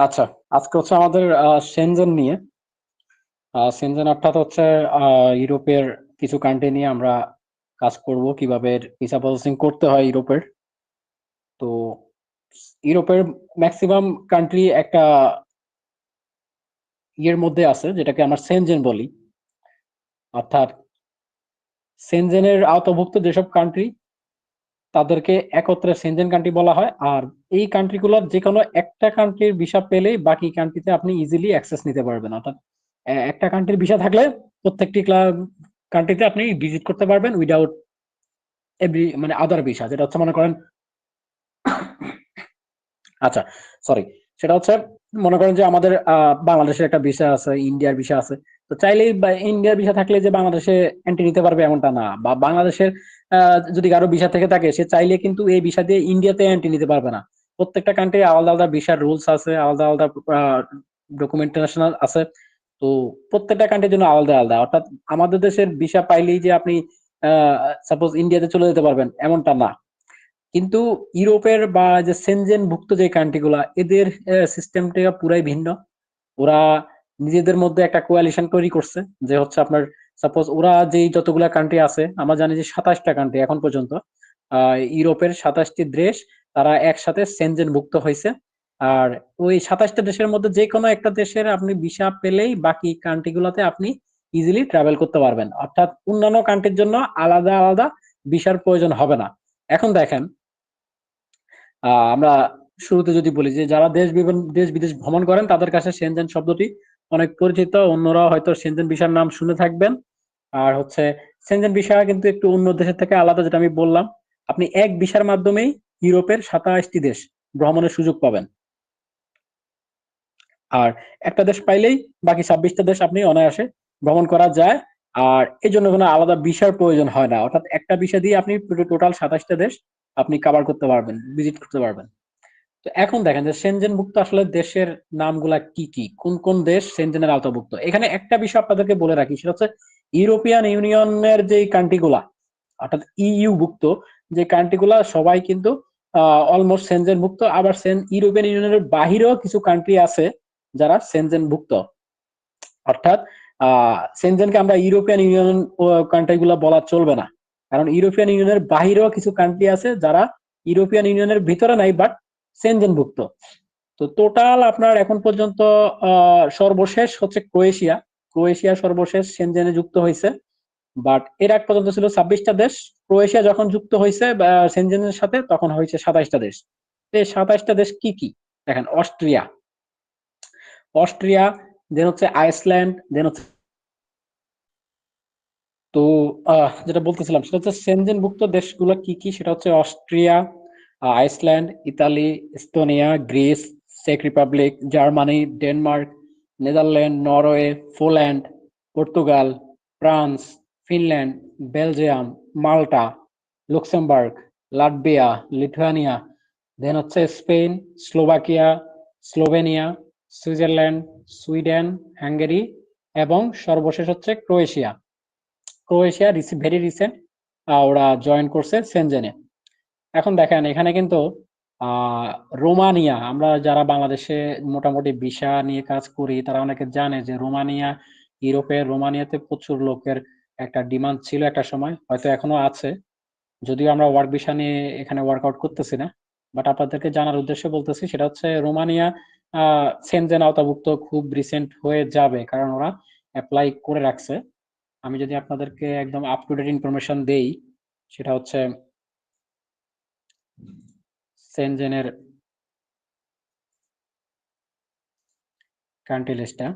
আচ্ছা, আজকে হচ্ছে আমাদের সেনজেন নিয়ে। সেনজেন অর্থাৎ হচ্ছে ইউরোপের কিছু কান্ট্রি নিয়ে আমরা কাজ করব, কিভাবে ভিসা প্রসেসিং করতে হয় ইউরোপের। তো ইউরোপের ম্যাক্সিমাম কান্ট্রি একটা ইয়ের মধ্যে আছে, যেটাকে আমরা সেনজেন বলি। অর্থাৎ সেনজেনের আওতাভুক্ত যেসব কান্ট্রি, তাদেরকে একত্রে সেনজেন কান্ট্রি বলা হয়। আর এই কান্ট্রিগুলোর যে কোনো একটা কান্ট্রির ভিসা পেলেই বাকি কান্ট্রিতে আপনি ইজিলি অ্যাক্সেস নিতে পারবেন। অর্থাৎ একটা কান্ট্রির ভিসা থাকলে প্রত্যেকটি কান্ট্রিতে আপনি ভিজিট করতে পারবেন উইদাউট এভরি মানে আদার ভিসা, যেটা হচ্ছে মনে করেন। আচ্ছা, সরি, সেটা হচ্ছে মনে করেন যে আমাদের বাংলাদেশের একটা ভিসা আছে, ইন্ডিয়ার ভিসা আছে। তো চাইলেই বা ইন্ডিয়ার ভিসা থাকলে যে বাংলাদেশে এন্ট্রি নিতে পারবে এমনটা না, বা বাংলাদেশের যদি কারো ভিসা থেকে থাকে সে চাইলে কিন্তু এই ভিসা দিয়ে ইন্ডিয়াতে এন্ট্রি নিতে পারবে না। প্রত্যেকটা কান্ট্রি আলাদা আলাদা ভিসার রুলস আছে, আলাদা আলাদা ডকুমেন্টেশন আছে। তো প্রত্যেকটা কান্ট্রির জন্য আলাদা আলাদা। অর্থাৎ আমাদের দেশের ভিসা পাইলেই যে আপনি সাপোজ ইন্ডিয়াতে চলে যেতে পারবেন এমনটা না। কিন্তু ইউরোপের বা যে সেনজেন ভুক্ত যে কান্ট্রি গুলা, এদের সিস্টেমটা পুরাই ভিন্ন। ওরা নিজেদের মধ্যে একটা কোয়ালিশন তৈরি করছে, যে হচ্ছে আপনার সাপোজ ওরা যেই যতগুলা কান্ট্রি আছে, আমরা জানি যে 27টা কান্ট্রি এখন পর্যন্ত, ইউরোপের 27টি দেশ তারা একসাথে সেনজেন ভুক্ত হয়েছে। আর ওই 27টা দেশের মধ্যে যে কোনো একটা দেশের আপনি ভিসা পেলেই বাকি কান্ট্রি গুলাতে আপনি ইজিলি ট্রাভেল করতে পারবেন। অর্থাৎ অন্যান্য কান্ট্রির জন্য আলাদা আলাদা ভিসার প্রয়োজন হবে না। এখন দেখেন, আমরা শুরুতে যদি বলি যে যারা দেশ বিদেশ ভ্রমণ করেন তাদের কাছে সেনজেন শব্দটি অনেক পরিচিত, অন্যরা হয়তো সেনজেন ভিসার নাম শুনে থাকবেন। আর হচ্ছে সেনজেন ভিসা কিন্তু একটু অন্য দেশের থেকে আলাদা, যেটা আমি বললাম। আপনি এক ভিসার মাধ্যমেই ইউরোপের 27টি দেশ ভ্রমণের সুযোগ পাবেন। আর একটা দেশ পাইলেই বাকি 26টা দেশ আপনি অনায়াসে ভ্রমণ করা যায়। আর এই জন্য কোনো আলাদা ভিসার প্রয়োজন হয় না। অর্থাৎ একটা ভিসা দিয়ে আপনি টোটাল 27টা দেশ আপনি কভার করতে পারবেন, ভিজিট করতে পারবেন। তো এখন দেখেন যে সেনজেনভুক্ত আসলে দেশের নামগুলা কি কি, কোন কোন দেশ সেনজেনের আওতাভুক্ত। এখানে একটা বিষয় আপনাদেরকে বলে রাখি, সেটা হচ্ছে ইউরোপিয়ান ইউনিয়নের যে কান্ট্রিগুলা, অর্থাৎ ইইউ ভুক্ত যে কান্ট্রিগুলা, সবাই কিন্তু অলমোস্ট সেনজেন ভুক্ত। আবার ইউরোপিয়ান ইউনিয়নের বাহিরেও কিছু কান্ট্রি আছে যারা সেনজেন ভুক্ত। অর্থাৎ সেনজেনকে আমরা ইউরোপিয়ান ইউনিয়ন কান্ট্রিগুলা বলা চলবে না, কারণ ইউরোপিয়ান ইউনিয়নের বাহিরেও কিছু কান্ট্রি আছে যারা ইউরোপিয়ান ইউনিয়নের ভিতরে নাই, বাট সেনজেন ভুক্ত। তো টোটাল আপনার এখন পর্যন্ত সর্বশেষ হচ্ছে ক্রোয়েশিয়া। ক্রোয়েশিয়া সর্বশেষ সেনজেনে যুক্ত হয়েছে। বাট এর আগ পর্যন্ত ছিল 26টা দেশ। ক্রোয়েশিয়া যখন যুক্ত হয়েছে সেনজেনের সাথে, তখন হয়েছে 27টা দেশ। এই 27টা দেশ কি কি? দেখেন, অস্ট্রিয়া, অস্ট্রিয়া, দেন হচ্ছে আইসল্যান্ড, দেন হচ্ছে, তো যেটা বলতেছিলাম সেটা হচ্ছে সেনজেনভুক্ত দেশগুলো কি কি, সেটা হচ্ছে Austria, Iceland, Italy, Estonia, Greece, চেক Republic, Germany, Denmark, Netherland, Norway, Poland, Portugal, France, Finland, Belgium, Malta, Luxembourg, Latvia, Lithuania, then হচ্ছে Spain, Slovakia, Slovenia, Switzerland, Sweden, Hungary, এবং সর্বশেষ হচ্ছে ক্রোয়েশিয়া। ক্রোয়েশিয়া ভেরি রিসেন্ট ওরা জয়েন করছে সেনজেনে। এখন দেখেন এখানে কিন্তু আহ রোমানিয়া, আমরা যারা বাংলাদেশে মোটামুটি ভিসা নিয়ে কাজ করি তারা অনেকে জানে যে রোমানিয়া, ইউরোপের রোমানিয়াতে প্রচুর লোকের একটা ডিমান্ড ছিল একটা সময়, হয়তো এখনো আছে। যদিও আমরা ওয়ার্ক ভিসা নিয়ে এখানে ওয়ার্কআউট করতেছি না, বাট আপনাদেরকে জানার উদ্দেশ্যে বলতেছি, সেটা হচ্ছে রোমানিয়া সেনজেন আওতাভুক্ত খুব রিসেন্ট হয়ে যাবে, কারণ ওরা অ্যাপ্লাই করে রাখছে। আমি যদি আপনাদেরকে একদম আপ টু ডেট ইনফরমেশন দেই, সেটা হচ্ছে সেনজেনের কান্ট্রি লিস্টটা।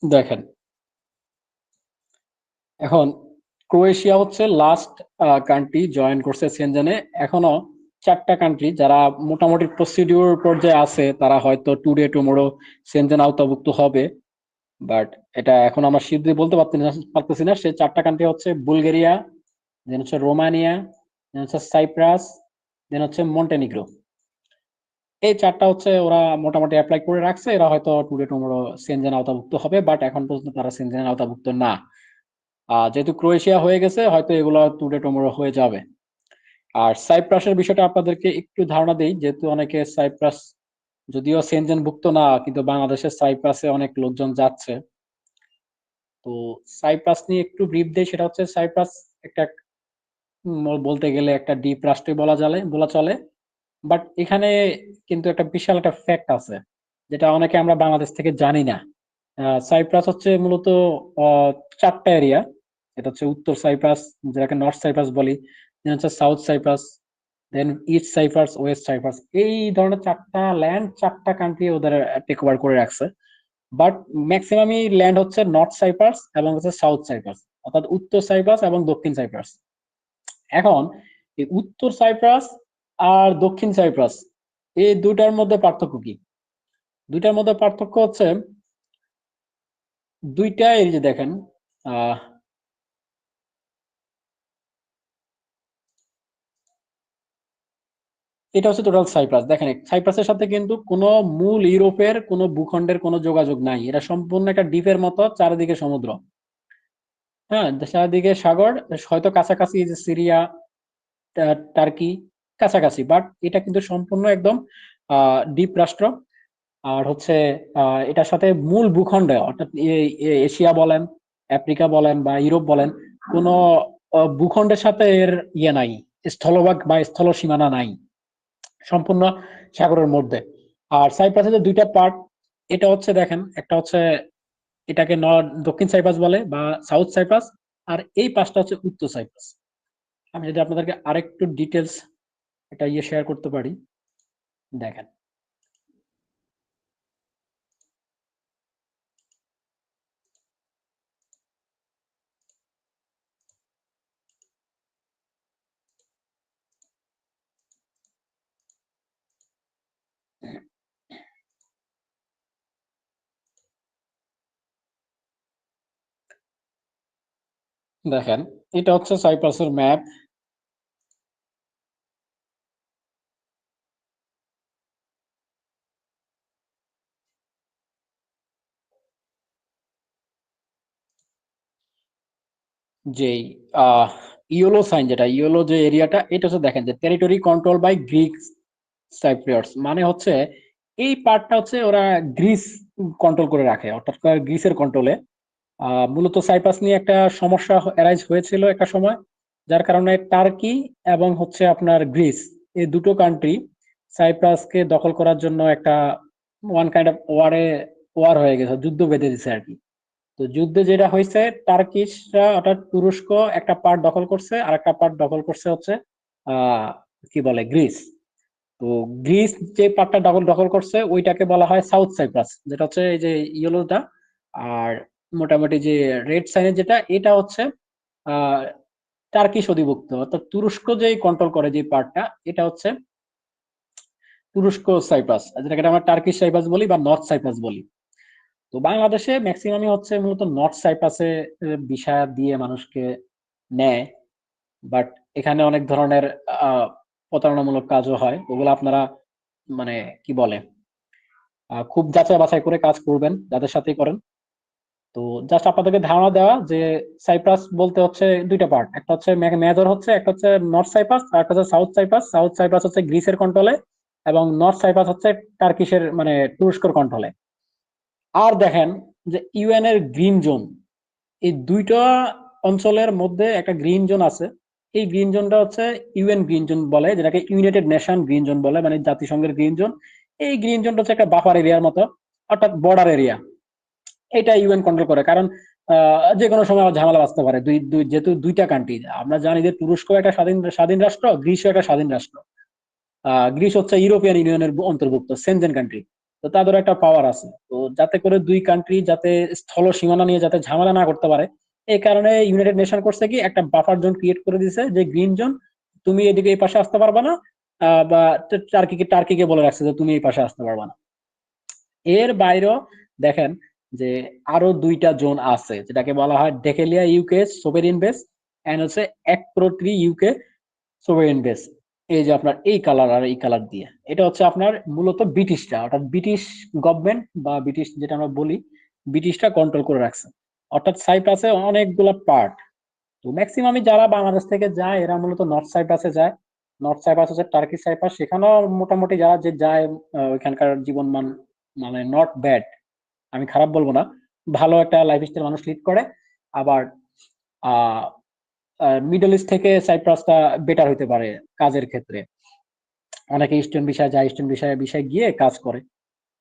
দেখেন, এখন ক্রোয়েশিয়া হচ্ছে লাস্ট কান্ট্রি জয়েন করছে সেনজেনে। এখনো 4টা কান্ট্রি যারা মোটামুটি প্রসিডিউর পর্যায়ে আছে, তারা হয়তো টুডে টুমোরো সেনজেন আওতাভুক্ত হবে। বাট এটা এখন আমরা শিওর দিয়ে বলতে পারতেছি না। সে 4টা কান্ট্রি হচ্ছে বুলগেরিয়া, দেন হচ্ছে রোমানিয়া, দেন হচ্ছে সাইপ্রাস, দেন হচ্ছে মন্টেনিগ্রো। এই 4টা হচ্ছে ওরা মোটামুটি অ্যাপ্লাই করে রাখছে, এরা হয়তো টুডে টুমোরো সেনজেন আওতাভুক্ত হবে, বাট এখন পর্যন্ত তারা সেনজেন আওতাভুক্ত না। যেহেতু ক্রোয়েশিয়া হয়ে গেছে, হয়তো এগুলো টুডে টুমোরো হয়ে যাবে। আর সাইপ্রাসের বিষয়টা আপনাদেরকে একটু ধারণা দেই, যেহেতু অনেকে সাইপ্রাস যদিও সেনজেন ভুক্ত না, কিন্তু বাংলাদেশের সাইপ্রাসে অনেক লোকজন যাচ্ছে। তো সাইপ্রাস নিয়ে একটু ব্রিফ দেই। সেটা হচ্ছে সাইপ্রাস একটা বলতে গেলে একটা দ্বীপ রাষ্ট্রে বলা চলে। বাট এখানে কিন্তু একটা বিশাল একটা ফ্যাক্ট আছে, যেটা অনেকে আমরা বাংলাদেশ থেকে জানি না। সাইপ্রাস হচ্ছে মূলত আহ, 4টা এরিয়া। এটা হচ্ছে উত্তর সাইপ্রাস, যেটাকে নর্থ সাইপ্রাস বলি, দেন হচ্ছে সাউথ সাইপ্রাস, দেন ইস্ট সাইপ্রাস, ওয়েস্ট সাইপ্রাস। এই ধরনের 4টা ল্যান্ড, 4টা কান্ট্রি ওদের টেক ওভার করে রাখছে। বাট ম্যাক্সিমামই ল্যান্ড হচ্ছে নর্থ সাইপ্রাস এবং হচ্ছে সাউথ সাইপ্রাস, অর্থাৎ উত্তর সাইপ্রাস এবং দক্ষিণ সাইপ্রাস। এখন এই উত্তর সাইপ্রাস আর দক্ষিণ সাইপ্রাস, এই দুইটার মধ্যে পার্থক্য কি? দুইটার মধ্যে পার্থক্য হচ্ছে, দুইটা এই যে দেখেন, আহ এটা হচ্ছে টোটাল সাইপ্রাস। দেখেন, সাইপ্রাসের সাথে কিন্তু কোনো মূল ইউরোপের কোনো ভূখণ্ডের কোনো যোগাযোগ নাই। এটা সম্পূর্ণ একটা দ্বীপের মতো, চারিদিকে সমুদ্র। হ্যাঁ, চারিদিকে সাগর। হয়তো কাছাকাছি এই যে সিরিয়া, টার্কি কাছাকাছি, বাট এটা কিন্তু সম্পূর্ণ একদম দ্বীপ রাষ্ট্র। আর হচ্ছে এটার সাথে মূল ভূখণ্ডে, অর্থাৎ এশিয়া বলেন, আফ্রিকা বলেন বা ইউরোপ বলেন, কোনো ভূখণ্ডের সাথে এর ইয়ে নাই, স্থলভাগ বা স্থল সীমানা নাই, সম্পূর্ণ সাগরের মধ্যে। আর সাইপ্রাসের যে দুইটা পার্ট, এটা হচ্ছে দেখেন, একটা হচ্ছে এটাকে দক্ষিণ সাইপ্রাস বলে বা সাউথ সাইপ্রাস, আর এই পাশটা হচ্ছে উত্তর সাইপ্রাস। আমি যদি আপনাদেরকে আরেকটু ডিটেলস এটা শেয়ার করতে পারি, দেখেন। দেখেন, এটা হচ্ছে সাইপ্রাসের ম্যাপ। যে ইয়েলো সাইন, যেটা ইয়েলো যে এরিয়াটা, এটা হচ্ছে দেখেন যে টেরিটরি কন্ট্রোল বাই গ্রিক সাইপ্রিয়টস, মানে হচ্ছে এই পার্টটা হচ্ছে ওরা গ্রিস কন্ট্রোল করে রাখে, অর্থাৎ গ্রিসের কন্ট্রোলে। মূলত সাইপ্রাস নিয়ে একটা সমস্যা অ্যারাইজ হয়েছিল একটা সময়, যার কারণে টার্কি এবং হচ্ছে আপনার গ্রিস, এই দুটো কান্ট্রি সাইপ্রাসকে দখল করার জন্য একটা ওয়ান কাইন্ড অফ ওয়ার হয়ে গেছে, যুদ্ধ বেঁধে দিছে আর কি। তো যুদ্ধে যেটা হয়েছে, টার্কিশরা অর্থাৎ তুরস্ক একটা পার্ট দখল করছে, আর একটা পার্ট দখল করছে হচ্ছে আহ কি বলে গ্রিস। তো গ্রিস যে পার্টটা দখল দখল করছে ওইটাকে বলা হয় সাউথ সাইপ্রাস, যেটা হচ্ছে এই যে ইয়েলোটা। আর মোটামুটি যে রেড সাইনের যেটা, এটা হচ্ছে আহ টার্কিশ অধিভুক্ত, অর্থাৎ তুরস্ক যেই কন্ট্রোল করে যে পার্টটা, এটা হচ্ছে তুরস্ক সাইপ্রাস, যেটাকে আমরা টার্কিশ সাইপ্রাস বলি বা নর্থ সাইপ্রাস বলি। তো বাংলাদেশে ম্যাক্সিমামই হচ্ছে মূলত নর্থ সাইপ্রাসে ভিসা দিয়ে মানুষকে নেয়। বাট এখানে অনেক ধরনের প্রতারণামূলক কাজও হয়, ওগুলো আপনারা মানে কি বলে খুব যাচাই বাছাই করে কাজ করবেন যাদের সাথেই করেন। তো জাস্ট আপনাদেরকে ধারণা দেওয়া যে সাইপ্রাস বলতে হচ্ছে দুইটা পার্ট, একটা হচ্ছে মেজর হচ্ছে, একটা হচ্ছে নর্থ সাইপ্রাস আর একটা হচ্ছে সাউথ সাইপ্রাস। সাউথ সাইপ্রাস হচ্ছে গ্রিসের কন্ট্রোলে এবং নর্থ সাইপ্রাস হচ্ছে টার্কিশের মানে তুরস্কর কন্ট্রোলে। আর দেখেন যে ইউএন এর গ্রিন জোন, এই দুইটা অঞ্চলের মধ্যে একটা গ্রিন জোন আছে। এই গ্রিন জোনটা হচ্ছে ইউএন গ্রিন জোন বলে, যেটাকে ইউনাইটেড নেশন গ্রিন জোন বলে, মানে জাতিসংঘের গ্রিন জোন। এই গ্রিন জোনটা হচ্ছে একটা বাফার এরিয়ার মতো, অর্থাৎ বর্ডার এরিয়া। এটা ইউএন কন্ট্রোল করে, কারণ যে কোনো সময় ঝামেলা বাঁচতে পারে। যেহেতু দুইটা কান্ট্রি, আমরা জানি যে তুরস্ক একটা স্বাধীন স্বাধীন রাষ্ট্র, গ্রিসও একটা স্বাধীন রাষ্ট্র। গ্রিস হচ্ছে ইউরোপিয়ান ইউনিয়নের অন্তর্ভুক্ত সেনজেন কান্ট্রি। তো তাদের একটা পাওয়ার আছে, তো যাতে করে দুই কান্ট্রি যাতে স্থল সীমানা নিয়ে যাতে ঝামেলা না করতে পারে, এই কারণে ইউনাইটেড নেশন করছে কি একটা বাফার জোন ক্রিয়েট করে দিছে, যে গ্রিন জোন, তুমি এদিকে এই পাশে আসতে পারবা না, বা টার্কিকে বলে রাখছে যে তুমি এই পাশে আসতে পারবা না। এর বাইরেও দেখেন যে আরো দুইটা জোন আছে, যেটাকে বলা হয় ডেকেলিয়া ইউকে সোভেরিন বেস এন্ড হচ্ছে একপ্রোট্রি ইউকে সোভেরিন বেস। এই যে আপনার এই কালার আর এই কালার দিয়ে, এটা হচ্ছে আপনার মূলত ব্রিটিশরা, অর্থাৎ ব্রিটিশ গভর্নমেন্ট বা ব্রিটিশ যেটা আমরা বলি, ব্রিটিশরা কন্ট্রোল করে রাখছে। অর্থাৎ সাইপ্রাসে অনেকগুলো পার্ট। তো ম্যাক্সিমামই যারা বাংলাদেশ থেকে যায় এরা মূলত নর্থ সাইপ্রাসে যায়। নর্থ সাইপ্রাস হচ্ছে টার্কি সাইপ্রাস, সেখানেও মোটামুটি যারা যে যায় ওইখানকার জীবন মান মানে নট ব্যাড, আমি খারাপ বলবো না, ভালো একটা লাইফস্টাইল মানুষ লিড করে। আবার আহ মিডল ইস্ট থেকে সাইপ্রাসটা বেটার হইতে পারে কাজের ক্ষেত্রে। অনেকে ইস্টার্ন বিষয় যায়, ইস্টার্ন বিষয়ে গিয়ে কাজ করে,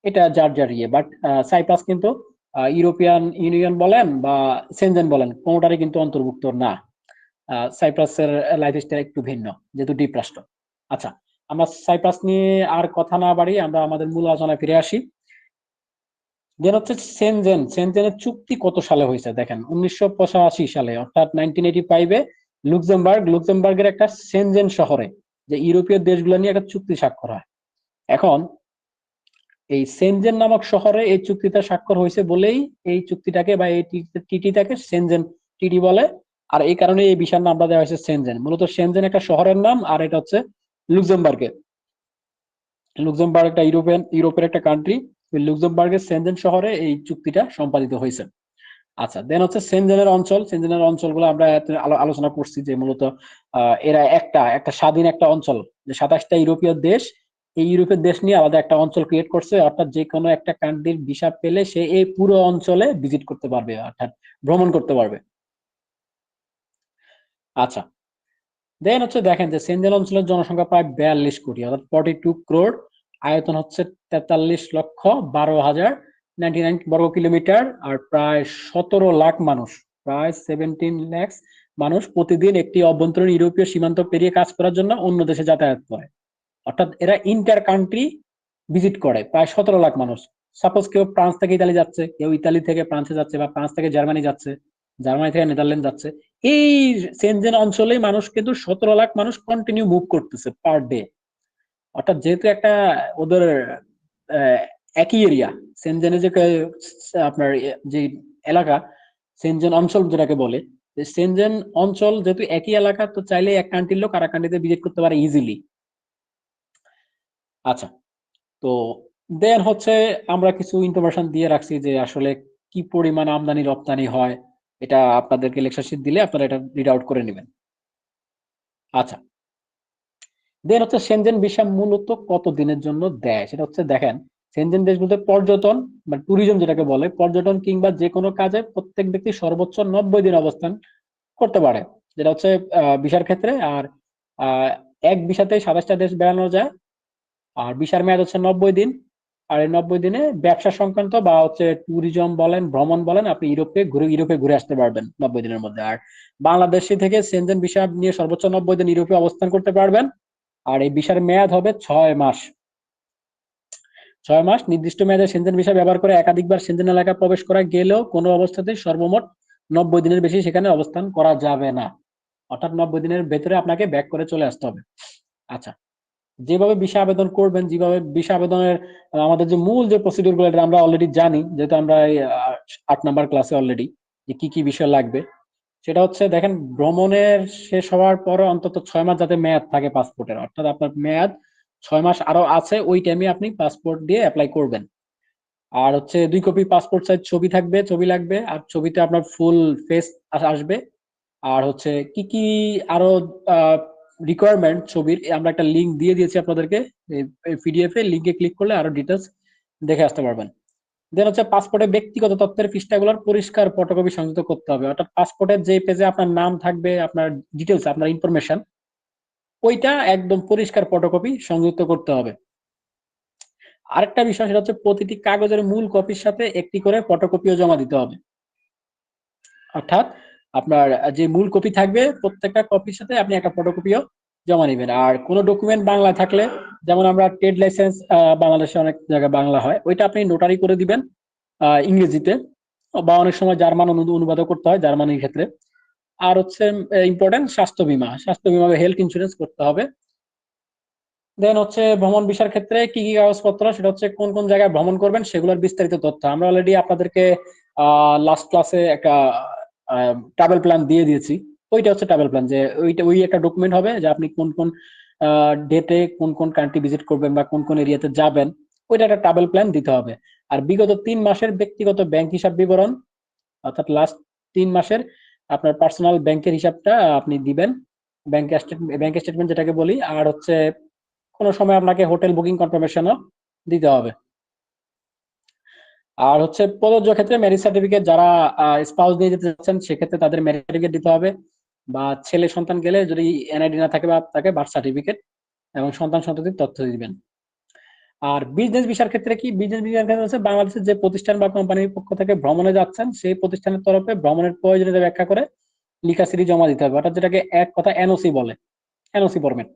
এটা যার যার ইয়ে। বাট সাইপ্রাস কিন্তু ইউরোপিয়ান ইউনিয়ন বলেন বা সেনজেন বলেন কোনোটারই কিন্তু অন্তর্ভুক্ত না। সাইপ্রাসের লাইফস্টাইল একটু ভিন্ন, যেহেতু দ্বীপ রাষ্ট্র। আচ্ছা, আমরা সাইপ্রাস নিয়ে আর কথা না বাড়িয়ে আমরা আমাদের মূল আলোচনায় ফিরে আসি। দেন হচ্ছে সেনজেনের চুক্তি কত সালে হয়েছে দেখেন, 1985 সালে, অর্থাৎ 1985-এ লুক্সেমবার্গের একটা সেনজেন শহরে যে ইউরোপীয় দেশগুলো নিয়ে একটা চুক্তি স্বাক্ষর হয়। এখন এই সেনজেন নামক শহরে এই চুক্তিটা স্বাক্ষর হয়েছে বলেই এই চুক্তিটাকে বা এই টিটিটাকে সেনজেন টিটি বলে। আর এই কারণে এই বিষয়ের নামটা দেওয়া হয়েছে সেনজেন। মূলত সেনজেন একটা শহরের নাম, আর এটা হচ্ছে লুক্সেমবার্গে। লুক্সেমবার্গ একটা ইউরোপের একটা কান্ট্রি। লুক্সেমবার্গের সেনজেন শহরে এই চুক্তিটা সম্পাদিত হয়েছে। আচ্ছা, দেন হচ্ছে সেনজেনের অঞ্চলগুলো আমরা আলোচনা করছি যে মূলত এরা একটা একটা স্বাধীন একটা অঞ্চল, যে 27টা ইউরোপীয় দেশ, এই ইউরোপের দেশ নিয়ে আলাদা একটা অঞ্চল ক্রিয়েট করছে, অর্থাৎ যে কোনো একটা কান্ট্রির ভিসা পেলে সে এই পুরো অঞ্চলে ভিজিট করতে পারবে, অর্থাৎ ভ্রমণ করতে পারবে। আচ্ছা, দেন হচ্ছে দেখেন যে সেনজেন অঞ্চলের জনসংখ্যা প্রায় 42 কোটি, অর্থাৎ 42 crore। আয়তন হচ্ছে 43,12,099 বর্গ কিলোমিটার, আর প্রায় 17 লাখ মানুষ, প্রায় 17 lakhs মানুষ প্রতিদিন একটি অভ্যন্তরীণ ইউরোপীয় সীমান্ত পেরিয়ে কাজ করার জন্য অন্য দেশে যাতায়াত করে। অর্থাৎ এরা ইন্টার কান্ট্রি ভিজিট করে প্রায় 17 লাখ মানুষ। সাপোজ কেউ ফ্রান্স থেকে ইতালি যাচ্ছে, কেউ ইতালি থেকে ফ্রান্সে যাচ্ছে, বা ফ্রান্স থেকে জার্মানি যাচ্ছে, জার্মানি থেকে নেদারল্যান্ড যাচ্ছে, এই সেনজেন অঞ্চলে মানুষ কিন্তু 17 লাখ মানুষ কন্টিনিউ মুভ করতেছে পার ডে। অর্থাৎ যেহেতু একটা ওদের আহ, একই এরিয়া, সেনজেনে যে আপনার যে এলাকা, সেনজেন অঞ্চল যেটাকে বলে, সেনজেন অঞ্চল যেহেতু একই এলাকা, তো চাইলে এক কান্ট্রির লোক আর এক কান্ট্রিতে ভিজিট করতে পারে ইজিলি। আচ্ছা, তো দেন হচ্ছে আমরা কিছু ইনফরমেশন দিয়ে রাখছি যে আসলে কি পরিমাণ আমদানি রপ্তানি হয়, এটা আপনাদেরকে লেকচার শিট দিলে আপনারা এটা রিড আউট করে নেবেন। আচ্ছা, দেন হচ্ছে সেনজেন ভিসা মূলত কত দিনের জন্য দেয়, সেটা হচ্ছে দেখেন, সেনজেন দেশগুলোতে পর্যটন বা ট্যুরিজম যেটাকে বলে, পর্যটন কিংবা যে কোনো কাজে প্রত্যেক ব্যক্তি সর্বোচ্চ 90 দিন অবস্থান করতে পারে, যেটা হচ্ছে ভিসার ক্ষেত্রে। আর আহ, এক ভিসাতে 27টা দেশ বেড়ানো যায়। আর ভিসার মেয়াদ হচ্ছে 90 দিন। আর এই 90 দিনে ব্যবসা সংক্রান্ত বা হচ্ছে ট্যুরিজম বলেন, ভ্রমণ বলেন, আপনি ইউরোপে ঘুরে আসতে পারবেন 90 দিনের মধ্যে। আর বাংলাদেশি থেকে সেনজেন ভিসা নিয়ে সর্বোচ্চ 90 দিন ইউরোপে অবস্থান করতে পারবেন। আর এই ভিসার মেয়াদ হবে 6 মাস। 6 মাস নির্দিষ্ট মেয়াদে সেনজেন ভিসা ব্যবহার করে একাধিকবার সেনজেন এলাকা প্রবেশ করা গেলেও কোনো অবস্থাতেই সর্বমোট 90 দিনের বেশি সেখানে অবস্থান করা যাবে না। অর্থাৎ 90 দিনের ভেতরে আপনাকে ব্যাক করে চলে আসতে হবে। আচ্ছা, যেভাবে ভিসা আবেদন করবেন, যেভাবে ভিসা আবেদনের আমাদের যে মূল যে প্রসিডিউর গুলো, এটা আমরা অলরেডি জানি, যেহেতু আমরা এই 8 নাম্বার ক্লাসে অলরেডি যে কি কি বিষয় লাগবে। সেটা হচ্ছে দেখেন, ভ্রমণের শেষ হওয়ার পরে অন্তত 6 মাস যাতে মেয়াদ থাকে পাসপোর্টের, অর্থাৎ আপনার মেয়াদ 6 মাস আরো আছে, ওই টাইমে আপনি পাসপোর্ট দিয়ে অ্যাপ্লাই করবেন। আর হচ্ছে 2 কপি পাসপোর্ট সাইজ ছবি থাকবে, ছবি লাগবে, আর ছবিতে আপনার ফুল ফেস আসবে। আর হচ্ছে কি কি আরো রিকোয়ারমেন্ট ছবির, আমরা একটা লিংক দিয়ে দিয়েছি আপনাদেরকে, পিডিএফ এ লিংকে ক্লিক করলে আরো ডিটেলস দেখে আসতে পারবেন। দেন হচ্ছে পাসপোর্টে ব্যক্তিগত তথ্যের পৃষ্ঠাগুলোর পরিষ্কার ফটোকপি সংযুক্ত করতে হবে, অর্থাৎ পাসপোর্টের যে পেজে আপনার নাম থাকবে, আপনার ডিটেলস, আপনার ইনফরমেশন, ওইটা একদম পরিষ্কার ফটোকপি সংযুক্ত করতে হবে। আরেকটা বিষয়, সেটা হচ্ছে প্রতিটি কাগজের মূল কপির সাথে একটি করে ফটোকপিও জমা দিতে হবে। অর্থাৎ আপনার যে মূল কপি থাকবে প্রত্যেকটা কপির সাথে আপনি একটা ফটোকপিও জমা নেবেন। আর কোনো ডকুমেন্ট বাংলা থাকলে যেমন আমরা ট্রেড লাইসেন্স, বাংলাদেশে অনেক জায়গায় বাংলা হয়, ওইটা আপনি নোটারি করে দিবেন ইংরেজিতে, বা অনেক সময় জার্মান অনুবাদও করতে হয় জার্মানির ক্ষেত্রে। আর হচ্ছে ইম্পর্টেন্ট স্বাস্থ্য বীমা হেলথ ইন্স্যুরেন্স করতে হবে। দেন হচ্ছে ভ্রমণ ভিসার ক্ষেত্রে কি কি কাগজপত্র, সেটা হচ্ছে কোন কোন জায়গায় ভ্রমণ করবেন সেগুলোর বিস্তারিত তথ্য আমরা অলরেডি আপনাদেরকে লাস্ট ক্লাসে একটা ট্রাভেল প্ল্যান দিয়ে দিয়েছি। ওইটা হচ্ছে ট্রাভেল প্ল্যান, যে ওই একটা ডকুমেন্ট হবে যে আপনি কোন কোন ডেটে কোন কোন কান্ট্রি ভিজিট করবেন বা কোন কোন এরিয়াতে যাবেন, ওইটা একটা ট্রাভেল প্ল্যান দিতে হবে। আর বিগত 3 মাসের ব্যক্তিগত ব্যাংক হিসাব বিবরণ, অর্থাৎ লাস্ট 3 মাসের আপনার পার্সোনাল ব্যাংকের হিসাবটা আপনি দিবেন, ব্যাংক স্টেটমেন্ট যেটাকে বলি। আর হচ্ছে কোনো সময় আপনাকে হোটেল বুকিং কনফার্মেশনও দিতে হবে। আর হচ্ছে প্রযোজ্য ক্ষেত্রে ম্যারেজ সার্টিফিকেট, যারা স্পাউস নিয়ে যেতে চাচ্ছেন সেক্ষেত্রে তাদের ম্যারেজ সার্টিফিকেট দিতে হবে, বা ছেলে সন্তান গেলে যদি এনআইডি না থাকে বা তাকে বার্থ সার্টিফিকেট এবং সন্তান সন্ততির তথ্য দিবেন। আর বিজনেস ভিসার ক্ষেত্রে কি, বিজনেস ভিসার ক্ষেত্রে হচ্ছে বাংলাদেশের যে প্রতিষ্ঠান বা কোম্পানির পক্ষ থেকে ভ্রমণে যাচ্ছেন সেই প্রতিষ্ঠানের তরফে ভ্রমণের প্রয়োজনীয়তা ব্যাখ্যা করে লিখা সিডি জমা দিতে হবে, অর্থাৎ যেটাকে এক কথা এনওসি বলে, এনওসি ফরম্যাট।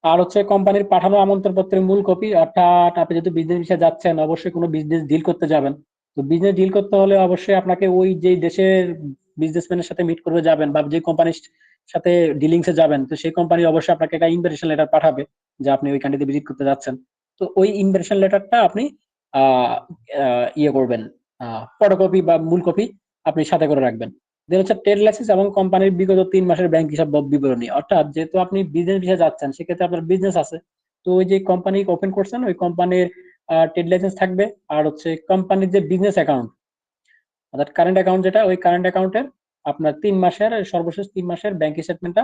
আর হচ্ছে কোম্পানির পাঠানো আমন্ত্রণ পত্রের মূল কপি, অর্থাৎ আপনি যদি বিজনেস ভিসা যাচ্ছেন অবশ্যই কোনো বিজনেস ডিল করতে যাবেন, তো বিজনেস ডিল করতে হলে অবশ্যই আপনাকে ওই যে দেশের বিজনেসম্যানের সাথে মিট করবে যাবেন বা যে কোম্পানির সাথে ডিলিংসে যাবেন, তো সেই কোম্পানি অবশ্যই আপনাকে একটা ইনভিটেশন লেটার পাঠাবে যে আপনি ওই কান্ট্রিতে ভিজিট করতে যাচ্ছেন। তো ওই ইনভিটেশন লেটারটা আপনি আহ ইয়ে করবেন, ফটোকপি বা মূল কপি আপনি সাথে করে রাখবেন। দেন হচ্ছে ট্রেড লাইসেন্স এবং কোম্পানির বিগত 3 মাসের ব্যাংক হিসাব বিবরণী, অর্থাৎ যেহেতু আপনি বিজনেস ভিসা যাচ্ছেন সেক্ষেত্রে আপনার বিজনেস আছে, তো ওই যে কোম্পানি ওপেন করছেন ওই কোম্পানির ট্রেড লাইসেন্স থাকবে, আর হচ্ছে কোম্পানির যে বিজনেস অ্যাকাউন্ট অর্থাৎ কারেন্ট অ্যাকাউন্ট, যেটা ওই কারেন্ট অ্যাকাউন্টের আপনার 3 মাসের সর্বশেষ 3 মাসের ব্যাংক স্টেটমেন্টটা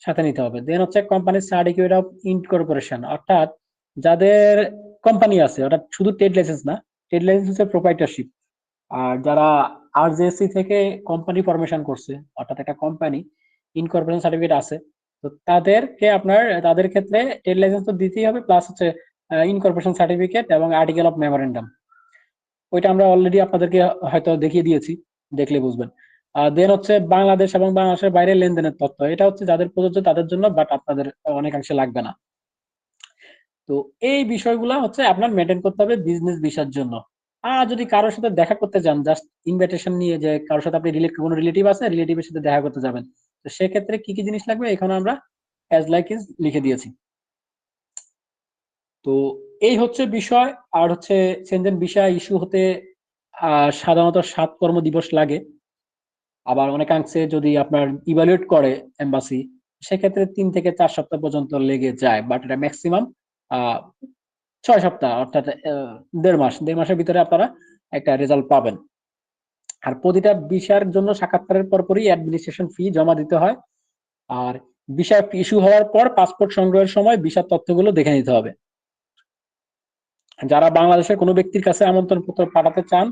সাথে নিতে হবে। দেন হচ্ছে কোম্পানির সার্টিফিকেট অফ ইনকর্পোরেশন, অর্থাৎ যাদের কোম্পানি আছে, অর্থাৎ শুধু ট্রেড লাইসেন্স না, ট্রেড লাইসেন্স হচ্ছে প্রোপ্রাইটারশিপ, আর যারা আরজেএসসি থেকে কোম্পানি ফরমেশন করছে, অর্থাৎ একটা কোম্পানি ইনকর্পোরেশন সার্টিফিকেট আছে, তো তাদেরকে আপনার তাদের ক্ষেত্রে ট্রেড লাইসেন্স তো দিতেই হবে, প্লাস হচ্ছে ইনকর্পোরেশন সার্টিফিকেট এবং আর্টিকেল অফ মেমোরেন্ডাম, ওইটা আমরা অলরেডি আপনাদেরকে হয়তো দেখিয়ে দিয়েছি, দেখলে বুঝবেন। দেন হচ্ছে বাংলাদেশ এবং বাংলাদেশের বাইরে লেনদেনের তথ্য, এটা হচ্ছে যাদের প্রযোজ্য তাদের জন্য, বাট আপনাদের অনেকাংশে লাগবে না। তো এই বিষয়গুলা হচ্ছে আপনার মেনটেন করতে হবে বিজনেস ভিসার জন্য। আর যদি কারোর সাথে দেখা করতে যান, জাস্ট ইনভিটেশন নিয়ে, যে কারোর সাথে আপনি কোনো রিলেটিভ আছে, রিলেটিভের সাথে দেখা করতে যাবেন, তো সেক্ষেত্রে কি কি জিনিস লাগবে এখানে আমরা অ্যাজ লাইক ইজ লিখে দিয়েছি। তো এই হচ্ছে বিষয়। আর হচ্ছে সেনজেন ভিসা ইস্যু হতে সাধারণত 7 কর্মদিবস লাগে, আবার অনেকাংশে যদি আপনার ইভালুয়েট করে এম্বাসি সেক্ষেত্রে 3 থেকে 4 সপ্তাহ পর্যন্ত লেগে যায়, বাট এটা ম্যাক্সিমাম 6 সপ্তাহ, অর্থাৎ 1.5 মাসের ভিতরে আপনারা একটা রেজাল্ট পাবেন। আর প্রতিটা ভিসার জন্য সাক্ষাৎকারের পরপরই অ্যাডমিনিস্ট্রেশন ফি জমা দিতে হয়। আর ভিসা ইস্যু হওয়ার পর পাসপোর্ট সংগ্রহের সময় ভিসার তথ্যগুলো দেখে নিতে হবে। যারা বাংলাদেশের কোনো ব্যক্তির কাছে আমন্ত্রণ পত্র পাঠাতে চান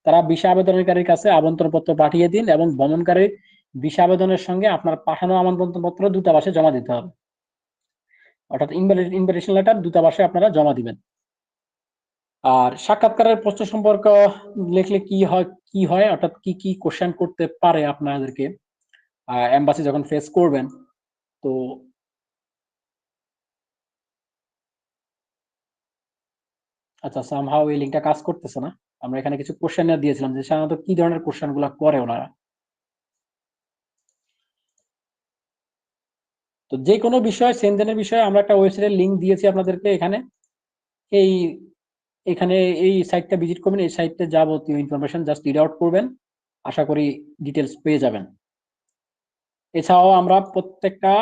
তারা ভিসা আবেদনকারীর কাছে আমন্ত্রণ পত্র পাঠিয়ে দিন, এবং ভ্রমণকারীর ভিসা আবেদনের সঙ্গে আপনার পাঠানো আমন্ত্রণ পত্র দূতাবাসে জমা দিতে হবে, অর্থাৎ ইনভিটেশন লেটার দূতাবাসে আপনারা জমা দিবেন। আর সাক্ষাৎকারের প্রশ্ন সম্পর্ক লিখলে কি হয় অর্থাৎ কি কি কোশ্চেন করতে পারে আপনাদেরকে এমবাসি যখন ফেস করবেন। তো আচ্ছা, সামহাও এই লিঙ্কটা কাজ করতেছে না। আমরা এখানে কিছু কোশ্চেন দিয়েছিলাম যে সাধারণত কি ধরনের কোশ্চেন গুলা করে ওনারা। তো যে কোনো বিষয় সেনজেনের বিষয়ে আমরা একটা ওয়েবসাইটের লিংক দিয়েছি আপনাদেরকে এখানে, এই এখানে এই সাইটটা ভিজিট করবেন, এই সাইটে যাবতীয় ইনফরমেশন জাস্ট রিড আউট করবেন, আশা করি ডিটেলস পেয়ে যাবেন। এছাড়াও আমরা প্রত্যেকটা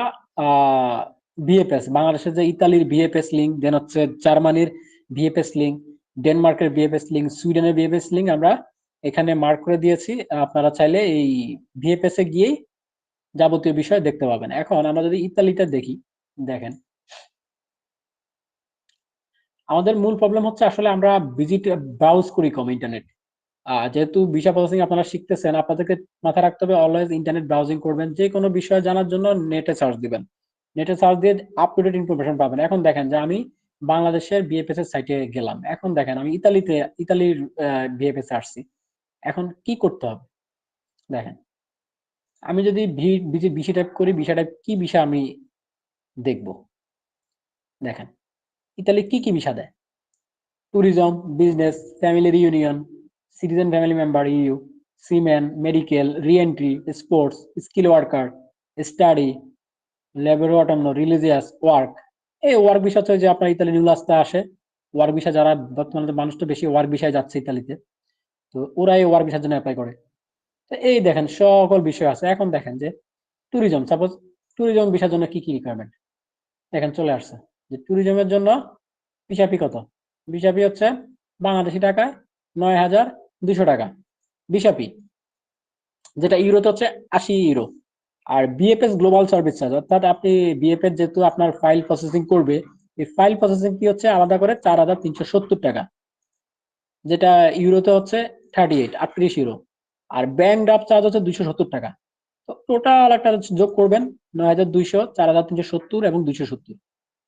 ভিএফএস, বাংলাদেশের যে ইতালির ভিএফএস লিঙ্ক, দেন হচ্ছে জার্মানির ভিএফএস লিঙ্ক, ডেনমার্কের ভিএফএস লিঙ্ক, সুইডেনের ভিএফএস লিঙ্ক আমরা এখানে মার্ক করে দিয়েছি। আপনারা চাইলে এই ভিএফএস এ গিয়েই যাবতীয় বিষয় দেখতে পাবেন। এখন আমরা যদি ইতালিটা দেখি, দেখেন আমাদের মূল প্রবলেম হচ্ছে আসলে আমরা ভিজিট ব্রাউজ করি কম ইন্টারনেট। যেহেতু ভিসা প্রসেসিং আপনারা শিখতেছেন, আপনাদেরকে মাথায় রাখতে হবে অলওয়েজ ইন্টারনেট ব্রাউজিং করবেন, যে কোনো বিষয় জানার জন্য নেটে সার্চ দিবেন, নেটে সার্চ দিয়ে আপ টু ডেট ইনফরমেশন পাবেন। এখন দেখেন যে আমি বাংলাদেশের বিএফএস এর সাইটে গেলাম, এখন দেখেন আমি ইতালির বিএফএস আসছি, এখন কি করতে হবে দেখেন, আমি যদি বিসি টাইপ করি, ভিসা টাইপ কি ভিসা আমি দেখবো, দেখেন ইতালি কি কি ভিসা দেয়? Tourism, business, family reunion, citizen family member EU, seaman, medical, reentry, sports, skill worker, study, labour autonomous, religious, work. এই ওয়ার্ক ভিসা হচ্ছে যে আপনার ইতালি নিউ রাস্তা আসে, ওয়ার্ক ভিসা যারা বর্তমানে মানুষ তো বেশি ওয়ার্ক ভিসায় যাচ্ছে ইতালিতে, তো ওরা এই ওয়ার্ক ভিসার জন্য অ্যাপ্লাই করে। তো এই দেখেন সকল বিষয় আছে। এখন দেখেন যে ট্যুরিজম, সাপোজ ট্যুরিজম ভিসার জন্য কি কি রিকোয়ারমেন্ট দেখেন চলে আসছে। যে ট্যুরিজমের জন্য ভিসা ফি কত? ভিসা ফি হচ্ছে বাংলাদেশি টাকায় ৯,২০০ টাকা ভিসা ফি, যেটা ইউরোতে হচ্ছে ৮০ ইউরো। আর বিএফএস গ্লোবাল সার্ভিস চার্জ, অর্থাৎ আপনি বিএফএস যেহেতু আপনার ফাইল প্রসেসিং করবে, এই ফাইল প্রসেসিং কি হচ্ছে আলাদা করে ৪,৩৭০ টাকা, যেটা ইউরোতে হচ্ছে ৩৮ ইউরো। আর ব্যাংক ড্রাফট চার্জ হচ্ছে ২৭০ টাকা। তো টোটাল একটা যোগ করবেন ৯,২০০, ৪,৩৭০ এবং ২৭০,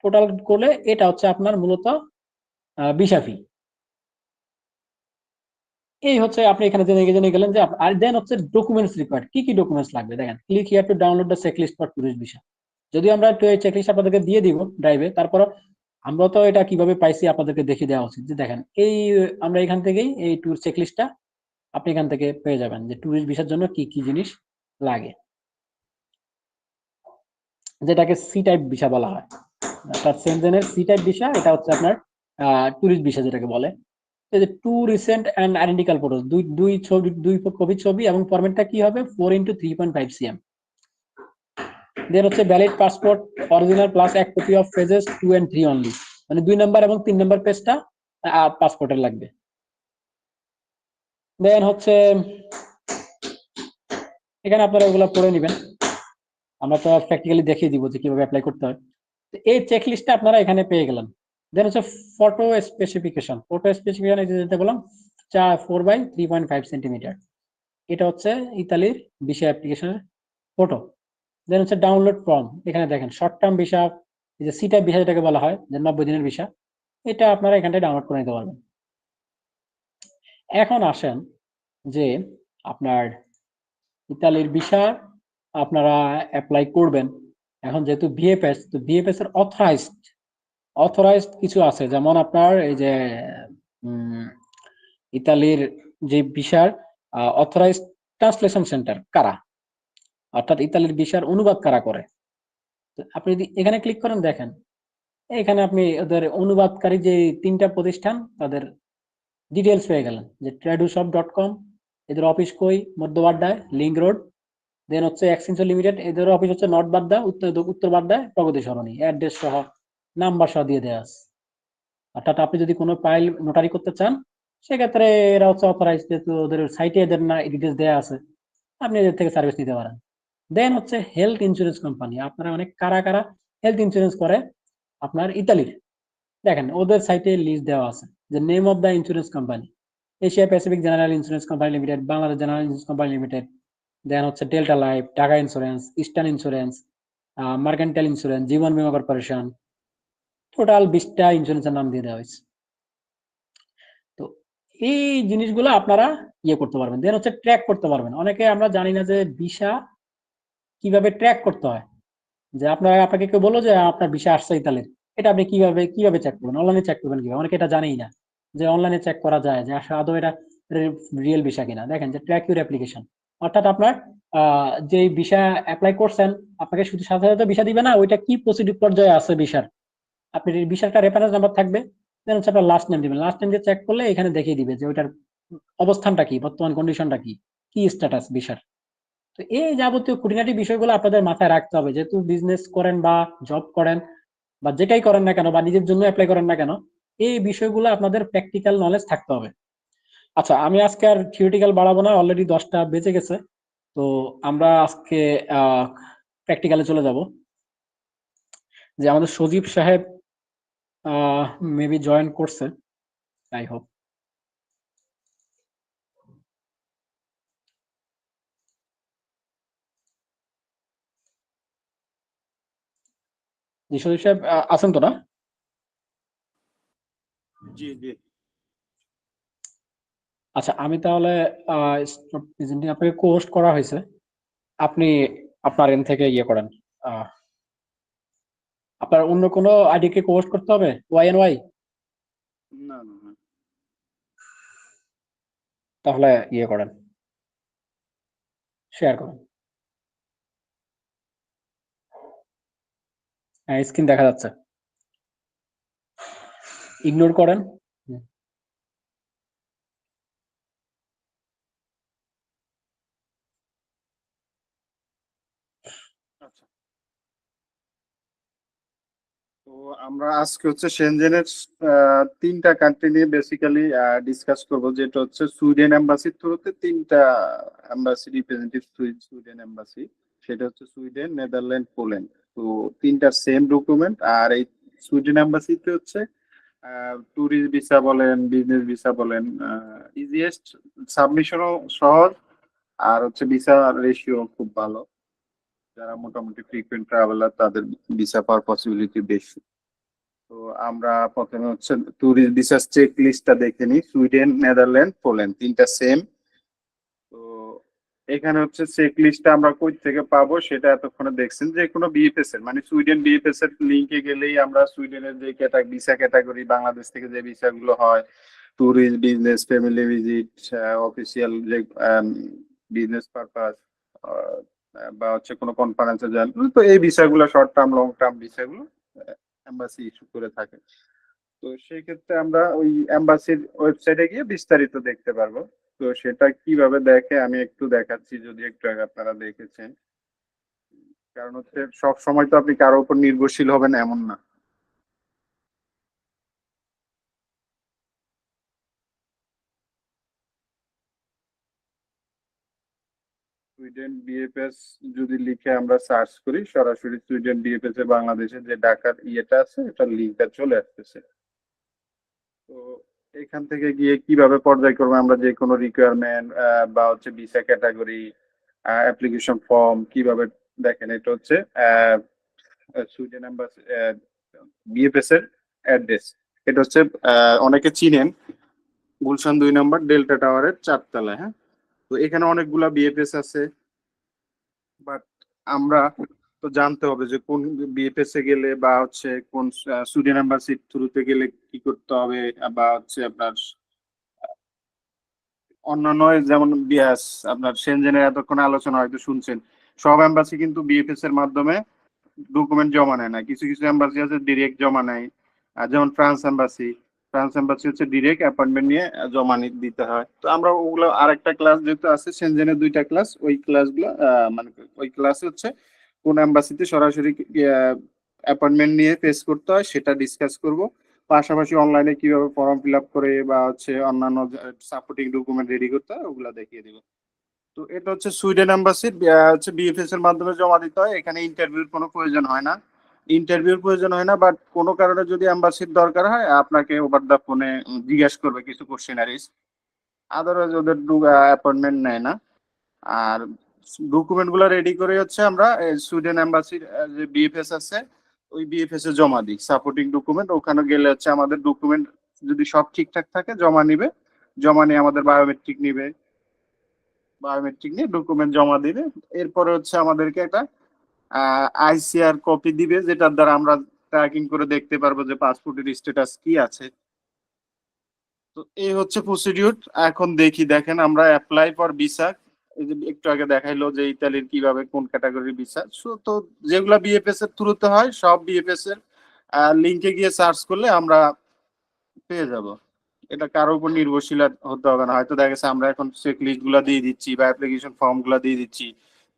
টোটাল করলে এটা হচ্ছে আপনার মূলত ভিসা ফি। এই হচ্ছে আপনি এখানে জেনে গেলেন যে আর দেন হচ্ছে ডকুমেন্টস রিকোয়ার্ড, কি কি ডকুমেন্টস লাগবে দেখেন। Click here to download the checklist for tourist visa. যদি আমরা চেকলিস্ট আপনাদেরকে দিয়ে দিব ড্রাইভে, তারপর আমরা তো এটা কিভাবে পাইছি আপনাদেরকে দেখিয়ে দেওয়া উচিত। যে দেখেন এই আমরা এখান থেকেই এই ট্যুর চেকলিস্টটা আপনি এখান থেকে পেয়ে যাবেন, যে ট্যুরিস্ট ভিসার জন্য কি কি জিনিস লাগে, যেটাকে সি টাইপ ভিসা বলা হয়। অর্থাৎ সেনজেনের সি টাইপ ভিসা, এটা হচ্ছে আপনার ট্যুরিস্ট ভিসা যেটাকে বলে। এই যে two recent and identical photo, দুই দুই ছবি, দুই কপি ছবি, এবং ফরম্যাটটা কি হবে 4x3.5 cm। দেন হচ্ছে ভ্যালিড পাসপোর্ট অরিজিনাল প্লাস এক copy of pages 2 and 3 only, মানে 2 নম্বর এবং 3 নম্বর পেজটা পাসপোর্টের লাগবে। দেন হচ্ছে এখানে আপনারা ওগুলো পড়ে নেবেন, আমরা তো প্র্যাকটিক্যালি দেখিয়ে দিব যে কিভাবে অ্যাপ্লাই করতে হয়। এই চেক লিস্টটা আপনারা এখানে পেয়ে গেলেন। দেন হচ্ছে ফটো স্পেসিফিকেশন, এই যে যেটা বললাম 4x3.5 সেন্টিমিটার, এটা হচ্ছে ইতালির ভিসা অ্যাপ্লিকেশনের ফটো। দেন হচ্ছে ডাউনলোড ফর্ম, এখানে দেখেন শর্ট টার্ম ভিসা, এই যে সি টাইপ ভিসা যেটাকে বলা হয় যে 90 দিনের ভিসা, এটা আপনারা এখানটায় ডাউনলোড করে নিতে পারবেন। এখন আসেন যে আপনার ইতালির ভিসা আপনারা অ্যাপ্লাই করবেন। এখন যেহেতু ভিএফএস, তো ভিএফএস এর অথরাইজড কিছু আছে, যেমন আপনার এই যে ইতালির যে ভিসার অথরাইজড ট্রান্সলেশন সেন্টার কারা, অর্থাৎ ইতালির ভিসার অনুবাদ কারা করে। আপনি যদি এখানে ক্লিক করেন দেখেন এখানে আপনি ওদের অনুবাদকারী যে 3টা প্রতিষ্ঠান তাদের ডিটেলস পেয়ে গেলেন, যে tradushop.com, এদের অফিস কই মধ্যবাড্ডায় লিংক রোড। দেন হচ্ছে এক্সচেঞ্জ লিমিটেড, এদের অফিস হচ্ছে নর্থ বাড্ডা, উত্তর বাড্ডায় প্রগতি সরণি, অ্যাড্রেস সহ নাম্বার সহ দিয়ে দেওয়া আছে। অর্থাৎ আপনি যদি কোনো ফাইল নোটারি করতে চান সেক্ষেত্রে এরা হচ্ছে অথরাইজ, যেহেতু ওদের সাইটে এদের না ডিটেলস দেওয়া আছে, আপনি এদের থেকে সার্ভিস নিতে পারেন। দেন হচ্ছে হেলথ ইন্স্যুরেন্স কোম্পানি, আপনারা অনেক কারা কারা হেলথ ইন্স্যুরেন্স করে আপনার ইতালির, দেখেন ওদের সাইটে লিস্ট দেওয়া আছে। যে name of the insurance company, Asia Pacific general insurance company limited, Bangladesh general insurance company limited. Then হচ্ছে Delta Life, Dhaka insurance, Eastern insurance, Mercantile insurance, Jiban Bima corporation, total 20টা ইন্স্যুরেন্সের নাম দিয়ে দেওয়া হয়েছে। তো এই জিনিসগুলো আপনারা করতে পারবেন। দেন হচ্ছে ট্র্যাক করতে পারবেন। অনেকে আমরা জানি না যে ভিসা কিভাবে ট্র্যাক করতে হয়। যে আপনাকে কেউ বললো যে আপনার ভিসা আসছে ইতালির, এটা আপনি কিভাবে চেক করবেন, অনলাইনে চেক করবেন কিভাবে? অনেকে এটা জানেই না যে অনলাইনে চেক করা যায় যে আদৌ এটা রিয়েল ভিসা কিনা। দেখেন যে ট্র্যাক ইউর অ্যাপ্লিকেশন, অর্থাৎ আপনার যে ভিসা অ্যাপ্লাই করছেন, আপনাকে শুধু সাথে সাথে ভিসা দিবে না, ওইটা কি প্রসিডিউর পর্যায়ে আছে ভিসার, আপনি ভিসার একটা রেফারেন্স নাম্বার থাকবে। দেন হচ্ছে আপনার লাস্ট নেম দিবেন, লাস্ট নেম দিয়ে চেক করলে এখানে দেখিয়ে দিবে যে ওইটার অবস্থানটা কি, বর্তমান কন্ডিশনটা কি, কি স্ট্যাটাস ভিসার। তো এই যাবতীয় খুঁটিনাটি বিষয়গুলো আপনাদের মাথায় রাখতে হবে, যেহেতু বিজনেস করেন বা জব করেন বা যেটাই করেন না কেন বা নিজের জন্য অ্যাপ্লাই করেন না কেন, এই বিষয়গুলো আপনাদের প্র্যাকটিক্যাল নলেজ থাকতে হবে। আচ্ছা, আমি আজকে আর থিওরিটিক্যাল বাড়াবো না, অলরেডি 10টা বেজে গেছে। তো আমরা আজকে প্র্যাকটিক্যালে চলে যাব। যে আমাদের সজীব সাহেব মেবি জয়েন করছে, আই হোপ। জি সজীব সাহেব আছেন তো না? জি জি। আচ্ছা, আমি তাহলে প্রেজেন্টিং আপনাকে কোস্ট করা হয়েছে, আপনি আপনার এন্ড থেকে করেন, আপনার অন্য কোনো আইডি কে কোর্স করতে হবে ওয়াই? না না না। তাহলে ইয়ে করেন, শেয়ার করেন। হ্যাঁ, স্ক্রিন দেখা যাচ্ছে, ইগনোর করেন। আচ্ছা, তো আমরা আজকে হচ্ছে সেনজেনের তিনটা কান্ট্রি নিয়ে বেসিক্যালি ডিসকাস করব, যেটা হচ্ছে সুইডেন এম্বাসির থ্রুতে তিনটা এম্বাসি রিপ্রেজেন্টেটিভ, সুইডেন এম্বাসি, সেটা হচ্ছে সুইডেন, নেদারল্যান্ড, পোল্যান্ড। তো তিনটা সেম ডকুমেন্ট। আর এই সুইডেন এম্বাসিতে হচ্ছে ট্যুরিস্ট ভিসা বলেন, বিজনেস ভিসা বলেন, ইজিয়েস্ট, সাবমিশনও সহজ, আর হচ্ছে ভিসা রেশিও খুব ভালো। যারা মোটামুটি ফ্রিকুয়েন্ট ট্রাভেলার তাদের ভিসা পাওয়ার পসিবিলিটি বেশি। তো আমরা প্রথমে হচ্ছে ট্যুরিস্ট ভিসার চেক লিস্টটা দেখে নিই। সুইডেন, নেদারল্যান্ড, পোল্যান্ড তিনটা সেম। তো এখানে হচ্ছে চেক লিস্টটা আমরা কই থেকে পাবো সেটা এতক্ষণে দেখছেন, যে কোনো বিএফএস এর, মানে সুইডেন বিএফএস এর লিংকে গেলেই আমরা সুইডেনের যে ভিসা ক্যাটাগরি, বাংলাদেশ থেকে যে ভিসাগুলো হয়, tourist, business, family visit, official যে বিজনেস পারপাস, বা হচ্ছে কোনো কনফারেন্সে যান, তো এই ভিসাগুলো শর্ট টার্ম, লং টার্ম ভিসাগুলো এম্বাসি ইস্যু করে থাকে। তো সেই ক্ষেত্রে আমরা ওই এম্বাসির ওয়েবসাইটে গিয়ে বিস্তারিত দেখতে পারবো। তো সেটা কিভাবে দেখে আমি একটু দেখাচ্ছি, যদি একটু আগে আপনারা দেখেছেন। কারণ হচ্ছে সব সময় তো আপনি কারোর উপর নির্ভরশীল হবেন এমন না। সুইডেন বিএফএস যদি লিখে আমরা সার্চ করি, সরাসরি সুইডেন বিএফএস এ বাংলাদেশের যে ঢাকার ইয়েটা আছে, এটা লিঙ্কটা চলে আসতেছে। তো এখান থেকে গিয়ে কিভাবে পর্যায়ক্রমে আমরা যে কোনো রিকোয়ারমেন্ট বা হচ্ছে ভিসা ক্যাটাগরি, অ্যাপ্লিকেশন ফর্ম কিভাবে, দেখেন এটা হচ্ছে সুইডেন এম্বাসি বিএফএস এর অ্যাড্রেস। এটা হচ্ছে অনেকে চিনেন, গুলশান 2 নম্বর ডেল্টা টাওয়ারের 4 তলায়। হ্যাঁ, তো এখানে অনেকগুলা বিএফএস আছে, বাট আমরা তো জানতে হবে যে কোন বিএফএস এ গেলে বা হচ্ছে কোন সুইডেন এম্বাসির থ্রুতে গেলে কি করতে হবে, বা হচ্ছে আপনার অন্যান্য যেমন বিএস, আপনার সেনজেনের এতক্ষণ আলোচনা হয়তো শুনছেন, সব এম্বাসি কিন্তু বিএফএস এর মাধ্যমে ডকুমেন্ট জমা নেয় না। কিছু কিছু এম্বাসি আছে ডিরেক্ট জমা নেয়। আর যেমন ফ্রান্স এম্বাসি হচ্ছে ডিরেক্ট অ্যাপয়েন্টমেন্ট নিয়ে জমা দিতে হয়। তো আমরা ওগুলো আরেকটা ক্লাস যেহেতু আছে সেনজেনের 2টা ক্লাস, ওই ক্লাসগুলো মানে ওই ক্লাসে হচ্ছে কোন এম্বাসিতে সরাসরি অ্যাপয়েন্টমেন্ট নিয়ে ফেস করতে হয় সেটা ডিসকাস করব। পাশাপাশি অনলাইনে কিভাবে ফর্ম ফিল আপ করে বা হচ্ছে অন্যান্য সাপোর্টিং ডকুমেন্ট রেডি করতে হয় ওগুলা দেখিয়ে দিব। তো এটা হচ্ছে সুইডেন এম্বাসির হচ্ছে বিএফএস এর মাধ্যমে জমা দিতে হয়। এখানে ইন্টারভিউর কোনো প্রয়োজন হয় না, বাট কোনো কারণে যদি এম্বাসির দরকার হয় আপনাকে ওভার দা ফোনে জিজ্ঞাসা করবে কিছু কোশ্চেনারিজ, আদারওয়াইজ ওদের অ্যাপয়েন্টমেন্ট নেয় না। আর ডকুমেন্ট গুলো রেডি করে হচ্ছে আমরা সুইডেন এম্বাসির যে বিএফএস আছে ওই বিএফএস এ জমা দিই সাপোর্টিং ডকুমেন্ট। ওখানে গেলে হচ্ছে আমাদের ডকুমেন্ট যদি সব ঠিকঠাক থাকে জমা নিবে, জমা নিয়ে আমাদের বায়োমেট্রিক নিয়ে ডকুমেন্ট জমা দিবে। এরপরে হচ্ছে আমাদেরকে একটা আইসিআর কপি দিবে, যেটার দ্বারা আমরা ট্র্যাকিং করে দেখতে পারবো যে পাসপোর্টের স্ট্যাটাস কি আছে। তো এই হচ্ছে প্রসিডিউর। এখন দেখেন আমরা অ্যাপ্লাই ফর ভিসা, এই যে একটু আগে দেখাইলো যে ইতালির কিভাবে কোন ক্যাটাগরির ভিসা। তো যেগুলা বিএফএস এর থ্রুতে হয় সব বিএফএস এর লিংকে গিয়ে সার্চ করলে আমরা পেয়ে যাব। এটা কারোর উপর নির্ভরশীল হতে হবে না। হয়তো দেখা গেছে আমরা এখন চেক লিস্ট গুলা দিয়ে দিচ্ছি বা অ্যাপ্লিকেশন ফর্ম গুলা দিয়ে দিচ্ছি,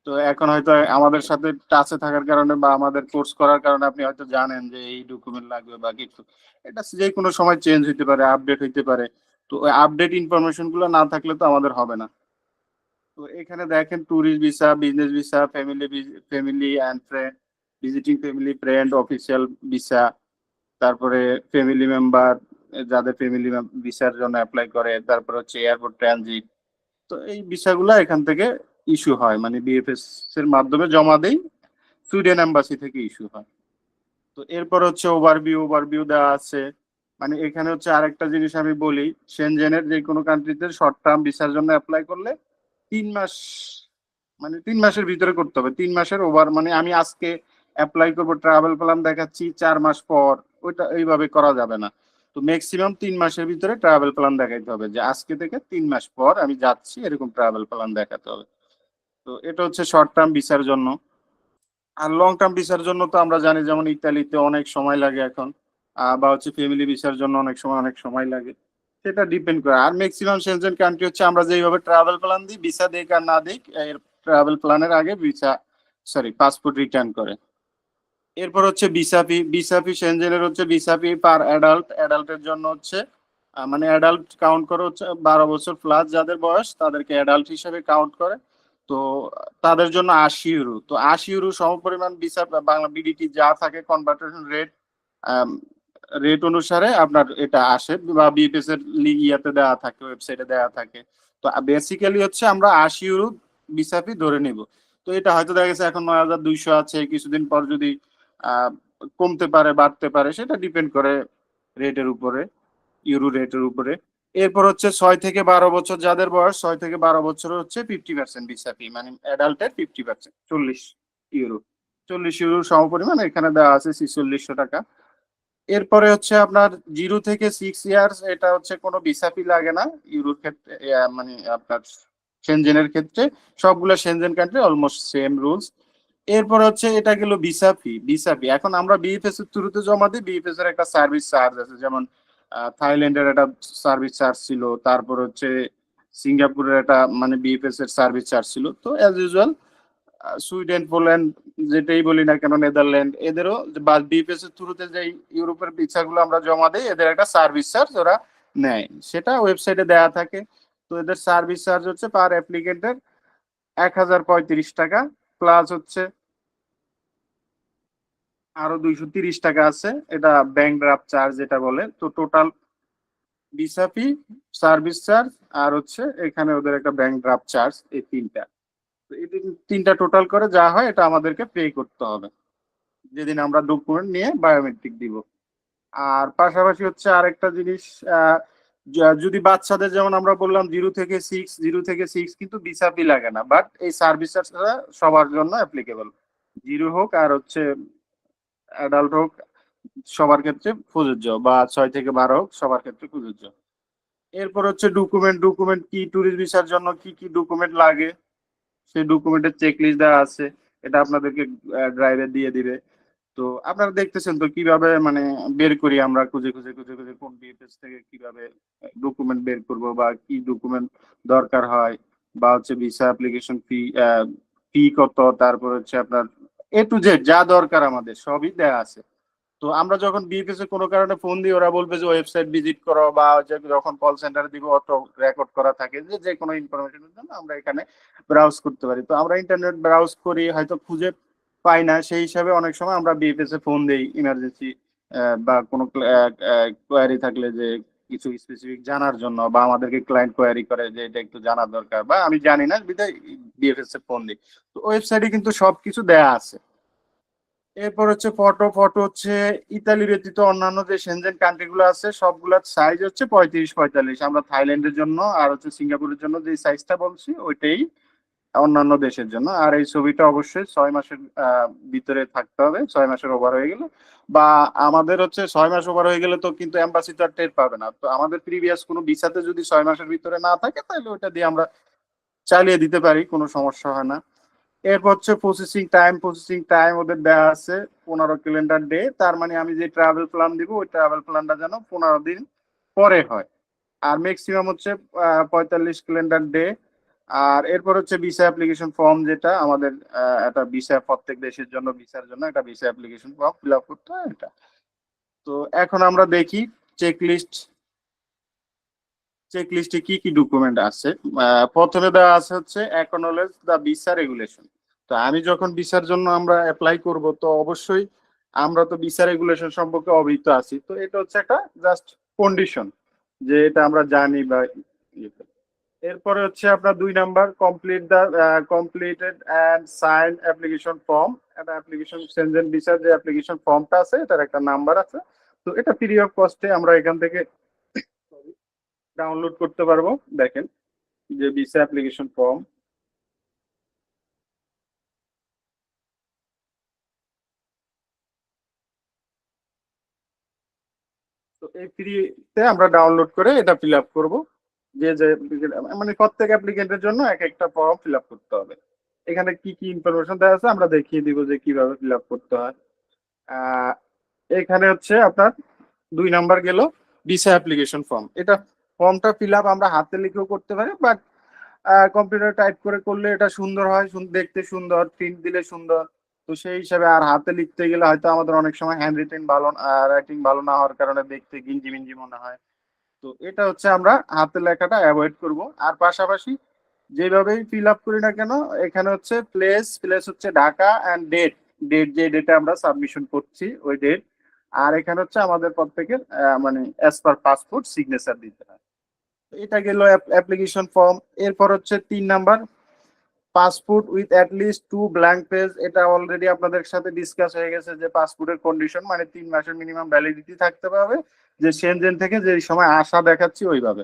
তো এখন হয়তো আমাদের সাথে টাচে থাকার কারণে বা আমাদের কোর্স করার কারণে আপনি হয়তো জানেন যে এই ডকুমেন্ট লাগবে বা কিছু, এটা যে কোনো সময় চেঞ্জ হইতে পারে, আপডেট হইতে পারে। তো ওই আপডেট ইনফরমেশন গুলো না থাকলে তো আমাদের হবে না। তো এখানে দেখেন tourist visa, business visa, family and friend, visiting family friend, official visa, তারপরে ফ্যামিলি মেম্বার, যাদের ফ্যামিলি ভিসার জন্য অ্যাপ্লাই করে, তারপর হচ্ছে এয়ারপোর্ট ট্রানজিট। তো এই ভিসাগুলো এখান থেকে ইস্যু হয়, মানে বিএফএস এর মাধ্যমে জমা দেই, সুইডেন এম্বাসি থেকে ইস্যু হয়। তো এরপর হচ্ছে ওভারভিউ দেওয়া আছে। মানে এখানে হচ্ছে আরেকটা জিনিস আমি বলি, সেনজেনের যে কোনো কান্ট্রিতে শর্ট টার্ম ভিসার জন্য অ্যাপ্লাই করলে 3 মাস, মানে 3 মাসের ভিতরে করতে হবে। 3 মাসের ওভার, মানে আমি আজকে অ্যাপ্লাই করবো, ট্রাভেল প্ল্যান দেখাচ্ছি 4 মাস পর, ওইটা এইভাবে করা যাবে না। তো ম্যাক্সিমাম 3 মাসের ভিতরে ট্রাভেল প্ল্যান দেখাইতে হবে, যে আজকে থেকে 3 মাস পর আমি যাচ্ছি, এরকম ট্রাভেল প্ল্যান দেখাতে হবে। তো এটা হচ্ছে শর্ট টার্ম ভিসার জন্য। আর লং টার্ম ভিসার জন্য তো আমরা জানি, যেমন ইতালিতে অনেক সময় লাগে এখন, বা হচ্ছে ফ্যামিলি ভিসার জন্য অনেক সময় লাগে, সেটা ডিপেন্ড করে। আর ম্যাক্সিমাম সেনজেন কান্ট্রি হচ্ছে আমরা যেইভাবে ট্রাভেল প্ল্যান দিই, ভিসা দিক আর না দিক, এর ট্রাভেল প্ল্যানের আগে পাসপোর্ট রিটার্ন করে। এরপর হচ্ছে ভিসা ফি। ভিসা ফি সেনজেনের হচ্ছে ভিসা ফি পার অ্যাডাল্টের জন্য হচ্ছে মানে অ্যাডাল্ট কাউন্ট করে হচ্ছে 12 বছর প্লাস যাদের বয়স, তাদেরকে অ্যাডাল্ট হিসেবে কাউন্ট করে। তো তাদের জন্য 80 ইউরো। তো 80 ইউরো সমপরিমাণ ভিসা বাংলা বিডিটি যা থাকে কনভার্টেশন রেট অনুসারে আপনার এটা আসে, বা বিএফএস এর ইয়াতে দেওয়া থাকে, ওয়েবসাইটে দেওয়া থাকে। তো বেসিক্যালি হচ্ছে আমরা 80 ইউরো ভিসা ফি ধরে নিব। তো এটা হয়তো দেখা গেছে এখন 9200 আছে, কিছুদিন পর যদি আহ কমতে পারে বাড়তে পারে, সেটা ডিপেন্ড করে রেটের উপরে, ইউরো রেটের উপরে। এরপর হচ্ছে 6 থেকে 12 বছর যাদের বয়স, 6 থেকে 12 বছর হচ্ছে 50% ভিসা ফি, মানে অ্যাডাল্টের 50%, 40 ইউরো। 40 ইউরো সমপরিমাণ এখানে দেওয়া আছে 4600 টাকা। এরপরে হচ্ছে আপনার 0 থেকে 6 ইয়ার্স, এটা হচ্ছে কোনো ভিসা ফি লাগে না ইউরোর ক্ষেত্রে, মানে আপনার সেনজেনের ক্ষেত্রে। সবগুলো Shenzhen country almost same rules. এরপর হচ্ছে এটা গেল ভিসা ফি। এখন আমরা বিএফএস এর থ্রুতে জমা দিই, বিএফএস এর একটা সার্ভিস চার্জ আছে, যেমন থাইল্যান্ডের একটা সার্ভিস চার্জ ছিল, তারপর হচ্ছে সিঙ্গাপুরের একটা মানে বিএফএস এর সার্ভিস চার্জ ছিল। তো অ্যাজ ইউজুয়াল সুইডেন, পোল্যান্ড, যেটাই বলি না কেন, নেদারল্যান্ড, এদেরও বা বিএফএস এর থ্রুতে যে ইউরোপের ভিসাগুলো আমরা জমা দিই, এদের একটা সার্ভিস চার্জ ওরা নেয়, সেটা ওয়েবসাইটে দেয়া থাকে। তো এদের সার্ভিস চার্জ হচ্ছে পার অ্যাপ্লিকেন্টের 1035 টাকা, প্লাস হচ্ছে আরো 230 টাকা আছে, এটা ব্যাংক ড্রাফট চার্জ যেটা বলে। তো total visa fee, service charge, আর হচ্ছে এখানে ওদের একটা ব্যাংক ড্রাফট চার্জ, এই তিনটা। তো এই তিনটা টোটাল করে যা হয় এটা আমাদেরকে পে করতে হবে যেদিন আমরা ডকুমেন্ট নিয়ে বায়োমেট্রিক দিব। আর পাশাপাশি হচ্ছে আরেকটা জিনিস, যদি বাচ্চাদের, যেমন আমরা বললাম 0 থেকে 6 কিন্তু ভিসা ফি লাগে না, বাট এই সার্ভিস চার্জটা সবার জন্য অ্যাপ্লিকেবল, 0 হোক আর হচ্ছে অ্যাডাল্ট হোক, সবার ক্ষেত্রে প্রযোজ্য, বা 6 থেকে 12 হোক, সবার ক্ষেত্রে প্রযোজ্য। এরপর হচ্ছে ডকুমেন্ট কি, ট্যুরিস্ট ভিসার জন্য কি কি ডকুমেন্ট লাগে, সেই ডকুমেন্টের চেক লিস্ট দেওয়া আছে, এটা আপনাদেরকে ড্রাইভে দিয়ে দিবে। তো আপনারা দেখতেছেন তো কিভাবে মানে বের করি আমরা, খুঁজে কোন বিএফএস থেকে কিভাবে ডকুমেন্ট বের করব, বা কি ডকুমেন্ট দরকার হয়, বা হচ্ছে ভিসা অ্যাপ্লিকেশন ফি কত, তারপর হচ্ছে আপনার A to Z যা দরকার আমাদের সবই দেয়া আছে। তো আমরা যখন বিএফএস এ কোনো কারণে ফোন দিই, ওরা বলবে যে ওয়েবসাইট ভিজিট করো, বা যখন কল সেন্টারে দিব অটো রেকর্ড করা থাকে, যে যে কোনো ইনফরমেশনের জন্য আমরা এখানে ব্রাউজ করতে পারি। তো আমরা ইন্টারনেট ব্রাউজ করি, হয়তো খুঁজে পাই না, সেই হিসাবে অনেক সময় আমরা বিএফএস এ ফোন দেই ইমার্জেন্সি, বা কোনো কোয়ারি থাকলে, যে কিছু স্পেসিফিক জানার জন্য, বা আমাদেরকে ক্লায়েন্ট কোয়ারি করে যে এটা একটু জানার দরকার, বা আমি জানি না বিধায় বিএফএস এ ফোন দিই। তো ওয়েবসাইটে কিন্তু সবকিছু দেয়া আছে। এরপর হচ্ছে ফটো হচ্ছে ইতালি ব্যতীত অন্যান্য যে সেনজেন কান্ট্রি গুলো আছে সবগুলোর সাইজ হচ্ছে 35-45। আমরা থাইল্যান্ডের জন্য আর হচ্ছে সিঙ্গাপুরের জন্য যে সাইজটা বলছি ওইটাই অন্যান্য দেশের জন্য। আর এই ছবিটা অবশ্যই 6 মাসের ভিতরে থাকতে হবে, 6 মাসের ওভার হয়ে গেলে, বা আমাদের হচ্ছে 6 মাস ওভার হয়ে গেলে তো কিন্তু এম্বাসি তো আর টের পাবে না। তো আমাদের প্রিভিয়াস কোনো ভিসাতে যদি 6 মাসের ভিতরে না থাকে, তাহলে ওইটা দিয়ে আমরা চালিয়ে দিতে পারি, কোনো সমস্যা হয় না। এরপর হচ্ছে প্রসেসিং টাইম ওদের দেওয়া আছে 15 ক্যালেন্ডার ডে। তার মানে আমি যে ট্রাভেল প্ল্যান দিব, ওই ট্রাভেল প্ল্যানটা যেন 15 দিন পরে হয়। আর ম্যাক্সিমাম হচ্ছে 45 ক্যালেন্ডার ডে। আর এরপর হচ্ছে ভিসা অ্যাপ্লিকেশন ফর্ম, যেটা আমাদের একটা ভিসা, প্রত্যেক দেশের জন্য ভিসার জন্য একটা visa application form fill up করতে হয় এটা। তো এখন আমরা দেখি চেক লিস্ট চেকলিস্টে কি কি ডকুমেন্ট আছে। প্রথমে দেওয়া আছে হচ্ছে অ্যাকনোলেজ দা ভিসা রেগুলেশন। তো আমি যখন ভিসার জন্য আমরা অ্যাপ্লাই করব, তো অবশ্যই আমরা তো ভিসা রেগুলেশন সম্পর্কে অবহিত আছি। তো এটা হচ্ছে একটা জাস্ট কন্ডিশন, যে এটা আমরা জানি বা ইয়ে করি। এরপরে হচ্ছে আপনার 2 number, completed and sign application form. একটা অ্যাপ্লিকেশন সেনজেন ভিসার যে অ্যাপ্লিকেশন ফর্মটা আছে, এটার একটা নাম্বার আছে। তো এটা ফ্রি অফ কস্টে আমরা এখান থেকে ডাউনলোড করতে পারবো। দেখেন যে ভিসা অ্যাপ্লিকেশন ফর্ম, এই ফ্রিতে আমরা ডাউনলোড করে এটা ফিল আপ করবো, যে যে মানে প্রত্যেক অ্যাপ্লিকেন্টের জন্য এক একটা ফর্ম ফিল আপ করতে হবে। এখানে কি কি ইনফরমেশন দেওয়া আছে আমরা দেখিয়ে দিব যে কিভাবে ফিল আপ করতে হয়। এখানে হচ্ছে আপনার 2 নাম্বার গেল ভিসা অ্যাপ্লিকেশন ফর্ম। এটা ফর্মটা ফিল আপ আমরা হাতে লিখেও করতে পারি, বাট কম্পিউটার টাইপ করে করলে এটা সুন্দর হয়, দেখতে সুন্দর, প্রিন্ট দিলে সুন্দর। তো সেই হিসাবে আর হাতে লিখতে গেলে হয়তো আমাদের অনেক সময় হ্যান্ড রিটেন ভালো, রাইটিং ভালো না হওয়ার কারণে দেখতে গিঞ্জি মিঞ্জি মনে হয়। তো এটা হচ্ছে আমরা হাতে লেখাটা অ্যাভয়েড করব। আর পাশাপাশি যেভাবেই ফিল আপ করি না কেন, এখানে হচ্ছে প্লেস, প্লেস হচ্ছে ঢাকা, অ্যান্ড ডেট, ডেট যে ডেটে আমরা সাবমিশন করছি ওই ডেট। আর এখানে হচ্ছে আমাদের প্রত্যেকের মানে অ্যাজ পার পাসপোর্ট সিগনেচার দিতে হয়। এটা গেল অ্যাপ্লিকেশন ফর্ম। এরপর হচ্ছে 3 number, passport with at least 2 blank page. এটা অলরেডি আপনাদের সাথে ডিসকাস হয়ে গেছে যে পাসপোর্টের কন্ডিশন মানে 3 মাসের মিনিমাম ভ্যালিডিটি থাকতে হবে, যে সেনজেন থেকে যে সময় আশা দেখাচ্ছি ওইভাবে।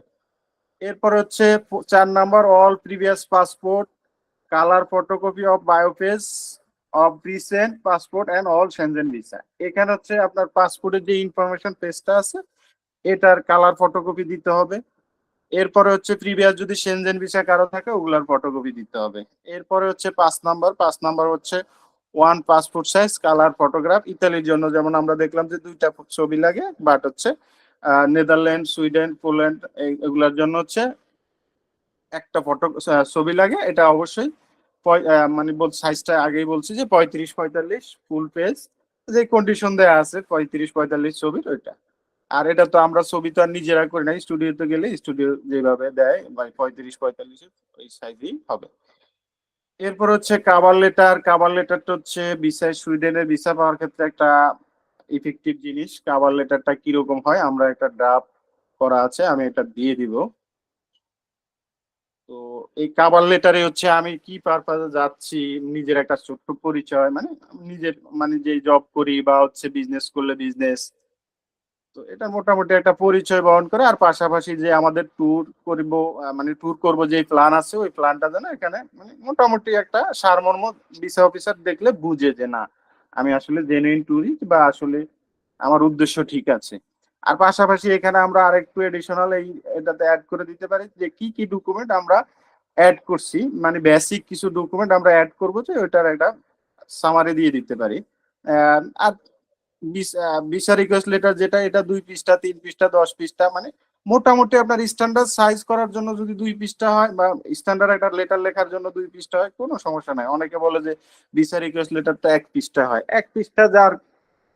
এরপর হচ্ছে 4 number, all previous passport, colour photocopy of biopage of recent passport and all Schengen visa. এখানে হচ্ছে আপনার পাসপোর্টের যে ইনফরমেশন পেজটা আছে এটার কালার ফটোকপি দিতে হবে। এরপরে হচ্ছে প্রিভিয়াস যদি সেনজেন ভিসা কারো থাকে ওগুলার ফটোকপি দিতে হবে। এরপরে হচ্ছে 5 নাম্বার, 5 নাম্বার হচ্ছে 1 পাসপোর্ট সাইজ কালার ফটোগ্রাফ। ইতালির জন্য যেমন আমরা দেখলাম যে 2টা ছবি লাগে, বাট হচ্ছে নেদারল্যান্ড, সুইডেন, পোল্যান্ড এগুলার জন্য হচ্ছে একটা ফটো ছবি লাগে। এটা অবশ্যই মানে সাইজটা আগেই বলছি যে 35-45 ফুল পেজ, যে কন্ডিশন দেয়া আছে 35-45 ছবির ওইটা। আর এটা তো আমরা ছবি তো আর নিজেরা করি না, স্টুডিওতে গেলে স্টুডিও যেভাবে দেয় 35-45 ওই সাইজই হবে। এরপর হচ্ছে কাভার লেটার। কাভার লেটারটা হচ্ছে ভিসা, সুইডেনের ভিসা পাওয়ার ক্ষেত্রে একটা ইফেক্টিভ জিনিস। কাভার লেটারটা কিরকম হয় আমরা একটা ড্রাফট করা আছে, আমি এটা দিয়ে দিব। তো এই কাভার লেটারে হচ্ছে আমি কি পারপাসে যাচ্ছি, নিজের একটা ছোট্ট পরিচয়, মানে নিজের মানে যে জব করি বা হচ্ছে বিজনেস করলে বিজনেস, তো এটা মোটামুটি একটা পরিচয় বহন করে। আর পাশাপাশি যে আমাদের ট্যুর করব, মানে ট্যুর করব যে প্ল্যান আছে ওই প্ল্যানটা যেন এখানে মানে মোটামুটি একটা সারমর্ম ভিসা অফিসার দেখলে বুঝে যে না আমি আসলে জেনুইন ট্যুরিস্ট বা আসলে আমার উদ্দেশ্য ঠিক আছে। আর পাশাপাশি এখানে আমরা আরেকটু এডিশনাল এটাতে অ্যাড করে দিতে পারি যে কি কি ডকুমেন্ট আমরা অ্যাড করছি, মানে বেসিক কিছু ডকুমেন্ট আমরা অ্যাড করবো যে ওইটার একটা সামারি দিয়ে দিতে পারি। আর ভিসা রিকোয়েস্ট লেটার যেটা, এটা 2 পৃষ্ঠা, 3 পৃষ্ঠা, 10 পৃষ্ঠা, মানে মোটামুটি আপনার স্ট্যান্ডার্ড সাইজ করার জন্য যদি 2 পৃষ্ঠা হয় বা স্ট্যান্ডার্ড একটা লেটার লেখার জন্য 2 পৃষ্ঠা হয় কোনো সমস্যা নাই। অনেকে বলে যে ভিসা রিকোয়েস্ট লেটারটা 1 পৃষ্ঠা হয়, 1 পৃষ্ঠা যার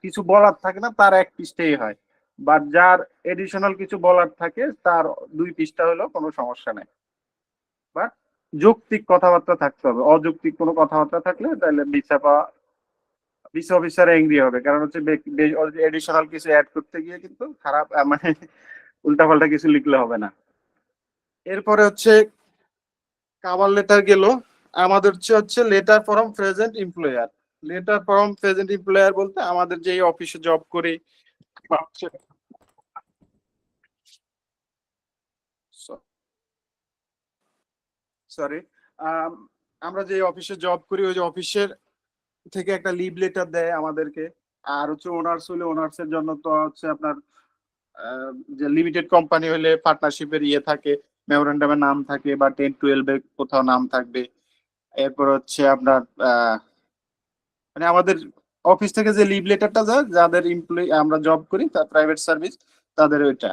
কিছু বলার থাকে না তার 1 পৃষ্ঠাই হয়, বাট যার এডিশনাল কিছু বলার থাকে তার 2 পৃষ্ঠা হলেও কোনো সমস্যা নাই। বাট যৌক্তিক কথাবার্তা থাকতে হবে, অযৌক্তিক কোনো কথাবার্তা থাকলে তাহলে ভিসা অফিসার এংরি হবে, কারণ হচ্ছে এডিশনাল কিছু অ্যাড করতে গিয়ে কিন্তু খারাপ মানে উল্টাপাল্টা কিছু লিখলে হবে না। এরপরে হচ্ছে কাভার লেটার গেল। আমাদের হচ্ছে letter from present employer. Letter from present employer বলতে আমাদের যে অফিসে জব করি, সরি, আমরা যে অফিসে জব করি ওই যে অফিসের থেকে একটা লিভ লেটার দেয় আমাদেরকে। আর হচ্ছে ওনার্স হলে ওনার্স এর জন্য তো হচ্ছে আপনার যে লিমিটেড কোম্পানি হলে পার্টনারশিপের ইয়ে থাকে, মেমোরেন্ডামের নাম থাকে বা 10-12 কোথাও নাম থাকবে। এরপর হচ্ছে আপনার মানে আমাদের অফিস থেকে যে লিভ লেটারটা যায় যাদের এমপ্লয়ি আমরা জব করি তার প্রাইভেট সার্ভিস তাদের ওইটা।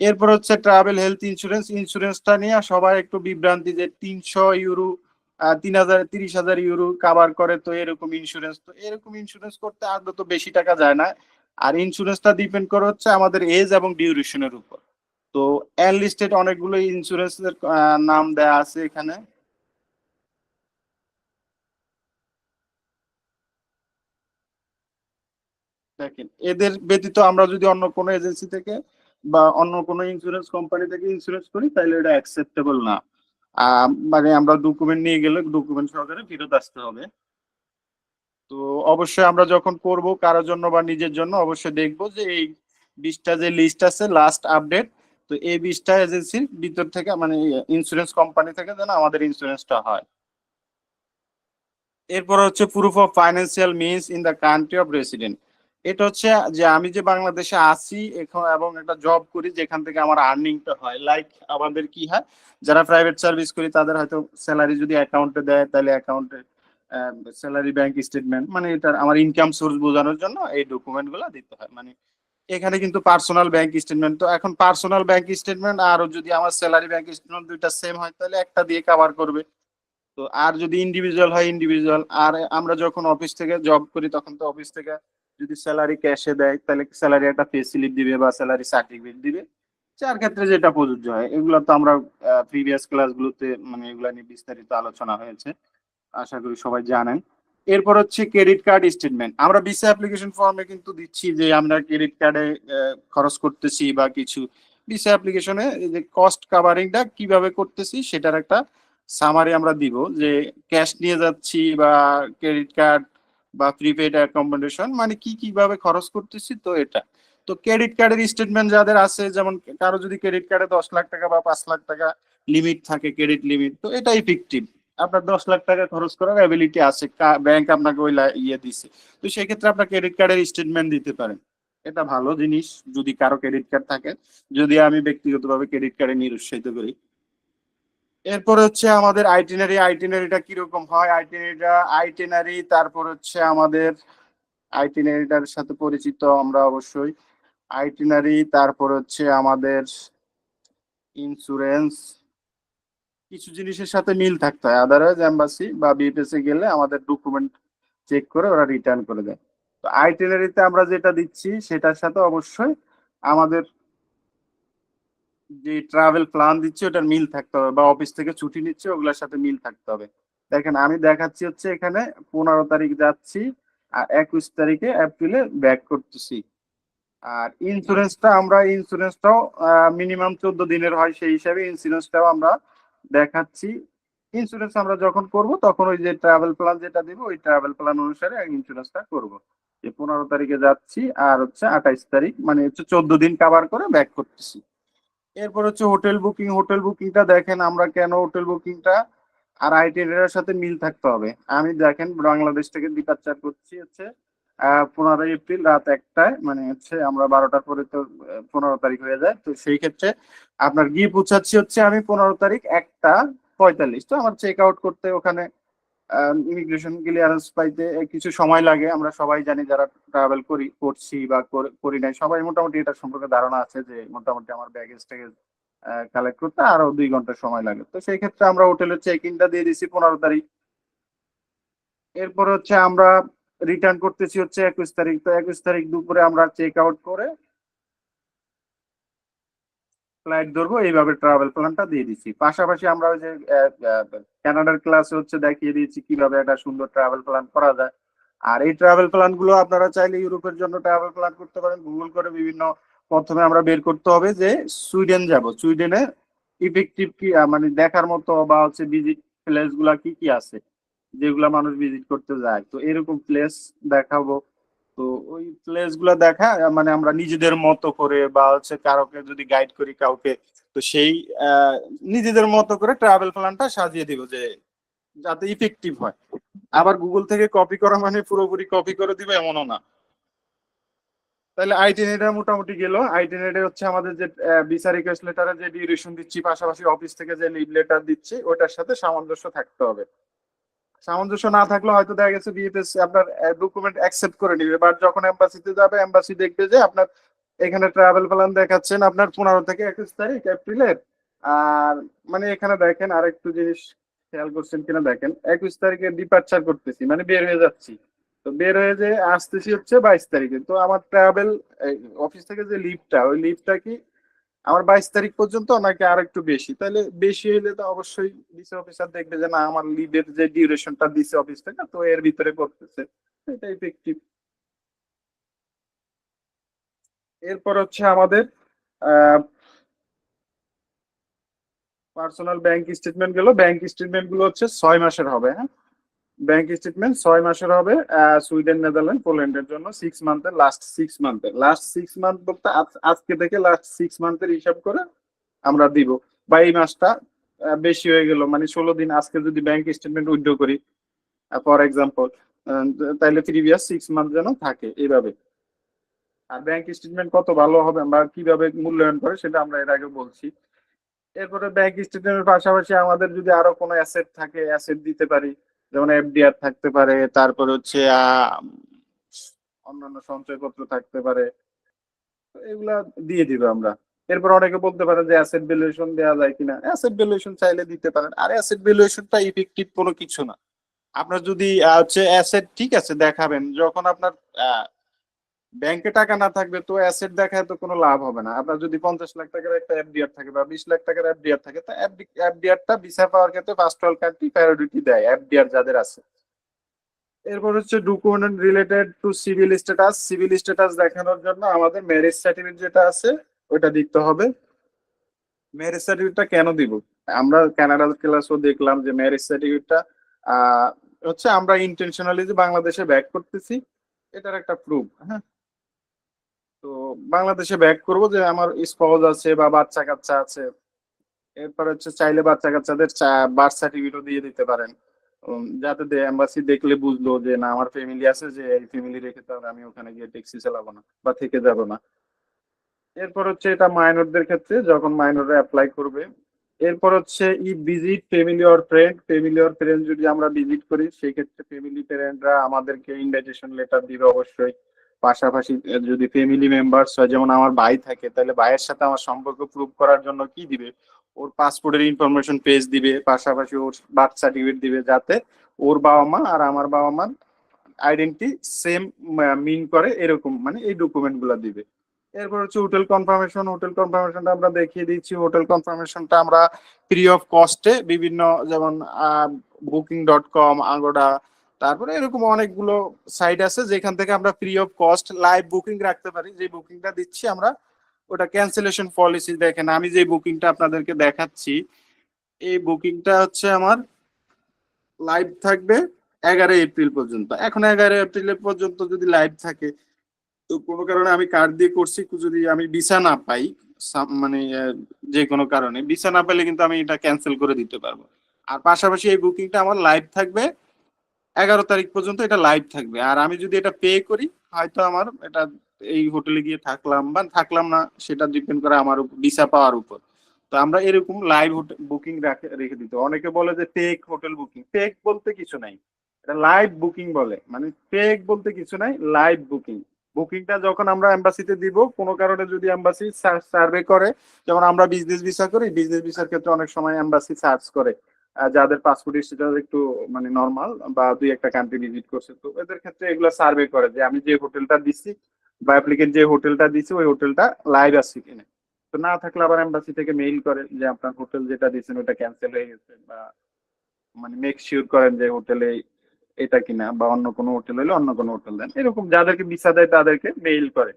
এরপর হচ্ছে ট্রাভেল হেলথ ইন্স্যুরেন্স। ইন্স্যুরেন্সটা নিয়ে সবাই একটু বিভ্রান্তি যে 300 ইউরো 30,000 ইউরো কাভার করে, তো এরকম ইন্স্যুরেন্স, তো এরকম ইন্স্যুরেন্স করতে আদৌ তো বেশি টাকা যায় না। আর ইন্স্যুরেন্সটা ডিপেন্ড করে হচ্ছে আমাদের এজ এবং ডিউরেশনের উপর। তো এনলিস্টেড অনেকগুলো ইন্স্যুরেন্সের নাম দেয়া আছে এখানে। দেখেন এদের ব্যতীত আমরা যদি অন্য কোনো এজেন্সি থেকে বা অন্য কোনো ইন্স্যুরেন্স কোম্পানি থেকে ইন্স্যুরেন্স করি তাহলে এটা অ্যাকসেপ্টেবল না। মানে আমরা ডকুমেন্ট নিয়ে গেলে ডকুমেন্ট সহকারে ফেরত আসতে হবে। তো অবশ্যই আমরা যখন করব কারোর জন্য বা নিজের জন্য অবশ্যই দেখবো যে এই 20টা যে লিস্ট আছে লাস্ট আপডেট, তো এই 20টা এজেন্সির ভিতর থেকে মানে ইন্স্যুরেন্স কোম্পানি থেকে যেন আমাদের ইন্স্যুরেন্সটা হয়। এরপর হচ্ছে proof of financial means in the country of resident. এটা হচ্ছে যে আমি যে বাংলাদেশে আছি এখন এবং একটা জব করি যেখান থেকে আমার আর্নিংটা হয়, লাইক আমাদের কি হয় যারা প্রাইভেট সার্ভিস করি তাদের হয়তো স্যালারি যদি অ্যাকাউন্টে দেয় তাহলে অ্যাকাউন্টে স্যালারি ব্যাংক স্টেটমেন্ট, মানে এটা আমার ইনকাম সোর্স বোঝানোর জন্য এই ডকুমেন্ট গুলো দিতে হয়। মানে এখানে কিন্তু পার্সোনাল ব্যাংক স্টেটমেন্ট, তো এখন পার্সোনাল ব্যাংক স্টেটমেন্ট আর যদি আমার স্যালারি ব্যাংক স্টেটমেন্ট দুইটা সেম হয় তাহলে একটা দিয়ে কভার করবে। তো আর যদি ইন্ডিভিজুয়াল হয় ইন্ডিভিজুয়াল, আর আমরা যখন অফিস থেকে জব করি তখন তো অফিস থেকে যদি স্যালারি ক্যাশে দেয় তাহলে স্যালারি একটা পে স্লিপ দিবে বা স্যালারি সার্টিফিকেট দিবে, যার ক্ষেত্রে যেটা প্রযোজ্য হয়। এগুলো তো আমরা প্রিভিয়াস ক্লাসগুলোতে মানে এগুলা নিয়ে বিস্তারিত আলোচনা হয়েছে, আশা করি সবাই জানেন। এরপর হচ্ছে ক্রেডিট কার্ড স্টেটমেন্ট। আমরা ভিসা অ্যাপ্লিকেশন ফর্মে কিন্তু দিচ্ছি যে আমরা ক্রেডিট কার্ডে খরচ করতেছি বা কিছু, ভিসা অ্যাপ্লিকেশনে যে কস্ট কাভারিংটা কিভাবে করতেছি সেটার একটা সামারি আমরা দিব, যে ক্যাশ নিয়ে যাচ্ছি বা ক্রেডিট কার্ড বা প্রিপেড অ্যাকোমোডেশন মানে কি কিভাবে খরচ করতেছি। তো এটা তো ক্রেডিট কার্ডের স্টেটমেন্ট যাদের আছে, যেমন কারো যদি ক্রেডিট কার্ডে 10 লাখ টাকা বা 5 লাখ টাকা লিমিট থাকে ক্রেডিট লিমিট, তো এটা ইফেক্টিভ। আপনার 10 লাখ টাকা খরচ করার অ্যাবিলিটি আছে, ব্যাংক আপনাকে ওই ইয়ে দিচ্ছে, তো সেক্ষেত্রে আপনার ক্রেডিট কার্ডের স্টেটমেন্ট দিতে পারেন। এটা ভালো জিনিস যদি কারো ক্রেডিট কার্ড থাকে, যদি আমি ব্যক্তিগতভাবে ক্রেডিট কার্ডে নিরুৎসাহিত করি। এরপর হচ্ছে আমাদের আইটিনারি। আইটিনারিটা কিরকম হয়, আইটিনারি তারপর হচ্ছে আমাদের আইটিনারিটার সাথে পরিচিত আমরা অবশ্যই। আইটিনারি তারপর হচ্ছে আমাদের ইন্স্যুরেন্স, কিছু জিনিসের সাথে মিল থাকতে হয়, আদারওয়াইজ এম্বাসি বা বিএফএসে গেলে আমাদের ডকুমেন্ট চেক করে ওরা রিটার্ন করে দেয়। তো আইটিনারিতে আমরা যেটা দিচ্ছি সেটার সাথে অবশ্যই আমাদের যে ট্রাভেল প্ল্যান দিচ্ছে ওটার মিল থাকতে হবে, বা অফিস থেকে ছুটি নিচ্ছে ওগুলোর সাথে মিল থাকতে হবে। দেখেন আমি দেখাচ্ছি হচ্ছে এখানে 15 তারিখ যাচ্ছি আর 21 তারিখে এপ্রিলে ব্যাক করতেছি। আর ইন্স্যুরেন্সটাও মিনিমাম 14 দিনের হয়, সেই হিসাবে ইন্স্যুরেন্সটাও আমরা দেখাচ্ছি। ইন্স্যুরেন্স আমরা যখন করব তখন ওই যে ট্রাভেল প্ল্যান যেটা দিব ওই ট্রাভেল প্ল্যান অনুসারে ইন্স্যুরেন্সটা করব, যে 15 তারিখে যাচ্ছি আর হচ্ছে 28 তারিখ, মানে হচ্ছে 14 দিন কভার করে ব্যাক করতেছি। এরপর হচ্ছে হোটেল বুকিং। হোটেল বুকিংটা দেখেন আমরা কেন হোটেল বুকিংটা আর আইটিআর সাথে মিল থাকতে হবে। আমি দেখেন বাংলাদেশ থেকে ডিপার্চার করছি হচ্ছে 15 এপ্রিল রাত 1টায়, মানে হচ্ছে আমরা 12টার পরে তো 15 তারিখ হয়ে যায়, তো সেই ক্ষেত্রে আপনার গিয়ে পৌঁছাচ্ছি হচ্ছে আমি 15 তারিখ 1টা 45। তো আমার চেক আউট করতে ওখানে ইমিগ্রেশন ক্লিয়ারেন্স পাইতে কিছু সময় লাগে, আমরা সবাই জানি যারা ট্রাভেল করছি বা করি নাই, সবাই মোটামুটি এটা সম্পর্কে ধারণা আছে যে মোটামুটি আমার ব্যাগেজ ট্যাগেজ কালেক্ট করতে আরো 2 ঘন্টা সময় লাগে। তো সেই ক্ষেত্রে আমরা হোটেলের চেক ইনটা দিয়ে দিচ্ছি 15 তারিখ। এরপর হচ্ছে আমরা রিটার্ন করতেছি হচ্ছে 21 তারিখ। তো 21 তারিখ দুপুরে আমরা চেক আউট করে ফ্লাইট ধরবো, এইভাবে ট্রাভেল প্ল্যানটা দিয়ে দিচ্ছি। পাশাপাশি আমরা ওই যে কানাডার ক্লাসে হচ্ছে দেখিয়ে দিয়েছি কিভাবে একটা সুন্দর ট্রাভেল প্ল্যান করা যায়। আর এই ট্রাভেল প্ল্যান গুলো আপনারা চাইলে ইউরোপের জন্য ট্রাভেল প্ল্যান করতে পারেন গুগল করে বিভিন্ন। প্রথমে আমরা বের করতে হবে যে সুইডেন যাব, সুইডেনে ইফেক্টিভ কি মানে দেখার মতো বা হচ্ছে ভিজিট প্লেস গুলা কি কি আছে যেগুলা মানুষ ভিজিট করতে যায়, তো এরকম প্লেস দেখাবো। তো ওই প্লেস গুলা দেখা মানে আমরা নিজেদের মতো করে বা হচ্ছে কারোকে যদি গাইড করি কাউকে, তো সেই নিজেদের মতো করে ট্রাভেল প্ল্যানটা সাজিয়ে দিব যে যাতে ইফেক্টিভ হয়। আবার গুগল থেকে কপি করা মানে পুরোপুরি কপি করে দিবে এমনও না। তাহলে আইটিনেটা মোটামুটি গেল। আইটিনেটে হচ্ছে আমাদের যে ভিসা রিকোয়েস্ট লেটারে যে ডিউরেশন দিচ্ছি পাশাপাশি অফিস থেকে যে লিভ লেটার দিচ্ছি ওটার সাথে সামঞ্জস্য থাকতে হবে। সামঞ্জস্য না থাকলে হয়তো দেখা গেছে বিএফএস আপনার ডকুমেন্ট অ্যাকসেপ্ট করে নিবে, বাট যখন এম্বাসিতে যাবে এম্বাসি দেখবে যে আপনার এখানে ট্রাভেল প্ল্যান দেখাচ্ছেন আপনার 15 থেকে 21 তারিখ এপ্রিলের। আর মানে এখানে দেখেন আরেকটু জিনিস খেয়াল করছেন কিনা দেখেন, 21 তারিখে ডিপার্চার করতেছি মানে বের হয়ে যাচ্ছি, তো বের হয়ে যে আসতেছি হচ্ছে 22 তারিখে। তো আমার ট্রাভেল অফিস থেকে যে লিভটা ওই লিভটা কি আমার 22 তারিখ পর্যন্ত নাকি আর একটু বেশি, তাহলে বেশি হলে তো অবশ্যই ভিসা অফিসার দেখবে যে না আমার লিভের যে ডিউরেশনটা দিছে অফিস থেকে তো এর ভিতরে করতেছে, এটা ইফেক্টিভ। এরপর হচ্ছে আমাদের পার্সোনাল ব্যাংক স্টেটমেন্ট গুলো। ব্যাংক স্টেটমেন্ট গুলো হচ্ছে 6 মাসের হবে। হ্যাঁ, ব্যাংক স্টেটমেন্ট 6 মাসের হবে। সুইডেন নেদারল্যান্ড পোল্যান্ডের জন্য 6 মান্থের লাস্ট 6 মান্থ বলতে আজকে থেকে লাস্ট 6 মান্থের হিসাব করে আমরা দিব। বা এই মাসটা বেশি হয়ে গেল মানে 16 দিন, আজকে যদি ব্যাংক স্টেটমেন্ট উইথড্র করি ফর এক্সাম্পল, তাইলে প্রিভিয়াস 6 মান্থ যেন থাকে এইভাবে। আর ব্যাংক স্টেটমেন্ট কত ভালো হবে বা কিভাবে মূল্যায়ন করে সেটা আমরা এর আগে বলছি। এরপরে ব্যাংক স্টেটমেন্টের পাশাপাশি আমাদের যদি আরো কোনো অ্যাসেট থাকে অ্যাসেট দিতে পারি, যেমন এফডিআর থাকতে পারে, তারপরে হচ্ছে অন্যান্য সঞ্চয়পত্র থাকতে পারে, তো এগুলা দিয়ে দিব আমরা। এরপর অনেকে বলতে পারে যে অ্যাসেট ভ্যালুয়েশন দেওয়া যায় কিনা, অ্যাসেট ভ্যালুয়েশন চাইলে দিতে পারেন। আর অ্যাসেট ভ্যালুয়েশনটা ইফেক্টিভ কোনো কিছু না। আপনার যদি হচ্ছে অ্যাসেট ঠিক আছে দেখাবেন, যখন আপনার ব্যাংকে টাকা না থাকবে তো অ্যাসেট দেখায় তো কোনো লাভ হবে না। আপনার যদি 50 লাখ টাকার একটা এফডিআর থাকে বা 20 লাখ টাকার এফডিআর থাকে, তো এফডিআরটা ভিসা পাওয়ার ক্ষেত্রে ফার্স্ট ওয়ার্ল্ড কান্ট্রি প্রায়োরিটি দেয় এফডিআর যাদের আছে। এরপর হচ্ছে document related to civil status. Civil status দেখানোর জন্য আমাদের ম্যারেজ সার্টিফিকেট যেটা আছে ওইটা দিতে হবে। ম্যারেজ সার্টিফিকেটটা কেন দিব? আমরা কানাডা ক্লাসও দেখলাম যে ম্যারেজ সার্টিফিকেটটা আহ হচ্ছে আমরা ইন্টেনশনালি যে বাংলাদেশে ব্যাক করতেছি এটার একটা প্রুফ। হ্যাঁ, তো বাংলাদেশে ব্যাক করব যে আমার স্পাউস আছে বা বাচ্চা কাচ্চা আছে। এরপর হচ্ছে চাইলে বাচ্চা কাচ্চাদের বার্থ সার্টিফিকেটও দিয়ে দিতে পারেন, যাতে এম্বাসি দেখলে বুঝলো যে না আমার ফ্যামিলি আছে, যে এই ফ্যামিলি রেখে তাহলে আমি ওখানে গিয়ে ট্যাক্সি চালাবো না বা থেকে যাব না। এরপর হচ্ছে এটা মাইনরদের ক্ষেত্রে যখন মাইনররা অ্যাপ্লাই করবে। এরপর হচ্ছে E visit family or friend. Family or friend যদি আমরা ভিজিট করি সেই ক্ষেত্রে ফ্যামিলি ফ্রেন্ডরা আমাদেরকে ইনভাইটেশন লেটার দিবে অবশ্যই। পাশাপাশি যদি ফ্যামিলি মেম্বার্স হয়, যেমন আমার ভাই থাকে, তাহলে ভাইয়ের সাথে আমার সম্পর্ক প্রুভ করার জন্য কি দিবে? ওর পাসপোর্টের ইনফরমেশন পেজ দিবে, পাশাপাশি ওর বার্থ সার্টিফিকেট দিবে, যাতে ওর বাবা মা আর আমার বাবা মার আইডেন্টি সেম মিন করে, এরকম মানে এই ডকুমেন্ট গুলা দিবে। এরপর হচ্ছে হোটেল কনফার্মেশন। হোটেল কনফার্মেশনটা আমরা দেখিয়ে দিচ্ছি। হোটেল কনফার্মেশনটা আমরা ফ্রি অফ কস্টে বিভিন্ন, যেমন booking.com, আগোডা, তারপরে এরকম অনেকগুলো সাইট আছে যেখান থেকে আমরা free of cost live booking রাখতে পারি। যে বুকিংটা দিচ্ছি আমরা ওটা ক্যান্সেলেশন পলিসি। দেখেন আমি যে বুকিংটা আপনাদেরকে দেখাচ্ছি, এই বুকিংটা হচ্ছে আমার লাইভ থাকবে 11 এপ্রিল পর্যন্ত। এখন 11 এপ্রিল পর্যন্ত যদি লাইভ থাকে, তো কোনো কারণে আমি কার্ড দিয়ে করছি, যদি আমি ভিসা না পাই, মানে যে কোনো কারণে ভিসা না পেলে কিন্তু আমি এটা ক্যান্সেল করে দিতে পারবো। আর পাশাপাশি এই বুকিংটা আমার লাইভ থাকবে 11 তারিখ পর্যন্ত, এটা লাইভ থাকবে। আর আমি যদি এটা পে করি, হয়তো আমার এটা এই হোটেলে গিয়ে থাকলাম বা থাকলাম না, সেটা ডিপেন্ড করে আমার ভিসা পাওয়ার উপর। তো আমরা এরকম লাইভ বুকিং রেখে দিতে। অনেকে বলে যে ফেক হোটেল বুকিং। ফেক বলতে কিছু নাই, এটা লাইভ বুকিং বলে। মানে ফেক বলতে কিছু নাই, লাইভ বুকিং। বুকিংটা যখন আমরা এম্বাসিতে দিব, কোনো কারণে যদি এম্বাসি সার্ভে করে, যেমন আমরা বিজনেস ভিসা করি, বিজনেস ভিসার ক্ষেত্রে অনেক সময় এম্বাসি সার্চ করে যাদের পাসপোর্ট স্ট্যাটাস একটু মানে নর্মাল বা দুই একটা কান্ট্রি ভিজিট করছে, তো এদের ক্ষেত্রে এগুলো সার্ভে করে যে আমি যে হোটেলটা দিচ্ছি বা অ্যাপ্লিকেন্ট যে হোটেলটা দিচ্ছি ওই হোটেলটা লাইভ আছে কিনা। তো না থাকলে আবার এম্বাসি থেকে মেইল করে যে আপনার হোটেল যেটা দিচ্ছেন ওটা ক্যান্সেল হয়ে গেছে, বা মানে মেক শিওর করেন যে হোটেলে এটা কিনা, বা অন্য কোনো হোটেল হলে অন্য কোনো হোটেল দেন। এরকম যাদেরকে ভিসা দেয় তাদেরকে মেইল করে।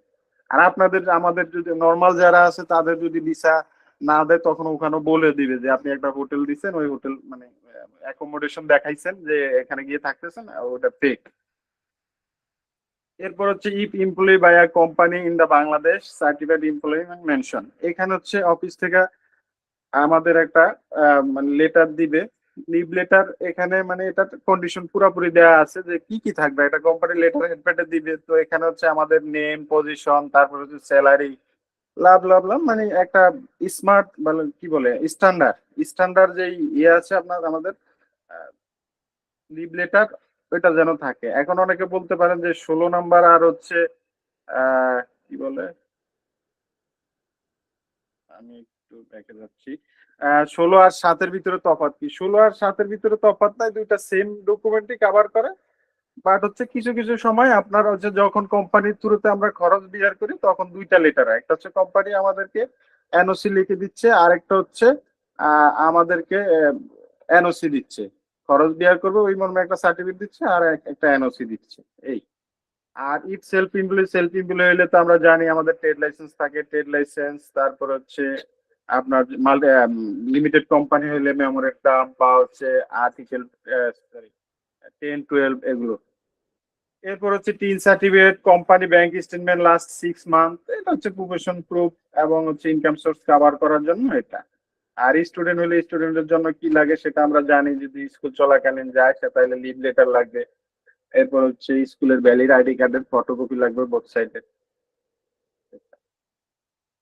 আর আপনাদের আমাদের যদি নর্মাল যারা আছে তাদের যদি ভিসা না দেয়, তখন ওখানে বলে দিবে যে আপনি একটা হোটেল দিচ্ছেন, ওই হোটেল মানে অ্যাকোমোডেশন দেখাইছেন যে এখানে গিয়ে থাকতেছেন, ওটা ফেক। এরপর হচ্ছে if employee by a company in the Bangladesh certified employee mention. এখানে হচ্ছে অফিস থেকে আমাদের একটা মানে লেটার দিবে, লিভ লেটার। এখানে মানে এটা কন্ডিশন পুরোপুরি দেওয়া আছে যে কি কি থাকবে, একটা কোম্পানি লেটার হেডপ্যাডে দিবে। তো এখানে হচ্ছে আমাদের নেম, পজিশন, তারপর হচ্ছে স্যালারি, লাভ লাভ লাভ, মানে একটা স্মার্ট বলে কি বলে স্ট্যান্ডার্ড স্ট্যান্ডার্ড যে ইয়ে আছে আপনার আমাদের লিভ লেটার, ওইটা যেন থাকে। এখন অনেকে বলতে পারেন যে 16 নাম্বার আর হচ্ছে কি বলে, আমি একটু দেখে যাচ্ছি, 16 আর 7-এর ভিতরে তফাৎ কি? 16 আর 7-এর ভিতরে তফাৎ নাই, দুইটা সেম ডকুমেন্টই কভার করে। বাট হচ্ছে কিছু কিছু সময় আপনার হচ্ছে যখন কোম্পানির থ্রুতে আমরা খরচ বিয়ার করি তখন দুইটা লেটার হয়। একটা হচ্ছে কোম্পানি আমাদেরকে এনওসি লিখে দিচ্ছে, আর একটা হচ্ছে আমাদেরকে এনওসি দিচ্ছে। খরচ বিয়ার করবে ওই মর্মে একটা সার্টিফিকেট দিচ্ছে, আর একটা এনওসি দিচ্ছে, এই। আর ইফ সেলফ এমপ্লয়ি হলে তো আমরা জানি আমাদের ট্রেড লাইসেন্স থাকে, ট্রেড লাইসেন্স, তারপর হচ্ছে আপনার লিমিটেড কোম্পানি হলে মেমোরেন্ডাম বা হচ্ছে আর্টিকেল সরি 10-12 এগুলো। এরপর হচ্ছে tin certificate, company bank statement last 6 month, এটা হচ্ছে প্রফেশন প্রুফ এবং হচ্ছে ইনকাম সোর্স কভার করার জন্য এটা। আর স্টুডেন্ট হলে স্টুডেন্টের জন্য কি লাগে সেটা আমরা জানি, যদি স্কুল চলাকালীন যায় সে তাহলে লিভ লেটার লাগবে। এরপর হচ্ছে স্কুলের ভ্যালিড আইডি কার্ডের ফটোকপি লাগবে বোথ সাইডে।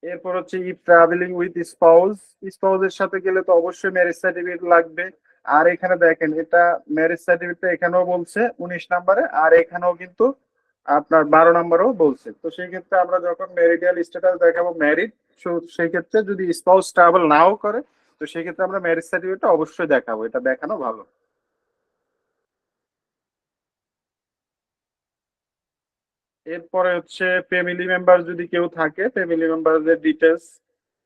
এরপর হচ্ছে ইফ ট্রাভেলিং উইথ স্পাউস, স্পাউসের সাথে গেলে তো অবশ্যই ম্যারেজ সার্টিফিকেট লাগবে। আর এখানে দেখেন এটা ম্যারেজ সার্টিফিকেট এখানেও বলছে 19 নম্বরে, আর এখানেও কিন্তু আপনার 12 নম্বরেও বলছে। তো সেই ক্ষেত্রে আমরা যখন ম্যারিটাল স্ট্যাটাস দেখাবো ম্যারিড, সেই ক্ষেত্রে যদি স্পাউস ট্রাভেল নাও করে তো সেই ক্ষেত্রে আমরা ম্যারেজ সার্টিফিকেটটা অবশ্যই দেখাবো, এটা দেখানো ভালো। এরপরে হচ্ছে ফ্যামিলি মেম্বার যদি কেউ থাকে, ফ্যামিলি মেম্বারদের ডিটেলস।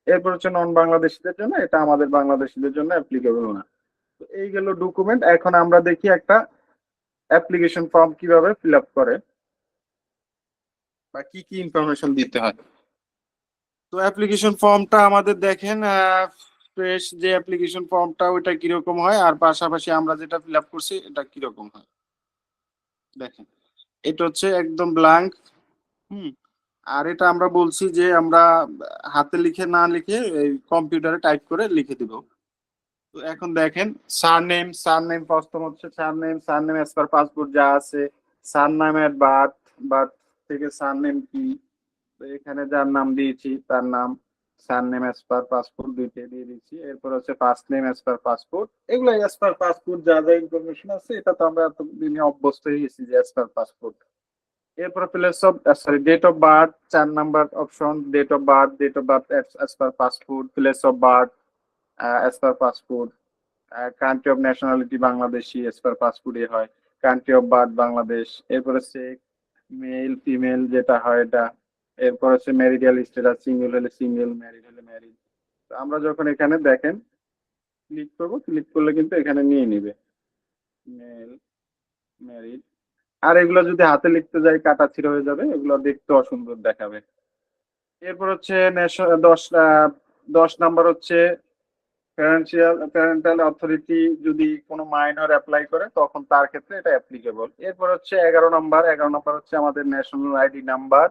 এরপর হচ্ছে নন বাংলাদেশিদের জন্য, এটা আমাদের বাংলাদেশিদের জন্য অ্যাপ্লিকেবল না। তো এই গেল ডকুমেন্ট। এখন আমরা দেখি একটা অ্যাপ্লিকেশন ফর্ম কিভাবে ফিল আপ করে বা কি কি ইনফরমেশন দিতে হয়। তো অ্যাপ্লিকেশন ফর্মটা আমাদের দেখেন ফ্রেশ যে অ্যাপ্লিকেশন ফর্মটা ওইটা কিরকম হয়, আর পাশাপাশি আমরা যেটা ফিল আপ করছি এটা কিরকম হয় দেখেন। এটা হচ্ছে একদম ব্ল্যাঙ্ক। হুম। আর এটা আমরা বলছি যে আমরা হাতে লিখে না লিখে কম্পিউটারে টাইপ করে লিখে দিব। তো এখন দেখেন সারনেম, সারনেম প্রথম হচ্ছে surname, surname as per passport যা আছে, সারনেম এট বার্থ, বার্থ থেকে সারনেম কি, তো এখানে যার নাম দিয়েছি তার নাম, সারনেম অ্যাজ পার পাসপোর্ট দুইটাই দিয়ে দিচ্ছি। এরপর হচ্ছে first name as per passport, এগুলো অ্যাজ পার পাসপোর্ট যা যা ইনফরমেশন আছে এটা তো আমরা এতদিনে অভ্যস্ত হয়ে গেছি যে অ্যাজ পার পাসপোর্ট। এরপর place of sorry date of birth 4 number option, date of birth, date of birth as per passport, place of birth as per passport, country of nationality Bangladeshi as per পাসপোর্টে হয়, country of birth Bangladesh. এরপর হচ্ছে male female যেটা হয় এটা। এরপর হচ্ছে marital status, single হলে সিঙ্গেল, ম্যারিড হলে ম্যারিড। তো আমরা যখন এখানে দেখেন ক্লিক করবো, ক্লিক করলে কিন্তু এখানে নিয়ে নিবে মেল, ম্যারিড। আর এগুলো যদি হাতে লিখতে যাই কাটা ছিঁড়া হয়ে যাবে, এগুলো দেখতে অসুন্দর দেখাবে। এরপর হচ্ছে 10 নাম্বার হচ্ছে প্যারেন্টাল অথরিটি, যদি কোনো মাইনর অ্যাপ্লাই করে তখন তার ক্ষেত্রে এটা অ্যাপ্লিকেবল। এরপর হচ্ছে 11 নাম্বার হচ্ছে আমাদের ন্যাশনাল আইডি নাম্বার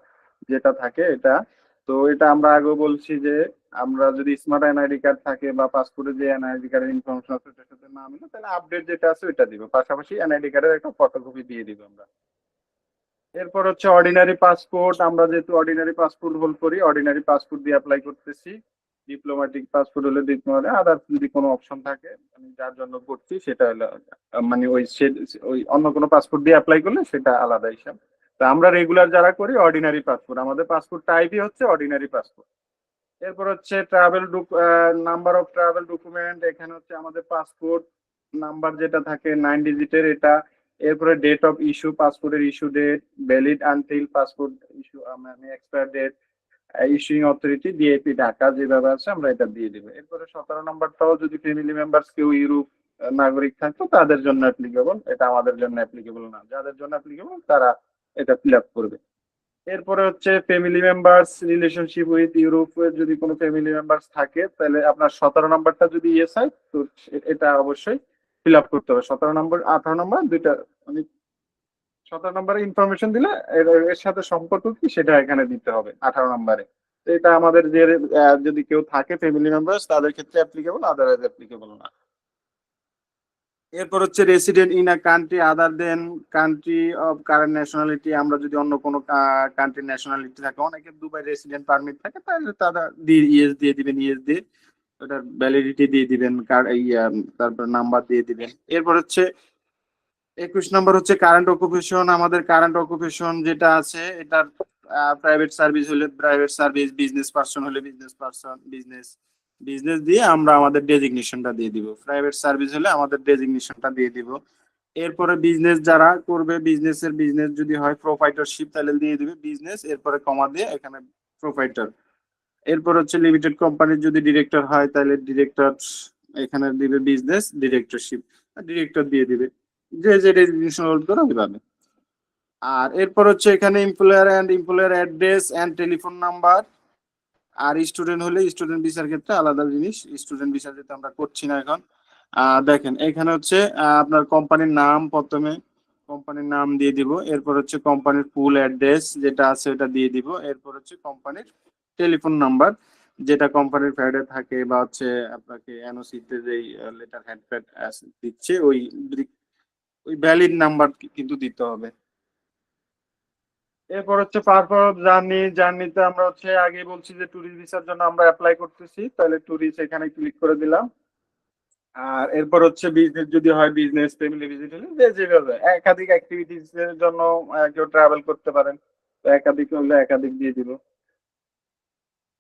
যেটা থাকে এটা। তো এটা আমরা আগেও বলছি যে আমরা যদি স্মার্ট এনআইডি কার্ড থাকে বা পাসপোর্টে যে এনআইডি কার্ডের ইনফরমেশন আছে ওটার সাথে না মিলে তাহলে আপডেট যেটা আছে ওইটা দিব, পাশাপাশি এনআইডি কার্ডের একটা ফটোকপি দিয়ে দিব আমরা। এরপর হচ্ছে অর্ডিনারি পাসপোর্ট, আমরা যেহেতু অর্ডিনারি পাসপোর্ট হোল্ড করি অর্ডিনারি পাসপোর্ট দিয়ে অ্যাপ্লাই করতেছি। ডিপ্লোম্যাটিক পাসপোর্ট হলে ডিপ্লোমাতে, আদার্স যদি কোনো অপশন থাকে আমি যার জন্য করছি সেটা হলো মানে ওই অন্য কোনো পাসপোর্ট দিয়ে অ্যাপ্লাই করলে সেটা আলাদা হিসাব। তা আমরা রেগুলার যারা করি অর্ডিনারি পাসপোর্ট, আমাদের পাসপোর্ট টাইপই হচ্ছে অর্ডিনারি পাসপোর্ট। এরপর হচ্ছে নাম্বার অফ ট্রাভেল ডকুমেন্ট, এখানে হচ্ছে আমাদের পাসপোর্ট নাম্বার যেটা থাকে 9 ডিজিটের এটা। এরপরে ডেট অফ ইস্যু, পাসপোর্টের issue date, valid until passport issue মানে expire date, issuing authority DAP Dhaka যেভাবে আছে আমরা এটা দিয়ে দিব। এরপরে 17 নম্বরটাও যদি ফ্যামিলি মেম্বার্স কেউ ইউরোপ নাগরিক থাকতো তাদের জন্য অ্যাপ্লিকেবল, এটা আমাদের জন্য অ্যাপ্লিকেবল না, যাদের জন্য অ্যাপ্লিকেবল তারা এটা ফিল আপ করবে। এরপরে হচ্ছে ফ্যামিলি মেম্বার্স রিলেশনশিপ উইথ ইউরোপের যদি কোনো ফ্যামিলি মেম্বার্স থাকে তাহলে আপনার 17 নম্বরটা যদি ইয়েস হয় তো এটা অবশ্যই ফিল আপ করতে হবে। 17 নম্বর 18 নম্বর দুইটা মানে 17 নম্বরে ইনফরমেশন দিলে এর সাথে সম্পর্ক কি সেটা এখানে দিতে হবে 18 নম্বরে। তো এটা আমাদের যে যদি কেউ থাকে ফ্যামিলি মেম্বার্স তাদের ক্ষেত্রে অ্যাপ্লিকেবল, আদারওয়াইজ অ্যাপ্লিকেবল না। এরপর হচ্ছে resident in a country other than country of current nationality, আমরা যদি অন্য কোনো কান্ট্রির ন্যাশনালিটি থাকে, অনেকে দুবাই রেসিডেন্ট পারমিট থাকে তাহলে তারা দিয়ে ইয়েস দিয়ে দিবেন, ইয়েস দিয়ে ওটার ভ্যালিডিটি দিয়ে দিবেন, তারপর নাম্বার দিয়ে দিবেন। এরপর হচ্ছে 21 নম্বর হচ্ছে কারেন্ট অকুপেশন, আমাদের কারেন্ট অকুপেশন যেটা আছে এটার প্রাইভেট সার্ভিস হলে প্রাইভেট সার্ভিস, বিজনেস পার্সন হলে বিজনেস পার্সন, বিজনেস বিজনেস দিয়ে আমরা আমাদের ডেজিগনেশনটা দিয়ে দিব, প্রাইভেট সার্ভিস হলে আমাদের ডেজিগনেশনটা দিয়ে দিব। এরপরে বিজনেস যারা করবে বিজনেসের বিজনেস যদি হয় প্রোপাইটারশিপ তাহলে দিয়ে দিবে বিজনেস, এরপরে কমা দিয়ে এখানে প্রোপাইটার। এরপর হচ্ছে লিমিটেড কোম্পানির যদি ডিরেক্টর হয় তাহলে ডিরেক্টর এখানে দিবে বিজনেস ডিরেক্টরশিপ, ডিরেক্টর দিয়ে দিবে, যে যে ডেজিগনেশন হোল্ড করে ওইভাবে। আর এরপর হচ্ছে এখানে employer address and telephone number. আর স্টুডেন্ট হলে স্টুডেন্ট ভিসার ক্ষেত্রে আলাদা জিনিস, স্টুডেন্ট ভিসা যেটা আমরা করছি না এখন। দেখেন এখানে হচ্ছে আপনার কোম্পানির নাম, প্রথমে কোম্পানির নাম দিয়ে দিব, এরপর হচ্ছে কোম্পানির ফুল অ্যাড্রেস যেটা আছে ওটা দিয়ে দিব, এরপর হচ্ছে কোম্পানির টেলিফোন নাম্বার যেটা কোম্পানির ফ্যাডে থাকে বা হচ্ছে আপনাকে এনওসি তে যেই লেটার হেড প্যাড দিচ্ছে ওই ভ্যালিড নাম্বার কিন্তু দিতে হবে। এরপর হচ্ছে পারপাস অফ জার্নি। জার্নিতে আমরা হচ্ছে আগে বলছি যে ট্যুরিস্ট ভিসার জন্য আমরা অ্যাপ্লাই করতেছি, তাহলে ট্যুরিস্ট এখানে ক্লিক করে দিলাম। আর এরপর হচ্ছে বিজনেস যদি হয় বিজনেস, ফ্যামিলি ভিজিট হলে যে যেভাবে একাধিক অ্যাক্টিভিটিস এর জন্য কেউ ট্রাভেল করতে পারেন, তো একাধিক হলে একাধিক দিয়ে দিব।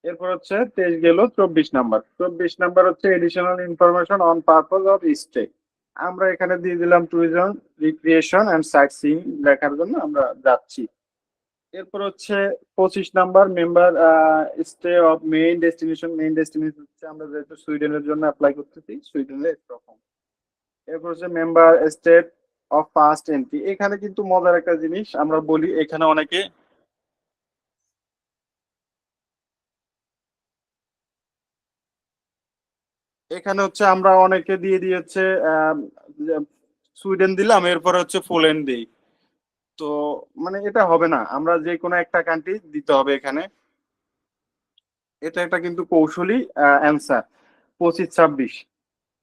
এরপর হচ্ছে 23 গেল, 24 নাম্বার। 24 নাম্বার হচ্ছে additional information on purpose of stay. আমরা এখানে দিয়ে দিলাম tourism, recreation and sightseeing দেখার জন্য আমরা যাচ্ছি। এরপর হচ্ছে 25 number member state of main destination. Main destination হচ্ছে আমরা যেহেতু সুইডেনের জন্য অ্যাপ্লাই করতেছি, সুইডেনের এরকম। এরপর হচ্ছে member state of first entry. এখানে কিন্তু মজার একটা জিনিস আমরা বলি, এখানে অনেকে এখানে হচ্ছে আমরা অনেকে দিয়ে দিয়েছে যে সুইডেন দিলাম, এরপর হচ্ছে পোল্যান্ড দিই। তো মানে এটা হবে না, আমরা যে কোনো একটা কান্ট্রি দিতে হবে এখানে। এটা একটা কিন্তু কৌশলী অ্যান্সার 25-26।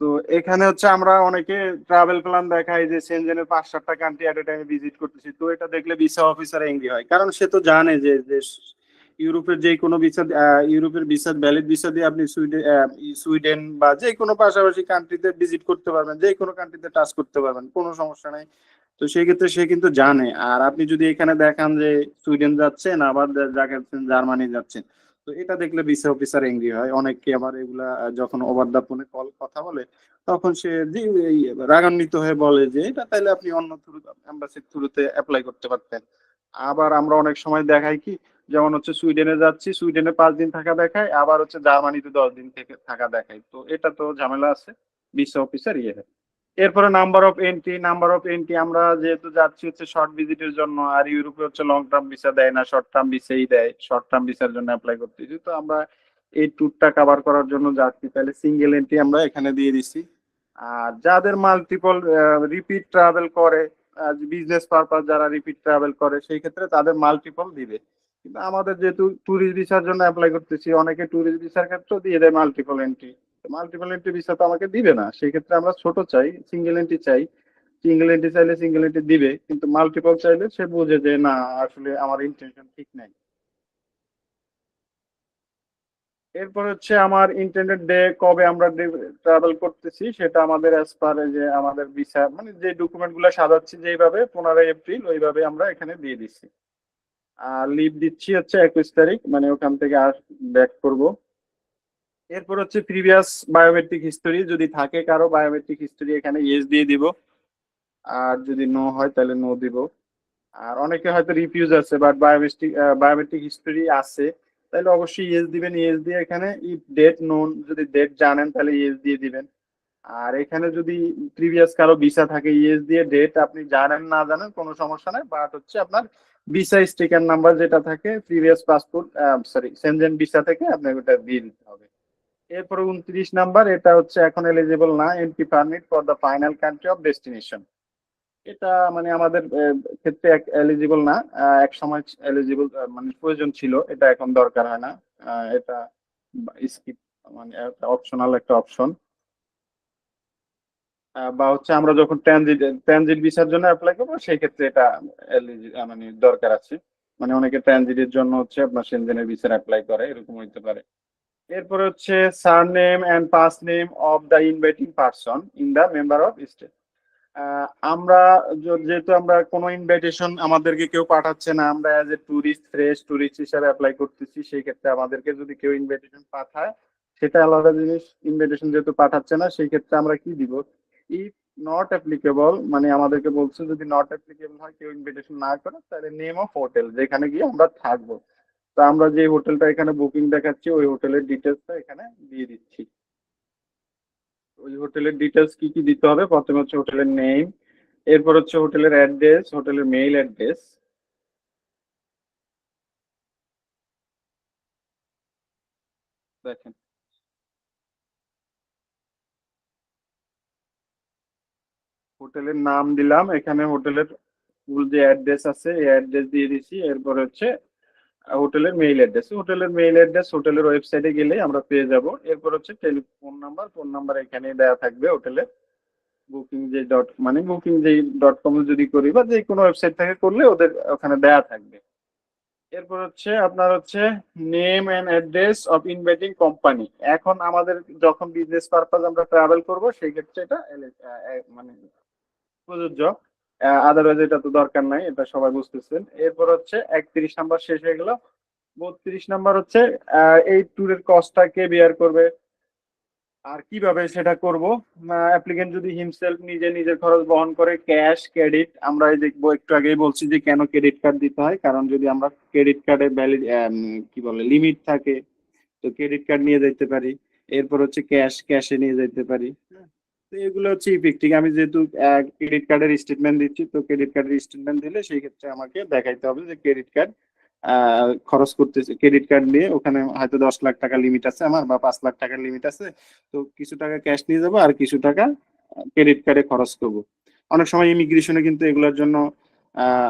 তো এখানে হচ্ছে আমরা অনেকে ট্রাভেল প্ল্যান দেখাই যে সেনজেনের 5-7টা কান্ট্রি এট এ টাইমে ভিজিট করতেছি, তো এটা দেখলে ভিসা অফিসার এঙ্গি হয়, কারণ সে তো জানে যে যে ইউরোপের যে কোনো ভিসা, ইউরোপের ভিসা ভ্যালিড ভিসা দিয়ে আপনি সুইডেন সুইডেন বা যে কোনো পাশাপাশি কান্ট্রিতে ভিজিট করতে পারবেন, যে কোনো কান্ট্রিতে টাচ করতে পারবেন, কোনো সমস্যা নাই। তো সেই ক্ষেত্রে সে কিন্তু জানে। আর আপনি যদি এখানে দেখান যে সুইডেন যাচ্ছেন, আবার দেখাচ্ছেন জার্মানি যাচ্ছেন, তো এটা দেখলে ভিসা অফিসার এঙ্গি হয়। অনেকে আবার এগুলা যখন ওভার দা ফোনে কল কথা বলে, তখন সে যে এই রাগান্বিত হয়ে বলে যে এটা তাইলে আপনি অন্য থ্রু, এম্বাসির থ্রুতে অ্যাপ্লাই করতে পারতেন। আবার আমরা অনেক সময় দেখাই কি, যেমন হচ্ছে সুইডেনে যাচ্ছি, সুইডেনে 5 দিন থাকা দেখায়, আবার হচ্ছে জার্মানিতে 10 দিন থেকে থাকা দেখায়, তো এটা তো ঝামেলা আছে, ভিসা অফিসার ইয়ে হয়। এরপরে number of entry. Number of entry আমরা যেহেতু যাচ্ছি হচ্ছে শর্ট ভিজিটের জন্য, আর ইউরোপে হচ্ছে লং টার্ম ভিসা দেয় না, শর্ট টার্ম ভিসাই দেয়, শর্ট টার্ম ভিসার জন্য অ্যাপ্লাই করতেছি, তো আমরা এই ট্যুরটা কভার করার জন্য যাচ্ছি, তাহলে সিঙ্গেল এন্ট্রি আমরা এখানে দিয়ে দিছি। আর যাদের মাল্টিপল রিপিট ট্রাভেল করে, বিজনেস পারপাস যারা রিপিট ট্রাভেল করে, সেই ক্ষেত্রে তাদের মাল্টিপল দিবে। কিন্তু আমাদের যেহেতু ট্যুরিস্ট ভিসার জন্য অ্যাপ্লাই করতেছি, অনেকে ট্যুরিস্ট ভিসার ক্ষেত্রেও দিয়ে দেয় multiple entry. Multiple entry visa তো আমাকে দিবে না, সেই ক্ষেত্রে আমরা ছোট চাই, সিঙ্গেল এন্ট্রি চাই। সিঙ্গেল এন্ট্রি চাইলে সিঙ্গেল এন্ট্রি দিবে, কিন্তু মাল্টিপল চাইলে সে বুঝে যে না, আসলে আমার ইন্টেনশন ঠিক নাই। এরপর হচ্ছে আমার ইন্টারনেট ডে, কবে আমরা ট্রাভেল করতেছি সেটা আমাদের অ্যাজ পার যে আমাদের ভিসা, মানে যে ডকুমেন্ট গুলো সাজাচ্ছি যেভাবে 15 এপ্রিল ওইভাবে আমরা এখানে দিয়ে দিচ্ছি। আর লিভ দিচ্ছি হচ্ছে 21 তারিখ, মানে ওখান থেকে আর ব্যাক করব। এরপর হচ্ছে প্রিভিয়াস বায়োমেট্রিক হিস্টোরি, যদি থাকে কারো বায়োমেট্রিক হিস্টোরি এখানে ইয়েস দিয়ে দিব, আর যদি নো হয় তাহলে নো দিব। আর অনেকে হয়তো রিফিউজ আছে বাট বায়োমেট্রিক বায়োমেট্রিক হিস্টোরি আছে, তাহলে অবশ্যই ইয়েস দিবেন। ইয়েস দিয়ে এখানে ইফ ডেট নোন, যদি ডেট জানেন তাহলে ইয়েস দিয়ে দিবেন। আর এখানে যদি প্রিভিয়াস কারো ভিসা থাকে, ইয়েস দিয়ে, ডেট আপনি জানেন না জানেন কোনো সমস্যা নাই, বাট হচ্ছে আপনার ভিসা স্টিকার নাম্বার যেটা থাকে previous passport, sorry Shenzhen visa থেকে আপনাকে ওটা দিয়ে দিতে হবে। এরপরে 29 নাম্বার, এটা হচ্ছে এখন এলিজিবল না, entry permit for the final country of destination. এটা মানে আমাদের ক্ষেত্রে এলিজিবল না, এক সময় এলিজিবল, মানে প্রয়োজন ছিল, এটা এখন দরকার হয় না। এটা স্কিপ, মানে অপশনাল একটা অপশন। বা হচ্ছে আমরা যখন ট্রানজিট ট্রানজিট ভিসার জন্য অ্যাপ্লাই করবো, সেই ক্ষেত্রে এটা মানে দরকার আছে। মানে অনেকে ট্রানজিটের জন্য হচ্ছে আপনার সেনজেনের ভিসার অ্যাপ্লাই করে, এরকম হইতে পারে। এরপর হচ্ছে surname and first name of the inviting person in the member of state. আমরা যেহেতু আমরা কোনো ইনভাইটেশন আমাদেরকে কেউ পাঠাচ্ছে না, আমরা as a tourist, fresh tourist হিসাবে অ্যাপ্লাই করতেছি, সেই ক্ষেত্রে আমাদেরকে যদি কেউ ইনভাইটেশন পাঠায় সেটা আলাদা জিনিস। ইনভাইটেশন যেহেতু পাঠাচ্ছে না, সেই ক্ষেত্রে আমরা কি দিব, ইফ নট অ্যাপ্লিকেবল, মানে আমাদেরকে বলছে যদি নট অ্যাপ্লিকেবল হয়, কেউ ইনভাইটেশন না করে, তাহলে নেম অফ হোটেল যেখানে গিয়ে আমরা থাকবো, তো আমরা যে হোটেলটা এখানে বুকিং দেখাচ্ছি ওই হোটেলের ডিটেলসটা এখানে দিয়ে দিচ্ছি। ওই হোটেলের ডিটেলস কি কি দিতে হবে, প্রথমে হচ্ছে হোটেলের নেম, এরপর হচ্ছে হোটেলের অ্যাড্রেস, হোটেলের মেইল অ্যাড্রেস। দেখেন, হোটেলের নাম দিলাম, এখানে হোটেলের ফুল যে অ্যাড্রেস আছে এই অ্যাড্রেস দিয়ে দিছি। এরপর হচ্ছে হোটেলের মেইল অ্যাড্রেস, হোটেলের মেইল অ্যাড্রেস হোটেলের ওয়েবসাইটে গেলে আমরা পেয়ে যাব। এরপর হচ্ছে টেলিফোন নাম্বার, ফোন নাম্বার এখানে দেওয়া থাকবে হোটেলের। বুকিং যে ডট, মানে বুকিং যে ডট কম যদি করি বা যে কোনো ওয়েবসাইট থেকে করলে ওদের ওখানে দেয়া থাকবে। এরপর হচ্ছে আপনার হচ্ছে name and address of inviting company. এখন আমাদের যখন বিজনেস পারপাস আমরা ট্রাভেল করব সেই ক্ষেত্রে এটা মানে প্রযোজ্য। আদারওয়াইজ এটা তো দরকার নাই, এটা সবাই বুঝতেছেন। এরপর হচ্ছে 31 নাম্বার শেষ হয়ে গেল। 32 নাম্বার হচ্ছে এই ট্যুরের কস্টটা কে বিয়ার করবে আর কিভাবে সেটা করব। অ্যাপ্লিকেন্ট যদি হিমসেলফ নিজে নিজের খরচ বহন করে, ক্যাশ ক্রেডিট, আমরা এই দেখবো একটু আগেই বলছি যে কেন ক্রেডিট কার্ড দিতে হয়, কারণ যদি আমরা ক্রেডিট কার্ডে ভ্যালিড কি বলে লিমিট থাকে তো ক্রেডিট কার্ড নিয়ে যেতে পারি। এরপর হচ্ছে ক্যাশে নিয়ে যেতে পারি। তো এগুলো হচ্ছে ইফেক্টিভ। আমি যেহেতু ক্রেডিট কার্ডের স্টেটমেন্ট দিচ্ছি, তো ক্রেডিট কার্ডের স্টেটমেন্ট দিলে সেই ক্ষেত্রে আমাকে দেখাইতে হবে যে ক্রেডিট কার্ড খরচ করতেছে। ক্রেডিট কার্ড নিয়ে ওখানে হয়তো 10 লাখ টাকা লিমিট আছে আমার, বা 5 লাখ টাকার লিমিট আছে, তো কিছু টাকা ক্যাশ নিয়ে যাবো আর কিছু টাকা ক্রেডিট কার্ডে খরচ করব। অনেক সময় ইমিগ্রেশনে কিন্তু এগুলোর জন্য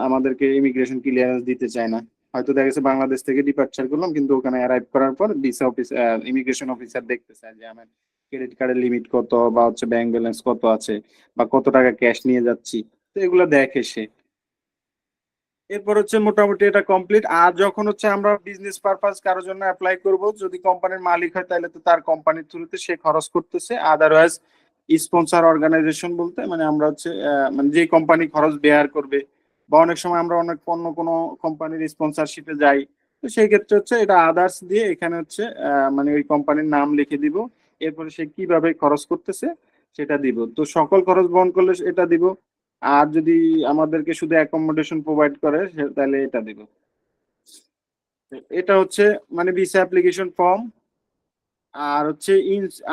আমাদেরকে ইমিগ্রেশন ক্লিয়ারেন্স দিতে চায় না। হয়তো দেখা গেছে বাংলাদেশ থেকে ডিপার্চার করলাম, কিন্তু ওখানে অ্যারাইভ করার পর ভিসা অফিস ইমিগ্রেশন অফিসার দেখতে চায় যে আমার ক্রেডিট কার্ডের লিমিট কত, বা হচ্ছে ব্যাংক ব্যালেন্স কত আছে, বা কত টাকা ক্যাশ নিয়ে যাচ্ছি। তো এগুলো দেখে সে। এরপর হচ্ছে মোটামুটি এটা কমপ্লিট। আর যখন হচ্ছে আমরা বিজনেস পারপাস কারোর জন্য অ্যাপ্লাই করব, যদি কোম্পানির মালিক হয় তাহলে তো তার কোম্পানির থ্রুতে সে খরচ করতেছে। আদারওয়াইজ স্পন্সর অর্গানাইজেশন বলতে মানে আমরা হচ্ছে মানে যে কোম্পানি খরচ বেয়ার করবে, বা অনেক সময় আমরা অনেক অন্য কোনো কোম্পানির স্পন্সরশিপে যাই, তো সেই ক্ষেত্রে হচ্ছে এটা আদার্স দিয়ে এখানে হচ্ছে মানে ওই কোম্পানির নাম লিখে দিব। এরপরে সে কিভাবে খরচ করতেছে সেটা দিব, তো সকল খরচ বহন করলে এটা দিব। আর যদি আমাদেরকে শুধু অ্যাকোমোডেশন প্রোভাইড করে তাহলে এটা দিব। এটা হচ্ছে মানে ভিসা অ্যাপ্লিকেশন ফর্ম। আর হচ্ছে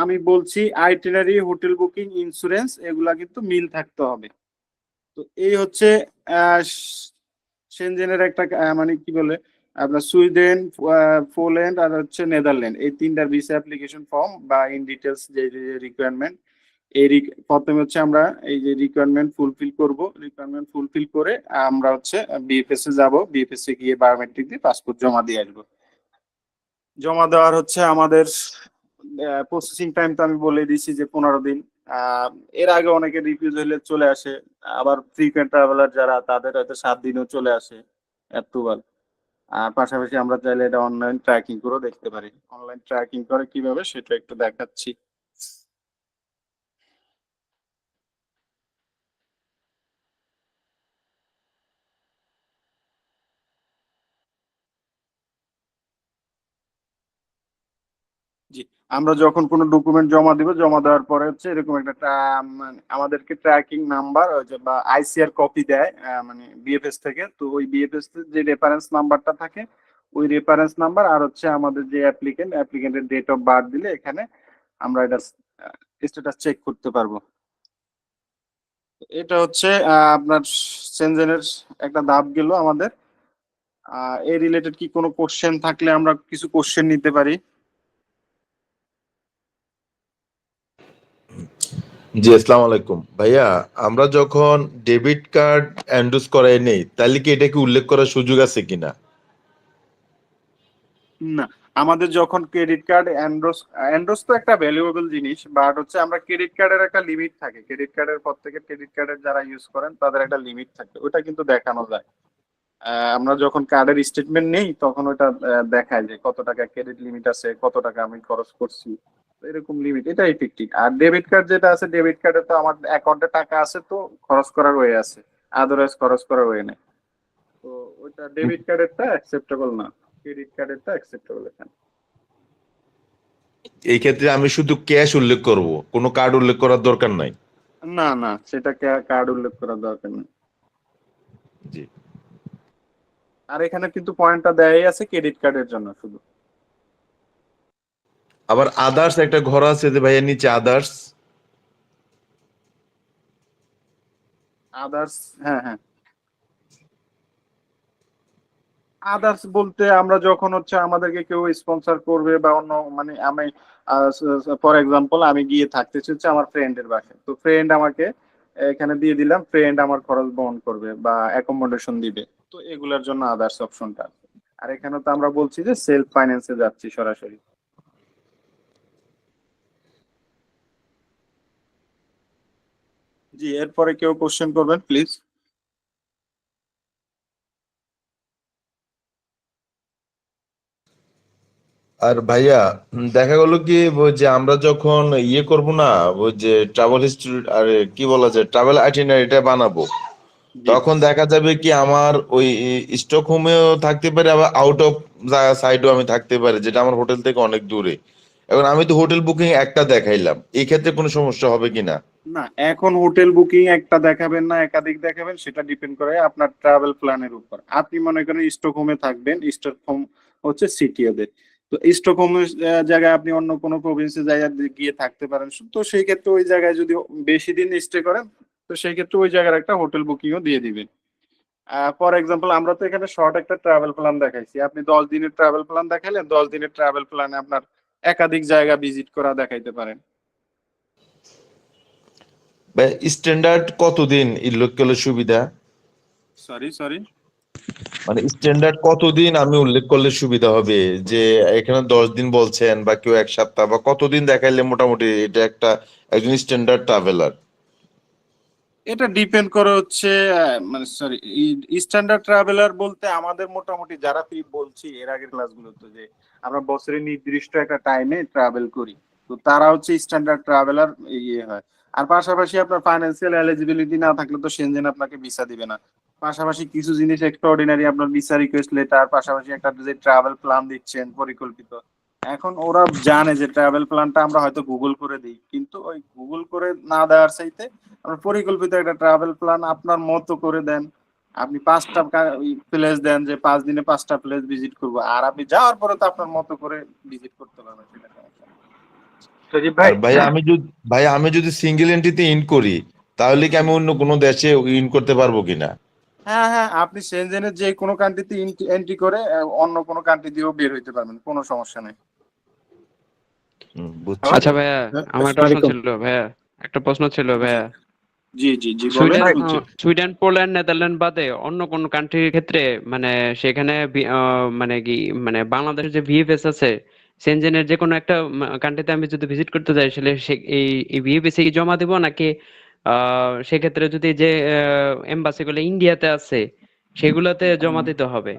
আমি বলছি আইটিনারি, হোটেল বুকিং, ইন্স্যুরেন্স এগুলা কিন্তু মিল থাকতে হবে। তো এই হচ্ছে আহ, সেনজেনের একটা মানে কি বলে আপনার সুইডেন, পোল্যান্ড আর হচ্ছে নেদারল্যান্ড, এই তিনটার ভিসা অ্যাপ্লিকেশন ফর্ম বা ইন ডিটেলস যে রিকোয়ারমেন্ট। প্রথমে হচ্ছে আমরা এই যে রিকোয়ারমেন্ট ফুলফিল করব। রিকোয়ারমেন্ট ফুলফিল করে আমরা হচ্ছে বিএফএস এ যাব। বিএফএস এ গিয়ে বায়োমেট্রিক দিয়ে পাসপোর্ট জমা দিয়ে আসবো। জমা দেওয়ার হচ্ছে আমাদের প্রসেসিং টাইম তো আমি বলে দিয়েছি যে 15 দিন। আহ, এর আগে অনেকে রিফিউজ হলে চলে আসে, আবার ফ্রিকোয়েন্ট ট্রাভেলার যারা তাদের হয়তো 7 দিনও চলে আসে অ্যাপ্রুভাল। আর পাশাপাশি আমরা চাইলে এটা অনলাইন ট্র্যাকিং করেও দেখতে পারি। অনলাইন ট্র্যাকিং করে কিভাবে সেটা একটু দেখাচ্ছি। জি, আমরা যখন কোনো ডকুমেন্ট জমা দিব, জমা দেওয়ার পরে হচ্ছে এরকম একটা মানে আমাদেরকে ট্র্যাকিং নাম্বার বা আইসিআর কপি দেয় মানে বিএফএস থেকে। তো ওই বিএফএস যে রেফারেন্স নাম্বারটা থাকে, ওই রেফারেন্স নাম্বার আর হচ্ছে আমাদের যে অ্যাপ্লিকেন্টের ডেট অফ বার্থ দিলে এখানে আমরা এটা স্ট্যাটাস চেক করতে পারবো। এটা হচ্ছে আপনার সেনজেনের একটা ধাপ গেল আমাদের। এই রিলেটেড কি কোনো কোশ্চেন থাকলে আমরা কিছু কোশ্চেন নিতে পারি। জি, আসসালামু আলাইকুম ভাইয়া। আমরা যখন ডেবিট কার্ড এন্ডোর্স করাই নেই, তাহলে কি এটা কি উল্লেখ করার সুযোগ আছে কিনা? না, আমাদের যখন ক্রেডিট কার্ড এন্ডোস, এন্ডোস তো একটা ভ্যালুয়েবল জিনিস, বাট হচ্ছে আমরা ক্রেডিট কার্ডের একটা লিমিট থাকে। ক্রেডিট কার্ডের প্রত্যেকের ক্রেডিট কার্ডের যারা ইউজ করেন তাদের একটা লিমিট থাকে, ওটা কিন্তু দেখানো যায়। আমরা যখন কার্ডের স্টেটমেন্ট নেই তখন ওটা দেখায় যে কত টাকা ক্রেডিট লিমিট আছে, কত টাকা আমি খরচ করছি। তো এরকম লিমিট, এটা ইফেক্টিভ। আর ডেবিট কার্ড যেটা আছে, ডেবিট কার্ডে তো আমার অ্যাকাউন্টে টাকা আছে, তো খরচ করার ওয়ে আছে, আদারওয়াইজ খরচ করার ওয়ে নেই। তো ওইটা ডেবিট কার্ডেরটা অ্যাকসেপ্টেবল না, ক্রেডিট কার্ডেরটা অ্যাকসেপ্টেবল এখানে। এই ক্ষেত্রে আমি শুধু ক্যাশ উল্লেখ করব, কোনো কার্ড উল্লেখ করার দরকার নাই। না না, সেটা কার্ড উল্লেখ করার দরকার নেই। জি। আর এখানে কিন্তু পয়েন্টটা দেয়াই আছে ক্রেডিট কার্ডের জন্য শুধু। আবার আদার্স একটা ঘর আছে যে ভাইয়া, নিচে আদার্স। আদার্স, হ্যাঁ হ্যাঁ, আদার্স বলতে আমরা যখন হচ্ছে আমাদেরকে কেউ স্পন্সর করবে বা অন্য মানে আমি ফর এক্সাম্পল আমি গিয়ে থাকতেছি হচ্ছে আমার ফ্রেন্ডের বাসায়, তো ফ্রেন্ড আমাকে এখানে দিয়ে দিলাম, ফ্রেন্ড আমার খরচ বহন করবে বা অ্যাকোমোডেশন দিবে। তো এগুলোর জন্য আদার্স অপশনটা আছে। আর এখানে তো আমরা বলছি যে সেলফ ফাইন্যান্সে যাচ্ছি সরাসরি। জি, এরপরে কেউ কোশ্চেন করবেন প্লিজ। আর ভাইয়া দেখা গেল কি ওই যে আমরা যখন ইয়ে করব না, ওই যে ট্রাভেল হিস্ট্রি আর কি বলা যায় ট্রাভেল আইটিনারিটা বানাবো, জি। তখন দেখা যাবে কি আমার ওই স্টকহোমেও থাকতে পারে, আবার আউট অফ সাইডও আমি থাকতে পারি, যেটা আমার হোটেল থেকে অনেক দূরে। এখন আমি তো হোটেল বুকিং একটা দেখাইলাম, এই ক্ষেত্রে কোনো সমস্যা হবে কিনা? না, এখন হোটেল বুকিং একটা দেখাবেন না একাধিক দেখাবেন সেটা ডিপেন্ড করে আপনার ট্রাভেল প্ল্যানের উপর। আপনি মনে করেন স্টকহোমে থাকবেন, স্টকহোম হচ্ছে সিটি ওদের, তো স্টকহোমের জায়গায় আপনি অন্য কোনো প্রভিন্সে জায়গায় গিয়ে থাকতে পারেন, তো সেই ক্ষেত্রে ওই জায়গায় যদি বেশি দিন স্টে করেন তো সেই ক্ষেত্রে ওই জায়গার একটা হোটেল বুকিংও দিয়ে দিবেন। ফর এক্সাম্পল আমরা তো এখানে শর্ট একটা ট্রাভেল প্ল্যান দেখাইছি, আপনি 10 দিনের ট্রাভেল প্ল্যান দেখাইলেন, 10 দিনের ট্রাভেল প্ল্যানে আপনার একাধিক জায়গা ভিজিট করা দেখাইতে পারেন। ভাই স্ট্যান্ডার্ড কতদিন উল্লেখ করলে সুবিধা? সরি সরি মানে স্ট্যান্ডার্ড কতদিন আমি উল্লেখ করলে সুবিধা হবে? যে এখানে 10 দিন বলছেন, বা কেউ 1 সপ্তাহ, বা কতদিন দেখাইলে মোটামুটি এটা একটা একজন স্ট্যান্ডার্ড ট্রাভেলার? এটা ডিপেন্ড করে হচ্ছে মানে সরি, স্ট্যান্ডার্ড ট্রাভেলার বলতে আমাদের মোটামুটি যারা বলছি এর আগের ক্লাসগুলোতে যে আমরা বছরে নির্দিষ্ট একটা টাইমে ট্রাভেল করি, তো তারা হচ্ছে স্ট্যান্ডার্ড ট্রাভেলার ইয়ে হয়। আর পাশাপাশি আপনার ফাইন্যান্সিয়াল এলিজিবিলিটি না থাকলে তো সেনজেন আপনাকে ভিসা দিবে না। পাশাপাশি কিছু জিনিস এক্সট্রাঅর্ডিনারি, আপনার ভিসা রিকোয়েস্ট লেটার, পাশাপাশি একটা যে ট্রাভেল প্ল্যান দিচ্ছেন পরিকল্পিত। এখন ওরা জানে যে ট্রাভেল প্ল্যানটা আমরা হয়তো গুগল করে দিই, কিন্তু ওই গুগল করে না দেওয়ার চাইতে আপনার পরিকল্পিত একটা ট্রাভেল প্ল্যান আপনার মতো করে দেন। আপনি 5টা প্লেস দেন যে 5 দিনে 5টা প্লেস ভিজিট করবো, আর আপনি যাওয়ার পরে তো আপনার মতো করে ভিজিট করতে পারবেন, সেটা সমস্যা না। সজীব আর ভাই, ভাই আমি যদি সিঙ্গেল এন্ট্রিতে ইন করি, তাহলে কি আমি অন্য কোনো দেশে ইন করতে পারবো কিনা? হ্যাঁ হ্যাঁ, আপনি সেনজেনের যে কোনো কান্ট্রিতে এন্ট্রি করে অন্য কোনো কান্ট্রি দিয়েও বের হইতে পারবেন, কোনো সমস্যা নেই। বুঝছি। আচ্ছা ভাইয়া, আমার একটা প্রশ্ন আসসালামু ছিল ভাইয়া, একটা প্রশ্ন ছিল ভাইয়া। জি জি জি, বলেন সুইডেন, শুনছি। সুইডেন, পোল্যান্ড, নেদারল্যান্ড বাদে অন্য কোন কান্ট্রির ক্ষেত্রে মানে সেখানে মানে কি মানে বাংলাদেশের যে ভিএফএস আছে, সেনজেনের যে কোনো একটা কান্ট্রিতে আমি যদি ভিজিট করতে যাই, আসলে এই ভিএফএস কি জমা দিব নাকি সেক্ষেত্রে যদি যে এম্বাসি গুলো ইন্ডিয়াতে আছে সেগুলোতে জমা দিতে হবে?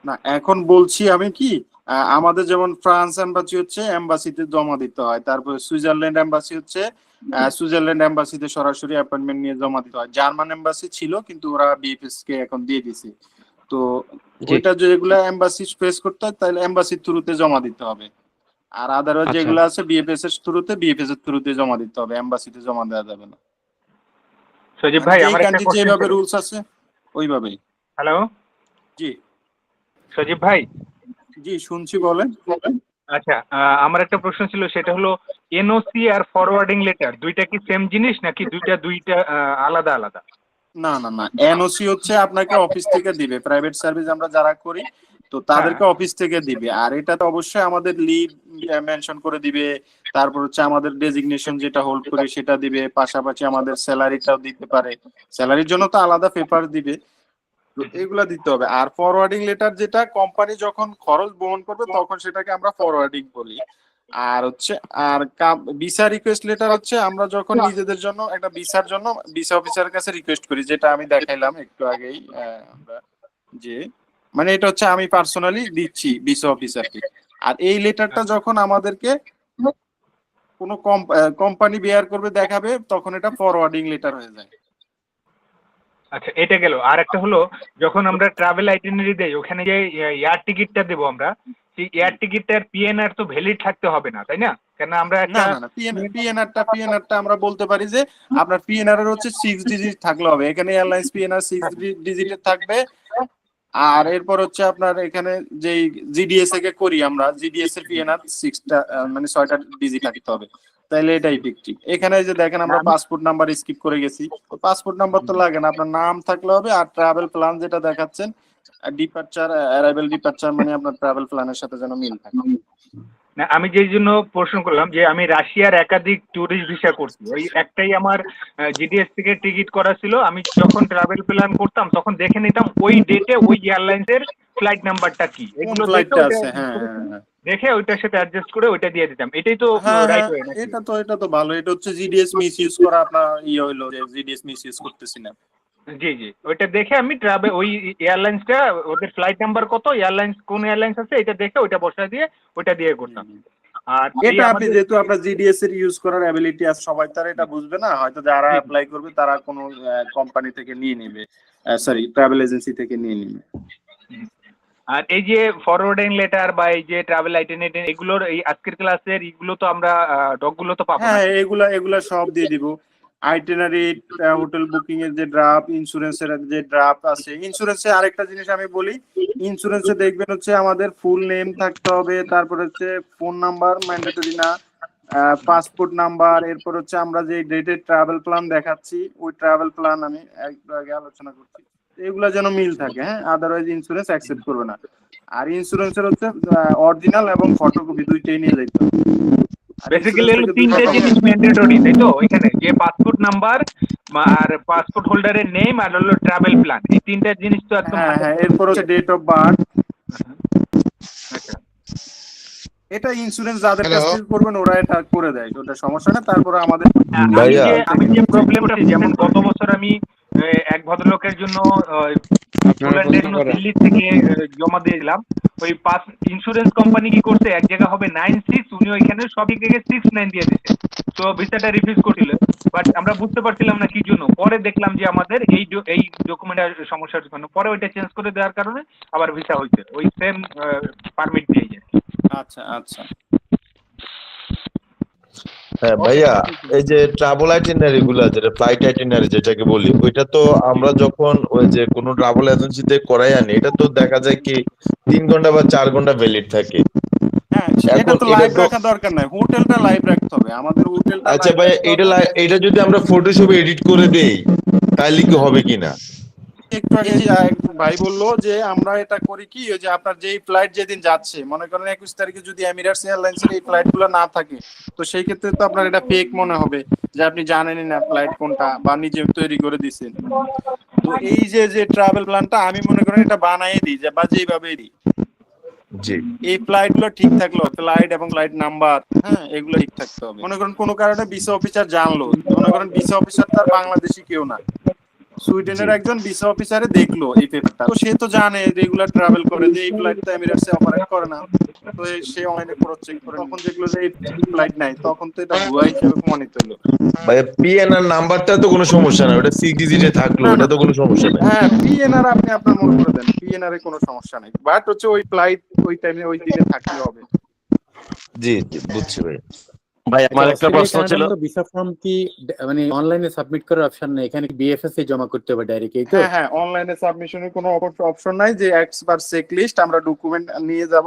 না, এখন বলছি আমি কি, আমাদের যেমন ফ্রান্স এম্বাসি হচ্ছে এম্বাসিতে জমা দিতে হয়, তারপরে সুইজারল্যান্ড এম্বাসি হচ্ছে সুইজারল্যান্ড এম্বাসিতে সরাসরি অ্যাপয়েন্টমেন্ট নিয়ে জমা দিতে হয়। জার্মান এম্বাসি ছিল কিন্তু ওরা বিএফএস কে এখন দিয়ে দিছে, তো জি। ওইটা যেগুলো এম্বাসি ফেস করতে হয় তাহলে এম্বাসির থ্রুতে জমা দিতে হবে। আর আদারওয়াইজ আচ্ছা যেগুলো আছে বিএফএস এর থ্রুতে, বিএফএস এর থ্রুতে জমা দিতে হবে, এম্বাসিতে জমা দেওয়া যাবে না। সজীব মানে ভাই, যেই আমার একটা কান্ট্রি কোশ্চেন যেভাবে ছিল। রুলস আছে ওইভাবেই। হ্যালো জি সজীব ভাই, জি, শুনছি, বলেন। আচ্ছা, আমার একটা প্রশ্ন ছিল, সেটা হলো এনওসি আর ফরওয়ার্ডিং লেটার দুইটা কি সেম জিনিস নাকি দুইটা দুইটা আলাদা আলাদা? না না না, এনওসি হচ্ছে আপনাকে অফিস থেকে দিবে, প্রাইভেট সার্ভিস আমরা যারা করি তো হ্যাঁ, তাদেরকে অফিস থেকে দিবে, আর এটা তো অবশ্যই আমাদের লিভ মেনশন করে দিবে, তারপর হচ্ছে আমাদের ডেজিগনেশন যেটা হোল্ড করি সেটা দিবে, পাশাপাশি আমাদের স্যালারিটাও দিতে পারে, স্যালারির জন্য তো আলাদা পেপার দিবে, তো এগুলা দিতে হবে। আর ফরওয়ার্ডিং লেটার যেটা কোম্পানি যখন খরচ বহন করবে তখন সেটাকে আমরা ফরওয়ার্ডিং বলি। আর হচ্ছে আর ভিসা রিকোয়েস্ট লেটার হচ্ছে আমরা যখন নিজেদের জন্য একটা ভিসার জন্য ভিসা অফিসারের কাছে রিকোয়েস্ট করি, যেটা আমি দেখাইলাম একটু আগেই, আমরা যে মানে এটা হচ্ছে আমি পার্সোনালি দিচ্ছি ভিসা অফিসারকে। আর এই লেটারটা যখন আমাদেরকে কোনো কোম্পানি বেয়ার করবে দেখাবে তখন এটা ফরওয়ার্ডিং লেটার হয়ে যায়। আচ্ছা, এটা গেল। আর একটা হলো, যখন আমরা ট্রাভেল আইটিনারি দেই ওখানে যে এয়ার টিকিটটা দেবো আমরা, সেই এয়ার টিকিটটার পিএনআর তো ভ্যালিড থাকতে হবে না, তাই না? কেন আমরা না একটা না না, পিএনআরটা আমরা বলতে পারি যে আপনার পিএনআর এর হচ্ছে 6 ডিজিট থাকলে হবে, এখানে এয়ারলাইন্স পিএনআর 6 ডিজিটের থাকবে। আর এরপর হচ্ছে আপনার এখানে যে জিডিএস থেকে করি আমরা, জিডিএস এর পিএনআর 6টা মানে 6টা ডিজিট থাকতে হবে, তাইলে এটা ইফেক্টিভ। এখানে যে দেখেন আমরা পাসপোর্ট নাম্বার স্কিপ করে গেছি, পাসপোর্ট নাম্বার তো লাগে না, আপনার নাম থাকলে হবে। আর ট্রাভেল প্ল্যান যেটা দেখাচ্ছেন ডিপারচার অ্যারাইভেল ডিপারচার মানে আপনার ট্রাভেল প্ল্যানের সাথে যেন মিল থাকে। না, আমি যেই জন্য প্রশ্ন করলাম যে আমি রাশিয়ার একাধিক ট্যুরিস্ট ভিসা করছি, ওই একটাই আমার জিডিএস থেকে টিকিট করা ছিল। আমি যখন ট্রাভেল প্ল্যান করতাম তখন দেখে নিতাম ওই ডেটে ওই এয়ারলাইন্সের ফ্লাইট নাম্বারটা কি, কোন এগুলো দেখে ফ্লাইটটা ওইটা আছে, হ্যাঁ হ্যাঁ হ্যাঁ দেখে ওইটার সাথে অ্যাডজাস্ট করে ওইটা দিয়ে দিতাম। এটাই তো হ্যাঁ রাইট হ্যাঁ, ওয়ে নাকি? এটা তো ভালো, এটা হচ্ছে জিডিএস মিস ইউজ করা, আপনার ইয়ে হইলো যে জিডিএস মিস ইউজ করতেছি না। জি জি, ওইটা দেখে আমি ট্রাভেল ওই এয়ারলাইন্সটা, ওদের ফ্লাইট নাম্বার কত, এয়ারলাইন্স কোন এয়ারলাইন্স আছে এটা দেখে ওইটা বসা দিয়ে ওইটা দিয়ে করতাম। আর এই এটা আপনি আমাদের যেহেতু আপনার জিডিএস এর ইউজ করার অ্যাবিলিটি আছে, সবাই তার এটা বুঝবে না, হয়তো যারা জি জি। অ্যাপ্লাই করবে তারা কোনো কোম্পানি থেকে নিয়ে নেবে, সরি ট্রাভেল এজেন্সি থেকে নিয়ে নেবে। আর এই যে ফরওয়ার্ডিং লেটার বা এই যে ট্রাভেল আইটেনারি এগুলোর এই আজকের ক্লাসের এইগুলো তো আমরা ডকগুলো তো পাবো হ্যাঁ নাকি? এগুলা এগুলা সব দিয়ে দিব। আইটিনারি, হোটেল বুকিং এর যে ড্রাফট, ইন্স্যুরেন্সের যে ড্রাফট আছে। ইন্স্যুরেন্সে আরেকটা জিনিস আমি বলি, ইন্স্যুরেন্সে দেখবেন হচ্ছে আমাদের ফুল নেম থাকতে হবে, তারপর হচ্ছে ফোন নাম্বার ম্যান্ডেটরি না, পাসপোর্ট নাম্বার, এরপর হচ্ছে আমরা যে ডেটের ট্রাভেল প্ল্যান দেখাচ্ছি ওই ট্রাভেল প্ল্যান আমি একটু আগে আলোচনা করছি, এগুলা যেন মিল থাকে। হ্যাঁ, আদারওয়াইজ ইন্স্যুরেন্স অ্যাকসেপ্ট করবে না। আর ইন্স্যুরেন্সের হচ্ছে অরিজিনাল এবং ফটোকপি দুইটাই নিয়ে যেতে হবে। আর বেসিক্যালি ইন্স্যুরেন্স হলো থেকে তিনটে দুইটা জিনিস ম্যান্ডেটরি, তাই তো? এখানে যে পাসপোর্ট নাম্বার আর পাসপোর্ট হোল্ডারের নেম আর হলো ট্রাভেল প্ল্যান, এই তিনটা জিনিস তো একদম হ্যাঁ হাতে হ্যাঁ, এরপর হচ্ছে ডেট অফ বার্থ। আচ্ছা। এটা ইন্স্যুরেন্স যাদের হ্যালো কাছ থেকে করবেন ওরা এটা করে দেয়, ওটা সমস্যা না। তারপরে আমাদের ভাইয়া, আমি যে প্রবলেম করছি, যেমন গত বছর আমি এক ভদ্রলোকের জন্য আপনারা পোল্যান্ডের প্রশ্ন জন্য করেন। দিল্লি থেকে জমা দিয়েছিলাম। ওই পাস ইন্স্যুরেন্স কোম্পানি কি করছে, এক জায়গা হবে 96, উনি ওইখানে সব দিকে 69 দিয়ে দিছে। তো ভিসাটা রিফিউজ করছিল, বাট আমরা বুঝতে পারছিলাম না কি জন্য। পরে দেখলাম যে আমাদের এই ডকুমেন্টের সমস্যার জন্য, পরে ওইটা চেঞ্জ করে দেওয়ার কারণে আবার ভিসা হয়েছে ওই সেম পারমিট দিয়ে। আচ্ছা আচ্ছা। হ্যাঁ ভাইয়া, এই যে ট্রাভেল আইটিনারি গুলা, যেটা ফ্লাইট আইটিনারি যেটাকে বলি, ওইটা তো আমরা যখন ওই যে কোনো ট্রাভেল এজেন্সিতে করাই আনি, এটা তো দেখা যায় কি 3 ঘন্টা বা 4 ঘন্টা ভ্যালিড থাকে। হ্যাঁ, এটা এখন তো এটা লাইভ তো, রাখা দরকার নাই, হোটেলটা লাইভ রাখতে হবে, আমাদের হোটেলটা আচ্ছা লাইভ ভাইয়া, রাখতে হবে। এটা যদি আমরা ফটোশপে এডিট করে দেই তাহলে কি হবে কিনা? একটু আগে যে এক ভাই বললো যে আমরা এটা করি কি, ওই যে আপনার যেই ফ্লাইট যেদিন যাচ্ছে, মনে করেন 21 তারিখে যদি এমিরেটস এয়ারলাইন্সের এই ফ্লাইট গুলো না থাকে, তো সেই ক্ষেত্রে তো আপনার এটা ফেক মনে হবে, যে আপনি জানেনই না ফ্লাইট কোনটা বা নিজে তৈরি করে দিচ্ছেন। তো এই যে যে ট্রাভেল প্ল্যানটা আমি মনে করেন এটা বানাই দিই, যে বা যেইভাবে দিই, জি এই ফ্লাইট গুলো ঠিক থাকলো, ফ্লাইট এবং ফ্লাইট নাম্বার, হ্যাঁ এগুলো ঠিক থাকতে হবে। মনে করেন কোনো কারণে ভিসা অফিসার জানলো, মনে করেন ভিসা অফিসার তার বাংলাদেশি কেউ না, জি সুইডেনের একজন ভিসা অফিসারে দেখলো এই পেপারটা, তো সে তো জানে রেগুলার ট্রাভেল করে যে এই ফ্লাইট তো এমিরেটসে অপারেট করে না, তো সে অনলাইনে ক্রস চেক করে, তখন দেখলো যে এই ফ্লাইট নাই, তখন তো এটা ভুয়া হিসেবে প্রমাণিত হলো। ভাইয়া, পিএনআর নাম্বারটা তো কোনো সমস্যা না, ওটা 6 ডিজিটে থাকলো, না না, ওটা তো কোনো সমস্যা নাই। হ্যাঁ পিএনআর আপনি আপনার মনে করে দেন, পিএনআর এ কোনো সমস্যা নেই, বাট হচ্ছে ওই ফ্লাইট ওই টাইমে ওই দিনে থাকলে হবে। জি জি, বুঝছি ভাই। ভাই আমার একটা অস্ট্রেলিয়া প্রশ্ন ছিল। কানাডার মতো ভিসা ফর্ম কি মানে অনলাইনে সাবমিট করার অপশন নেই, এখানে বিএফএস এ জমা করতে হবে ডাইরেক্ট, এই তো? হ্যাঁ হ্যাঁ, অনলাইনে সাবমিশনের কোনো অপশন নাই, যে এক্সপার্ট চেক লিস্ট আমরা ডকুমেন্ট নিয়ে যাব,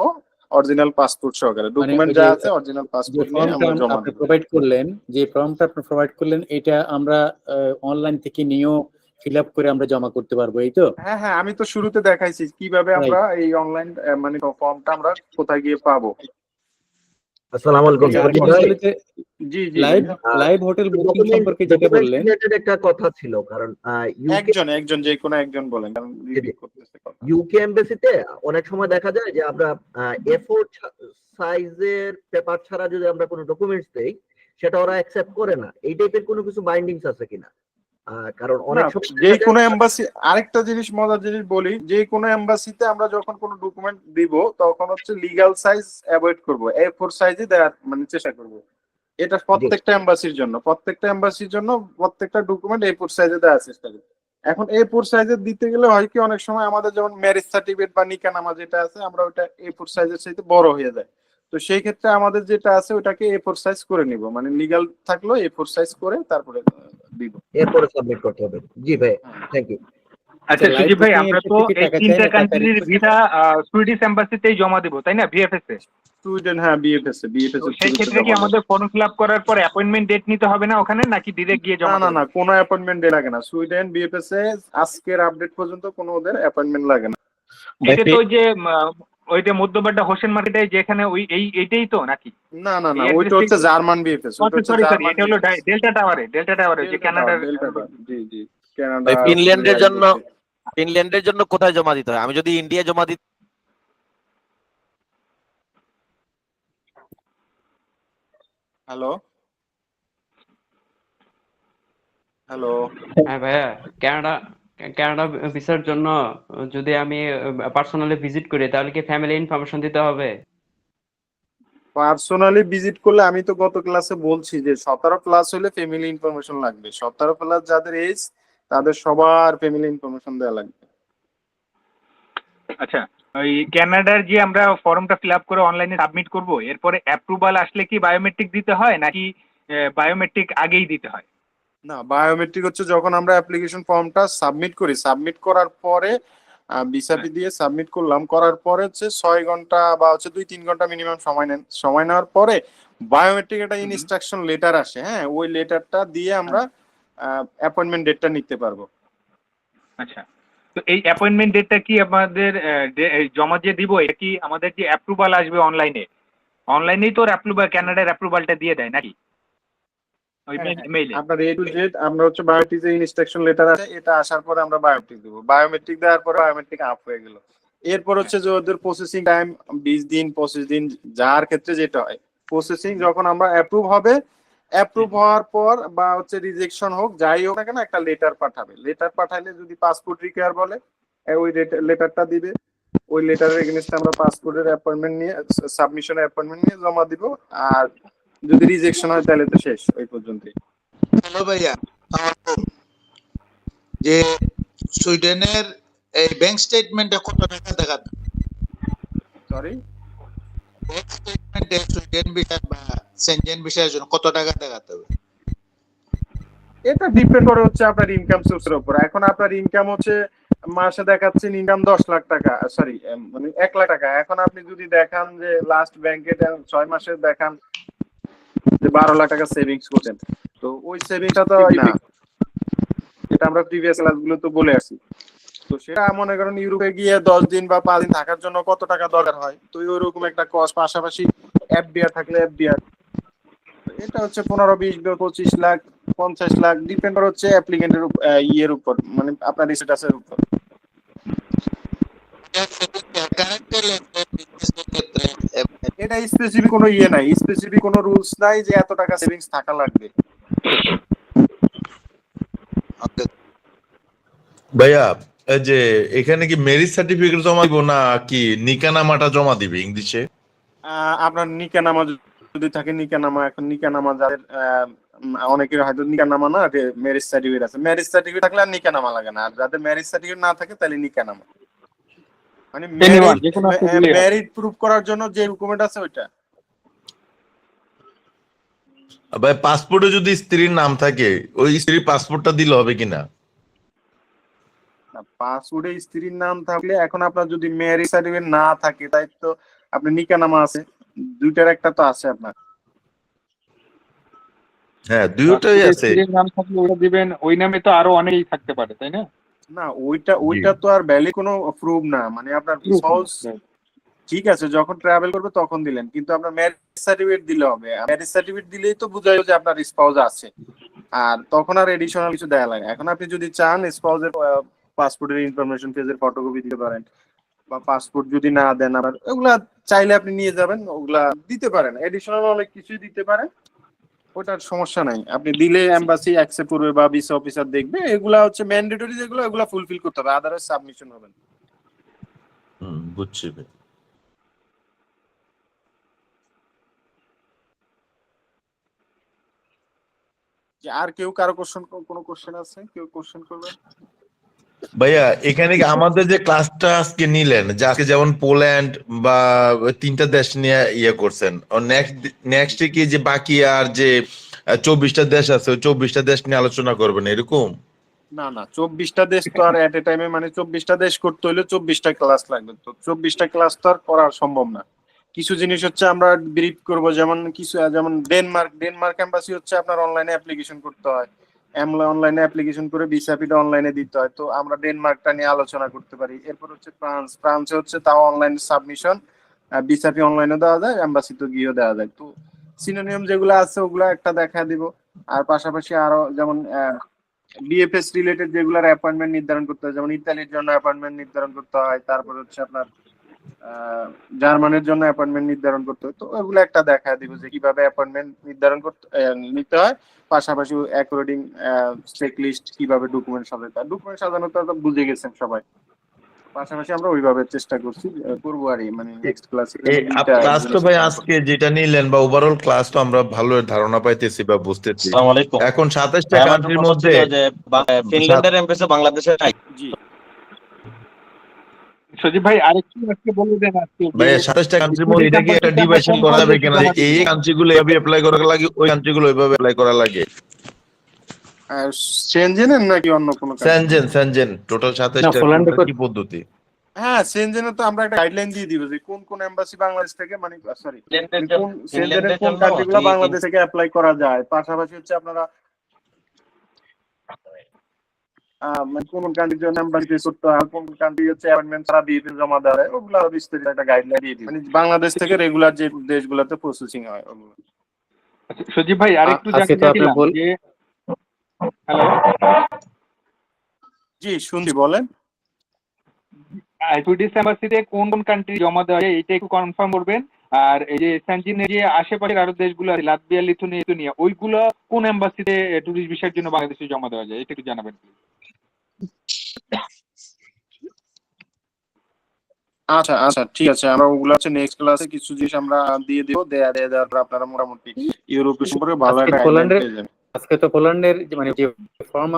অরিজিনাল পাসপোর্ট সহকারে, মানে ডকুমেন্ট ওই যা যে আছে অরিজিনাল যে পাসপোর্ট নিয়ে ফর্মটা আমরা জমা আপনি দেব। প্রোভাইড করলেন, যে ফর্মটা আপনি প্রোভাইড করলেন, এটা আমরা অনলাইন থেকে নিয়েও ফিল আপ করে আমরা জমা করতে পারবো, এই তো? হ্যাঁ হ্যাঁ, আমি তো শুরুতে দেখাইছি কিভাবে আমরা রাইট। এই অনলাইন মানে ফর্মটা আমরা কোথায় গিয়ে পাবো। আসসালামু আলাইকুম আচ্ছা, আপনি সাকিব ভাই। আসলে যে জি জি লাইভ ভাইয়া। লাইভ হোটেল বুকিং সম্পর্কে যেটা ডকুমেন্ট বললেন, রিলেটেড একটা কথা ছিল, কারণ ইউকে একজন যে কোনো একজন বলেন, কারণ রিপিট করতেছে কথা। ইউকে এমবাসিতে অনেক সময় দেখা যায় যে আমরা এ4 সাইজের পেপার ছাড়া যদি আমরা কোনো ডকুমেন্টস দেই, সেটা ওরা অ্যাকসেপ্ট করে না। এই টাইপের কোনো কিছু বাইন্ডিংস আছে কিনা? কারণ না, অনেক সময় যে দেখা কোনো যায় এম্বাসি, আরেকটা জিনিস মজার জিনিস বলি, যে কোনো এম্বাসিতে আমরা যখন কোনো ডকুমেন্ট দিব তখন হচ্ছে লিগ্যাল সাইজ অ্যাভয়েড করব, A4 সাইজে দেওয়ার মানে চেষ্টা করব। এটা প্রত্যেকটা এম্বাসির জন্য, প্রত্যেকটা ডকুমেন্ট A4 সাইজে দেওয়ার চেষ্টা করব। এখন A4 সাইজে দিতে গেলে হয় কি, অনেক সময় আমাদের যেমন ম্যারেজ সার্টিফিকেট বা নিকানামা যেটা আছে, আমরা ওটা A4 সাইজের চাইতে বড় হয়ে যায়। তো সেই ক্ষেত্রে আমাদের যেটা আছে ওটাকে A4 সাইজ করে নিব, মানে লিগ্যাল থাকলো A4 সাইজ করে তারপরে দিব। এরপরে সাবমিট করতে হবে। জি ভাই, থ্যাংক ইউ। আচ্ছা লাইভ সুজিব ভাই, বুকিং এর আমরা তো ক্ষেত্রে কি এই টাকা চাই তিনটা না টাকা কান্ট্রির রিকোয়েস্ট? ভিসা সুইডিশ এম্বাসিতেই জমা দিব, তাই না? ভিএফএস এ। সুইডেন, হ্যাঁ বিএফএস এ তো সেই ক্ষেত্রে কি আমাদের ফর্ম ফিল আপ করার পর অ্যাপয়েন্টমেন্ট ডেট নিতে হবে না ওখানে, নাকি ডিরেক্ট গিয়ে না জমা না দেবো? না, কোনো অ্যাপয়েন্টমেন্ট ডে লাগে না, সুইডেন বিএফএস এ আজকের আপডেট পর্যন্ত কোনো ওদের অ্যাপয়েন্টমেন্ট লাগে না। এটা তো ওই যে ওই যে মধ্যবাড্ডা হোসেন মার্কেটে যেখানে ওই এইটাই তো নাকি? না না না, এই ওইটা অ্যাড্রেস হচ্ছে জার্মান বিএফএস, ওইটা হচ্ছে সরি জার্মান এটা হলো বিএফএস। ডেল্টা টাওয়ারে যে কানাডার। জি জি, কানাডা ভাই ফিনল্যান্ডের জন্য অস্ট্রেলিয়া। ফিনল্যান্ডের জন্য কোথায় জমা দিতে হয়? আমি যদি ইন্ডিয়া জমা দিই। Hello hello. হ্যাঁ ভাইয়া, কানাডা কানাডা ভিসার জন্য যদি আমি পার্সোনালি ভিজিট করি তাহলে কি ফ্যামিলি ইনফরমেশন দিতে হবে? পার্সোনালি ভিজিট করলে আমি তো গত ক্লাসে বলছি যে 17+ হলে ফ্যামিলি ইনফরমেশন লাগবে, 17+ যাদের এজ তাদের সবার ফ্যামিলি ইনফরমেশন দেওয়া লাগবে। আচ্ছা, ওই কানাডার যে আমরা ফর্মটা ফিল আপ করে অনলাইনে সাবমিট করব, এরপরে অ্যাপ্রুভাল আসলে কি বায়োমেট্রিক দিতে হয় নাকি বায়োমেট্রিক আগেই দিতে হয়? না, বায়োমেট্রিক হচ্ছে যখন আমরা অ্যাপ্লিকেশন ফর্মটা সাবমিট করি, সাবমিট করার পরে ভিসাপি দিয়ে সাবমিট করলাম, করার পরে হচ্ছে 6 ঘন্টা বা হচ্ছে 2-3 ঘন্টা মিনিমাম সময় নেন। সময় নেওয়ার পরে বায়োমেট্রিক একটা ইনস্ট্রাকশন লেটার আসে, হ্যাঁ, ওই লেটারটা দিয়ে আমরা অ্যাপয়েন্টমেন্ট ডেটটা নিতে পারবো। আচ্ছা, তো এই অ্যাপয়েন্টমেন্ট ডেটটা কি আমাদের জমা যে দিব, এটা কি আমাদের যে অ্যাপ্রুভাল আসবে অনলাইনেই তো অ্যাপ্রুভাল, কানাডার অ্যাপ্রুভালটা দিয়ে দেয় নাকি ওই মেইলে? আপনার A to Z আমরা হচ্ছে বায়োমেট্রিক যে ইনস্ট্রাকশন লেটার আছে এটা আসার পরে আমরা বায়োমেট্রিক দেবো, বায়োমেট্রিক দেওয়ার পরে বায়োমেট্রিক আপ হয়ে গেল। এরপর হচ্ছে যে ওদের প্রসেসিং টাইম 20 দিন 25 দিন, যার ক্ষেত্রে যেটা হয় প্রসেসিং, যখন আমরা অ্যাপ্রুভ হবে, অ্যাপ্রুভ হওয়ার পর বা হচ্ছে রিজেকশন হোক যাই হোক না কেন একটা লেটার পাঠাবে, লেটার পাঠাইলে যদি পাসপোর্ট রিকোয়ার বলে ওই লেটারটা দিবে, ওই লেটারের এগেইনস্টে আমরা পাসপোর্টের অ্যাপয়েন্টমেন্ট নিয়ে সাবমিশনের অ্যাপয়েন্টমেন্ট নিয়ে জমা দিব। আর যদি রিজেকশন হয় তাহলে তো শেষ ওই পর্যন্তই। হ্যালো ভাইয়া, যে সুইডেনের এই ব্যাংক স্টেটমেন্টে কত টাকা দেখাতে? সরি, ব্যাংক স্টেটমেন্টে সুইডেন ভিসা বা সেনজেন ভিসার জন্য কত টাকা দেখাতে হবে? এটা ডিপেন্ড করে হচ্ছে আপনার ইনকাম সোর্সের উপর। এখন আপনার ইনকাম হচ্ছে মাসে দেখাচ্ছেন ইনকাম 10 লাখ টাকা, সরি মানে 1 লাখ টাকা। এখন আপনি যদি দেখান যে লাস্ট ব্যাংকে 6 মাসে দেখান যে 12 লাখ টাকা সেভিংস করছেন, তো ওই সেভিংসটা তো না, এটা আমরা প্রিভিয়াস ক্লাসগুলো তো বলে আসছি। তো সেটা মনে করেন ইউরোপে গিয়ে 10 দিন বা 5 দিন থাকার জন্য কত টাকা দরকার হয়, তো ওইরকম একটা কস্ট, পাশাপাশি এফডিআর থাকলে এফডিআর, এটা হচ্ছে 15-20 25 লাখ 50 লাখ, ডিপেন্ড করে হচ্ছে অ্যাপ্লিকেন্টের ইয়ের উপর, মানে আপনার স্ট্যাটাসের উপর। এটা স্পেসিফিক কোনো ইয়ে নাই, স্পেসিফিক কোনো রুলস নাই যে এত টাকা সেভিংস থাকা লাগবে। ভাইয়া, এই যে এখানে কি ম্যারেজ সার্টিফিকেট জমা দিব না কি নিকানামাটা জমা দিবে ইংলিশে? আপনার নিকানামা যদি থাকে নিকানামা, এখন নিকানামা যাদের অনেকের হয়তো নিকানামা না, ম্যারেজ সার্টিফিকেট আছে, ম্যারেজ সার্টিফিকেট থাকলে আর নিকানামা লাগে না। আর যাদের ম্যারেজ সার্টিফিকেট না থাকে তাহলে নিকানামা, মানে ম্যারিড প্রুফ করার জন্য যে ডকুমেন্ট আছে ওইটা। ভাই পাসপোর্টে যদি স্ত্রীর নাম থাকে ওই স্ত্রীর পাসপোর্টটা দিলে হবে কিনা? পাসপোর্টে স্ত্রীর নাম থাকলে, এখন আপনার যদি ম্যারেজ সার্টিফিকেট না থাকে তাই তো আপনি নিকানামা আছে, দুইটার একটা তো আছে আপনার। হ্যাঁ, দুইটাই আছে। নাম থাকলে ওটা দিবেন, ওই নামে তো আরো অনেকেই থাকতে পারে, তাই না? না, ওইটা তো আর ভ্যালিড কোনো প্রুফ না, মানে আপনার স্পাউস ঠিক আছে যখন ট্রাভেল করবে তখন দিলেন, কিন্তু আপনার ম্যারেজ সার্টিফিকেট দিলে হবে। ম্যারেজ সার্টিফিকেট দিলেই তো বোঝায় যে আপনার স্পাউস আছে, আর তখন আর এডিশনাল কিছু দেয়া লাগে। এখন আপনি যদি চান স্পাউসের পাসপোর্টের ইনফরমেশন পেজের ফটোকপি দিতে পারেন, বা পাসপোর্ট যদি না দেন আবার ওগুলা চাইলে আপনি নিয়ে যাবেন, ওগুলা দিতে পারেন, এডিশনাল অনেক কিছুই দিতে পারেন, ওটার সমস্যা নাই। আপনি দিলে এমবাসি অ্যাকসেপ্ট করবে বা ভিসা অফিসার দেখবে, এগুলা হচ্ছে ম্যান্ডেটরি, যেগুলো এগুলা ফুলফিল করতে হবে, আদারওয়াইজ সাবমিশন হবে না। বুঝছি। আর কেউ কারো কোনো কোশ্চেন আছে? কেউ কোশ্চেন করবে? ভাইয়া এখানে কি আমাদের যে ক্লাসটা আজকে নিলেন, যে আজকে যেমন পোল্যান্ড বা 3টা দেশ নিয়ে ইয়ে করছেন, নেক্সট কি যে বাকি আর যে 24টা দেশ আছে ওই 24টা দেশ নিয়ে আলোচনা করবেন এরকম? না 24টা দেশ তো আর এট এ টাইমে, মানে 24টা দেশ করতে হলে 24টা ক্লাস লাগবে, তো 24টা ক্লাস তো আর করা সম্ভব না। কিছু জিনিস হচ্ছে আমরা ব্রিফ করব, যেমন যেমন ডেনমার্ক এম্বাসি হচ্ছে আপনার অনলাইনে অ্যাপ্লিকেশন করতে হয়, অনলাইনে অ্যাপ্লিকেশন করে ভিসাপিটা অনলাইনে দিতে হয়, তো আমরা ডেনমার্কটা নিয়ে আলোচনা করতে পারি। এরপর হচ্ছে ফ্রান্সে হচ্ছে তাও অনলাইন সাবমিশন, ভিসাপি অনলাইনে দেওয়া যায়, এম্বাসিতে গিয়েও দেওয়া যায়। তো সিনোনিয়াম যেগুলো আছে ওগুলো একটা দেখা দিব। আর পাশাপাশি আরো যেমন বিএফএস রিলেটেড যেগুলোর অ্যাপয়েন্টমেন্ট নির্ধারণ করতে হয়, যেমন ইতালির জন্য অ্যাপয়েন্টমেন্ট নির্ধারণ করতে হয়, তারপর হচ্ছে আপনার জার্মানির জন্য অ্যাপয়েন্টমেন্ট নির্ধারণ করতে হয়, তো ওগুলো একটা দেখা দিব যে কিভাবে অ্যাপয়েন্টমেন্ট নির্ধারণ করতে নিতে হয়, পাশাপাশি অ্যাকর্ডিং চেক লিস্ট কিভাবে ডকুমেন্ট সাজাতে হয়। ডকুমেন্ট সাজানো তো বুঝে গেছেন সবাই, পাশাপাশি আমরা ওইভাবে চেষ্টা করছি করবো আর মানে নেক্সট ক্লাসে ক্লাস তো ভাই আজকে যেটা নিলেন বা ওভারঅল ক্লাস তো আমরা ভালো ধারণা পাইতেছি বা বুঝতেছি। আসসালামু আলাইকুম। এখন 27টা আমার কান্ট্রির প্রশ্ন মধ্যে ছিল যে ফিনল্যান্ডের এমবেসি বাংলাদেশে নাই। জি সজীব ভাই আরেকটু আজকে বলে দেন আজকে ভাই 27টা কান্ট্রির মধ্যে এটা কি একটা ডিভাইশন করা যাবে কিনা যে এই কান্ট্রিগুলো এভাবে অ্যাপ্লাই করা লাগে, ওই কান্ট্রিগুলো ওইভাবে অ্যাপ্লাই করা লাগে? সেনজেনের নাকি অন্য কোনো সেনজেন টোটাল 27টা পোল্যান্ডে কি পদ্ধতি? হ্যাঁ, সেনজেনে তো আমরা একটা গাইডলাইন দিয়ে দিব যে কোন কোন এমবাসি বাংলাদেশ থেকে মানে সরি কোন সেনজেনের কোন কান্ট্রিগুলো বাংলাদেশ থেকে অ্যাপ্লাই করা যায়, পাশাপাশি হচ্ছে আপনারা মানে কোন কান্ট্রির জন্য এমবাসি করতে হয়, কোন কান্ট্রি হচ্ছে অ্যাপয়েন্টমেন্ট ছাড়া বিএপি জমা দেওয়া হয়, ওগুলো আরো বিস্তারিত একটা গাইডলাইন দিয়ে দিব, মানে বাংলাদেশ থেকে রেগুলার যে দেশগুলোতে প্রসেসিং হয় ওগুলো। সজীব ভাই আরেকটু জানতে চাইছিলাম যে হ্যালো জি শুনছি, বলেন। সুইডিশ এম্বাসিতে কোন কোন কান্ট্রি জমা দেওয়া যায় এটা একটু কনফার্ম করবেন। আর এই যে সেনজেনের যে আশেপাশের আরো দেশগুলো আছে লাটভিয়া, লিথুয়ানিয়া, ওইগুলো কোন এম্বাসিতে টুরিস্ট ভিসার জন্য বাংলাদেশে জমা দেওয়া যায় এটা একটু জানাবেন। আচ্ছা আচ্ছা ঠিক আছে, আমরা ওগুলো হচ্ছে নেক্সট ক্লাসে কিছু জিনিস আমরা দিয়ে দিব, দেওয়ার পর আপনারা মোটামুটি ইউরোপের সম্পর্কে ভালো একটা গাইডলাইন পেয়ে যাবেন। আজকে তো পোল্যান্ডের মানে যে ফর্ম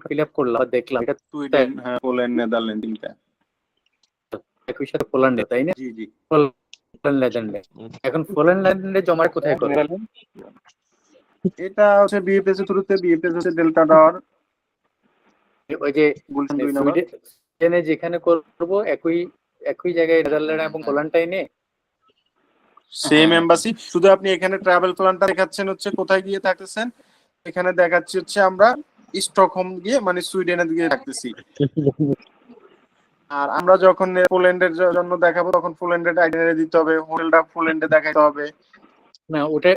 ফিল আপ করলাম দেখলাম এটা সুইডেন, হ্যাঁ, পোল্যান্ড, নেদারল্যান্ড, তিনটা একই সাথে পোল্যান্ডে, তাই না? জি জি। Poland Netherland. এখন পোল্যান্ডে জমা কোথায় করব? এটা হচ্ছে বিএফএস এর থ্রুতে, বিএফএস হচ্ছে ডেল্টা টাওয়ার, ওই যে গুলশান 2 নম্বর। সুইডেনে যেখানে করব একই জায়গায় নেদারল্যান্ড এবং পোল্যান্ডটাইনে সেম এমবাসি, শুধু আপনি এখানে ট্রাভেল প্ল্যানটা দেখাচ্ছেন হচ্ছে কোথায় গিয়ে থাকতেছেন, এখানে দেখাচ্ছি হচ্ছে আমরা স্টকহোম গিয়ে মানে সুইডেনে গিয়ে থাকতেছি। আর আমরা যখন পোল্যান্ডের জন্য দেখাবো তখন পোল্যান্ডের আইডেন্টিটি দিতে হবে, হোটেলটা পোল্যান্ডে দেখাতে হবে না, ওটা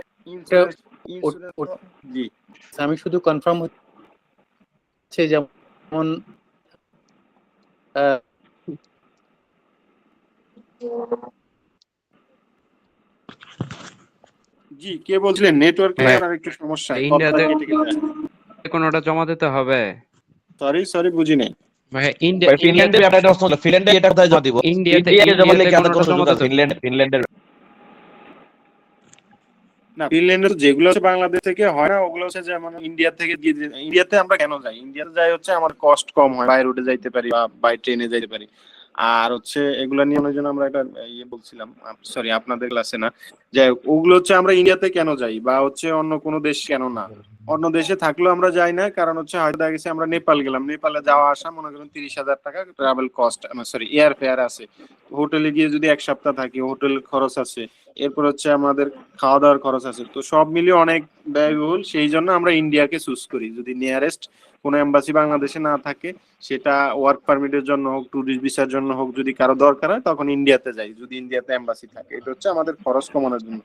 জি। আমি শুধু কনফার্ম হচ্ছে যেমন জি কে বলছিলেন? নেটওয়ার্কে আর একটু সমস্যা, ইন্ডিয়াতে কোনটা জমা দিতে হবে। সরি বুঝি নাই ভাই ফিনল্যান্ডে অ্যাপ্লাইড অপশন ফিনল্যান্ডে এটা কোথায় জমা দিব? ইন্ডিয়াতে জমা দিলে কি আমাদের কোনো কোনটা সুযোগ জমা আছে? ফিনল্যান্ডের না, ফিনল্যান্ডের যেগুলো হচ্ছে বাংলাদেশ থেকে হয় না, ওগুলো হচ্ছে যেমন ইন্ডিয়া থেকে ইন্ডিয়াতে আমরা কেন যাই, ইন্ডিয়াতে যাই হচ্ছে আমার কস্ট কম হয়, বাই রোডে যাইতে পারি বা বাই ট্রেনে যাইতে পারি। আর হচ্ছে এগুলো নিয়ে অনেক জন্য আমরা একটা ইয়ে বলছিলাম, সরি আপনাদের ক্লাসে না, যে ওগুলো হচ্ছে আমরা ইন্ডিয়াতে কেন যাই বা হচ্ছে অন্য কোনো দেশ কেন না, অন্য দেশে থাকলেও আমরা যাই না, কারণ হচ্ছে হয়তো দেখা গেছে আমরা নেপাল গেলাম, নেপালে যাওয়া আসা মনে করেন 30,000 টাকা travel cost, sorry air fair আছে, হোটেলে গিয়ে যদি এক সপ্তাহ থাকি হোটেল খরচ আছে, এরপর হচ্ছে আমাদের খাওয়া দাওয়ার খরচ আছে, তো সব মিলিয়ে অনেক ব্যয়বহুল। সেই জন্য আমরা ইন্ডিয়াকে চুজ করি, যদি নিয়ারেস্ট কোনো এম্বাসি বাংলাদেশে না থাকে, সেটা ওয়ার্ক পারমিটের জন্য হোক, ট্যুরিস্ট ভিসার জন্য হোক, যদি কারো দরকার হয় তখন ইন্ডিয়াতে যাই, যদি ইন্ডিয়াতে এম্বাসি থাকে। এটা হচ্ছে আমাদের খরচ কমানোর জন্য।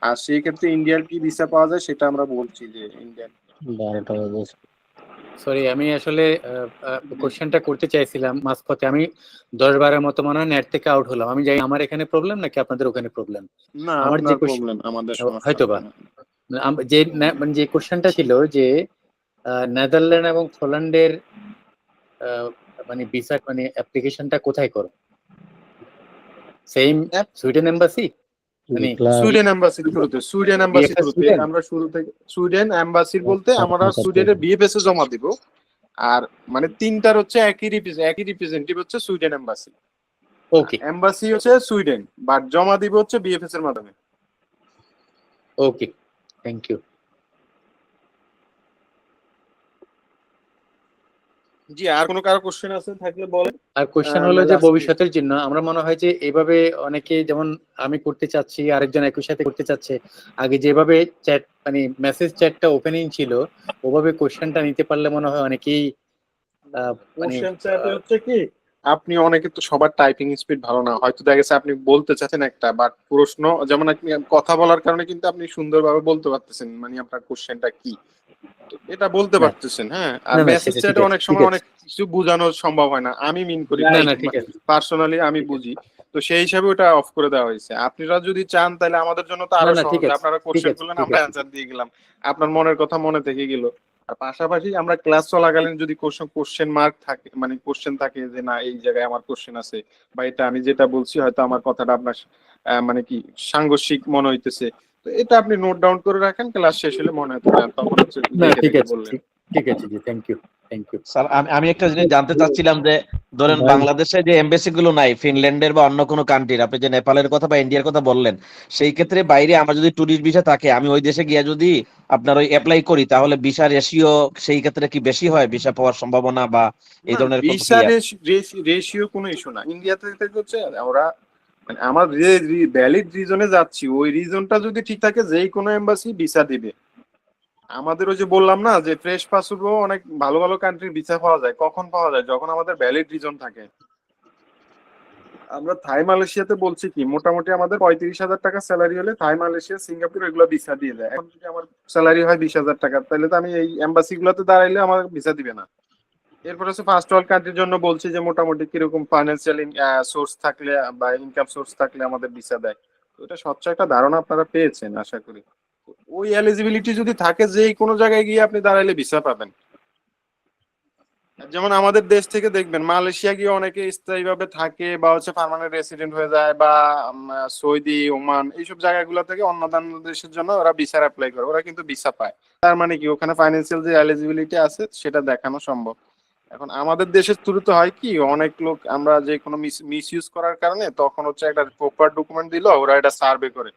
আর সেই ক্ষেত্রে ইন্ডিয়ার কি ভিসা পাওয়া যায় সেটা আমরা বলছি যে ইন্ডিয়ান। সরি, আমি আসলে কোশ্চেনটা করতে চাইছিলাম মাঝপথে, আমি 10-12 মতো মনে হয় নেট থেকে আউট হলাম। আমি জানি আমার এখানে প্রবলেম নাকি আপনাদের ওখানে প্রবলেম। না, আমার আপনার যে প্রবলেম, আমাদের সমস্যা হয়তোবা যে মানে যে কোশ্চেনটা ছিল যে নেদারল্যান্ড এবং পোল্যান্ডের মানে ভিসা মানে অ্যাপ্লিকেশনটা কোথায় করব? সেম সুইডেন এম্বাসি, মানে সুইডেন এম্বাসির থ্রুতে, সুইডেন এম্বাসির থ্রুতে আমরা শুরু থেকে সুইডেন এম্বাসির বলতে আমরা সুইডেনের বিএফএস এ জমা দিব। আর মানে তিনটার হচ্ছে একই রিপ্রেজেন্টেটিভ হচ্ছে সুইডেন এম্বাসি। ওকে, এম্বাসি হচ্ছে সুইডেন, বাট জমা দিব হচ্ছে বিএফএস এর মাধ্যমে। ওকে, থ্যাংক ইউ। জি, আর কোনো কারো কোশ্চেন আছে থাকলে বলেন। আর কোশ্চেন হলো যে ভবিষ্যতের জন্য আমরা মনে হয় যে এইভাবে অনেকে, যেমন আমি করতে চাচ্ছি, আরেকজন একই সাথে করতে চাচ্ছে, আগে যেভাবে চ্যাট মানে মেসেজ চ্যাটটা ওপেনিং ছিল ওভাবে কোশ্চেনটা নিতে পারলে মনে হয় অনেকেই কোশ্চেন চ্যাটে হচ্ছে কি, আপনি অনেকে তো সবার টাইপিং স্পিড ভালো না, হয়তো দেখা গেছে আপনি বলতে চাচ্ছেন একটা, বাট প্রশ্ন যেমন আপনি কথা বলার কারণে কিন্তু আপনি সুন্দরভাবে বলতে পারতেছেন মানে আপনার কোশ্চেনটা কি, এটা বলতে পারতেছেন। হ্যাঁ, আর মেসেজ চ্যাটে অনেক সময় অনেক কিছু বোঝানো সম্ভব হয় না, আমি মিন করি, পার্সোনালি আমি বুঝি। তো সেই হিসাবে ওটা অফ করে দেওয়া হয়েছে। আপনারা যদি চান তাহলে আমাদের জন্য তো আরো না, সহজ, ঠিক আছে, আপনারা ঠিক কোশ্চেন আছে, করলেন, ঠিক আমরা আছে। অ্যান্সার দিয়ে গেলাম, আপনার মনের কথা মনে থেকে গেল। আর পাশাপাশি আমরা ক্লাস চলাকালীন যদি কোশ্চেন মার্ক থাকে, মানে কোশ্চেন থাকে যে না এই জায়গায় আমার কোশ্চেন আছে, বা এটা আমি যেটা বলছি হয়তো আমার কথাটা আপনার মানে কি সাংঘর্ষিক মনে হইতেছে, তো এটা আপনি নোট ডাউন করে রাখেন, ক্লাস শেষ হলে মনে হতে পারেন, তখন হচ্ছে না, দেখে ঠিক দেখে আছে, বললেন। ঠিক আছে জি, thank you, thank you. Sir আমি একটা জিনিস জানতে চাচ্ছিলাম যে ধরেন ভাই, বাংলাদেশে যে এমবাসি গুলো নাই ফিনল্যান্ডের বা অন্য কোনো কান্ট্রির, আপনি যে নেপালের কথা বা ইন্ডিয়ার কথা বললেন, সেই ক্ষেত্রে বাইরে আমার যদি ট্যুরিস্ট ভিসা থাকে, আমি ওই দেশে গিয়ে যদি আপনার ওই অ্যাপ্লাই করি, তাহলে ভিসা রেশিও সেই ক্ষেত্রে কি বেশি হয়, ভিসা পাওয়ার সম্ভাবনা বা এই না, ধরনের কোনো ভিসা কি রেশিও কোনো ইস্যু না। ইন্ডিয়াতে থেকে হচ্ছে ওরা মানে আমার যে ভ্যালিড রিজনে যাচ্ছি ওই রিজনটা যদি ঠিক থাকে, যেই কোনো এম্বাসি ভিসা দিবে। আমাদের ওই যে বললাম না যে ফ্রেশ পাসপোর্টও অনেক ভালো ভালো কান্ট্রির ভিসা পাওয়া যায়, কখন পাওয়া যায়, যখন আমাদের ভ্যালিড রিজন থাকে। আমরা থাই মালয়েশিয়াতে বলছি কি মোটামুটি আমাদের 35,000 টাকা স্যালারি হলে থাই মালয়েশিয়া সিঙ্গাপুর এগুলো ভিসা দিয়ে দেয়। এখন যদি আমার স্যালারি হয় 20,000 টাকা, তাহলে তো আমি এই এম্বাসি গুলোতে দাঁড়াইলে আমার ভিসা দিবে না। এরপর হচ্ছে ফার্স্ট ওয়ার্ল্ড কান্ট্রির জন্য বলছি যে মোটামুটি কিরকম ফাইন্যান্সিয়াল সোর্স থাকলে বা ইনকাম সোর্স থাকলে আমাদের ভিসা দেয়। তো এটা স্বচ্ছ একটা ধারণা আপনারা পেয়েছেন আশা করি। তো ওই এলিজিবিলিটি যদি থাকে যে কোনো জায়গায় গিয়ে আপনি দাঁড়াইলে ভিসা পাবেন। যেমন আমাদের দেশ থেকে দেখবেন মালয়েশিয়া গিয়ে অনেকে স্থায়ীভাবে থাকে বা হচ্ছে পার্মানেন্ট রেসিডেন্ট হয়ে যায়, বা সৌদি, ওমান এইসব জায়গাগুলো থেকে অন্যান্য দেশের জন্য ওরা ভিসা অ্যাপ্লাই করে, ওরা কিন্তু ভিসা পায়। তার মানে কি ওখানে ফাইন্যান্সিয়াল যে এলিজিবিলিটি আছে সেটা দেখানো সম্ভব। এখন আমাদের দেশের শুরুতে হয় কি অনেক লোক আমরা যে কোনো মিস ইউজ করার কারণে তখন হচ্ছে একটা প্রপার ডকুমেন্ট দিল, ওরা এটা সার্ভে করে।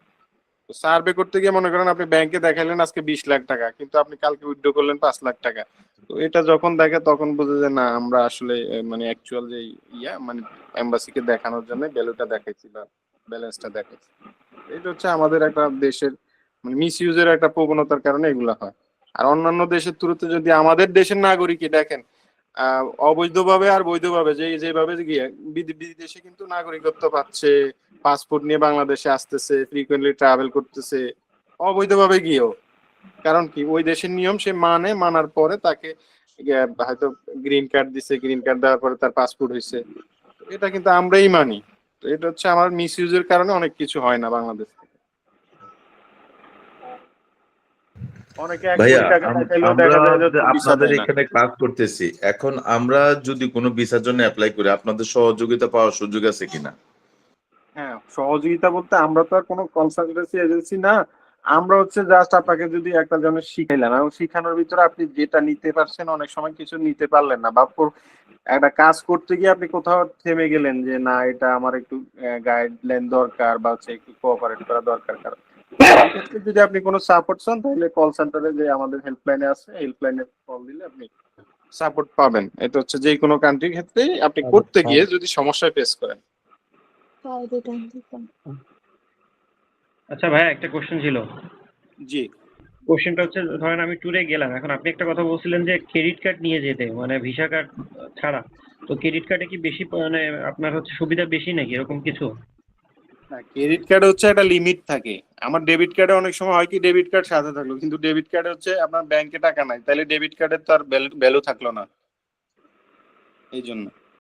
সার্ভে করতে গিয়ে মনে করেন আপনি ব্যাংকে দেখাইলেন আজকে 20 লাখ টাকা, কিন্তু আপনি কালকে উইথড্র করলেন 5 লাখ টাকা। তো এটা যখন দেখে তখন বোঝে যে না আমরা আসলে মানে অ্যাকচুয়াল যে মানে এমবাসিকে দেখানোর জন্য ভ্যালুটা দেখাইছি বা ব্যালেন্সটা দেখাইছি। এটা হচ্ছে আমাদের একটা দেশের মানে মিস ইউজের একটা প্রবণতার কারণে এগুলা হয়। আর অন্যান্য দেশের তুলনায় যদি আমাদের দেশের নাগরিকই দেখেন অবৈধভাবে আর বৈধভাবে যেভাবে গিয়ে বিদেশে কিন্তু নাগরিকত্ব পাচ্ছে, পাসপোর্ট নিয়ে বাংলাদেশে আসতেছে, ফ্রিকোয়েন্টলি ট্রাভেল করতেছে অবৈধভাবে গিয়েও। কারণ কি ওই দেশের নিয়ম সে মানার পরে তাকে হয়তো গ্রিন কার্ড দিছে, গ্রিন কার্ড দেওয়ার পরে তার পাসপোর্ট হয়েছে। এটা কিন্তু আমরাই মানি। তো এটা হচ্ছে আমার মিস ইউজের কারণে অনেক কিছু হয় না বাংলাদেশ থেকে। অনেকে 1 ভাইয়া কোটি টাকা দেখাইলেও আমরা দেখা যায় যে যে ভিসা আপনাদের দেয় না। এখানে ক্লাস করতেছি, এখন আমরা যদি কোনো ভিসার জন্য অ্যাপ্লাই করি, আপনাদের সহযোগিতা পাওয়ার সুযোগ আছে কিনা? হ্যাঁ, সহযোগিতা বলতে আমরা তো আর কোনো কনসালটেন্সি এজেন্সি না। আমরা হচ্ছে জাস্ট আপনাকে যদি একটা জনের শিখাইলাম এবং শিখানোর ভিতরে আপনি যেটা নিতে পারছেন, অনেক সময় কিছু নিতে পারলেন না, বা একটা কাজ করতে গিয়ে আপনি কোথাও থেমে গেলেন যে না এটা আমার একটু গাইডলাইন দরকার বা হচ্ছে একটু কোঅপারেট করা দরকার। কারণ এক্ষেত্রে যদি আপনি কোনো সাপোর্ট চান তাহলে কল সেন্টারে যে আমাদের হেল্পলাইনে আছে, হেল্পলাইনে কল দিলে আপনি সাপোর্ট পাবেন। এটা হচ্ছে যে কোনো কান্ট্রির ক্ষেত্রেই আপনি করতে গিয়ে যদি সমস্যায় ফেস করেন। আচ্ছা ভাইয়া, একটা কোশ্চেন ছিল। জি। কোশ্চেনটা হচ্ছে, ধরেন আমি ট্যুরে গেলাম, এখন আপনি একটা কথা বলছিলেন যে ক্রেডিট কার্ড নিয়ে যেতে, মানে ভিসা কার্ড ছাড়া। তো ক্রেডিট কার্ডে কি বেশি মানে আপনার হচ্ছে সুবিধা বেশি নাকি এরকম কিছু? ক্রেডিট কার্ডে হচ্ছে একটা লিমিট থাকে। আমার ডেবিট কার্ডে অনেক সময় হয় কি ডেবিট কার্ড সাথে থাকলো, কিন্তু ডেবিট কার্ডে হচ্ছে আপনার ব্যাংকে টাকা নাই, তাহলে ডেবিট কার্ডের তো আর ভ্যালু থাকলো না, এই জন্য।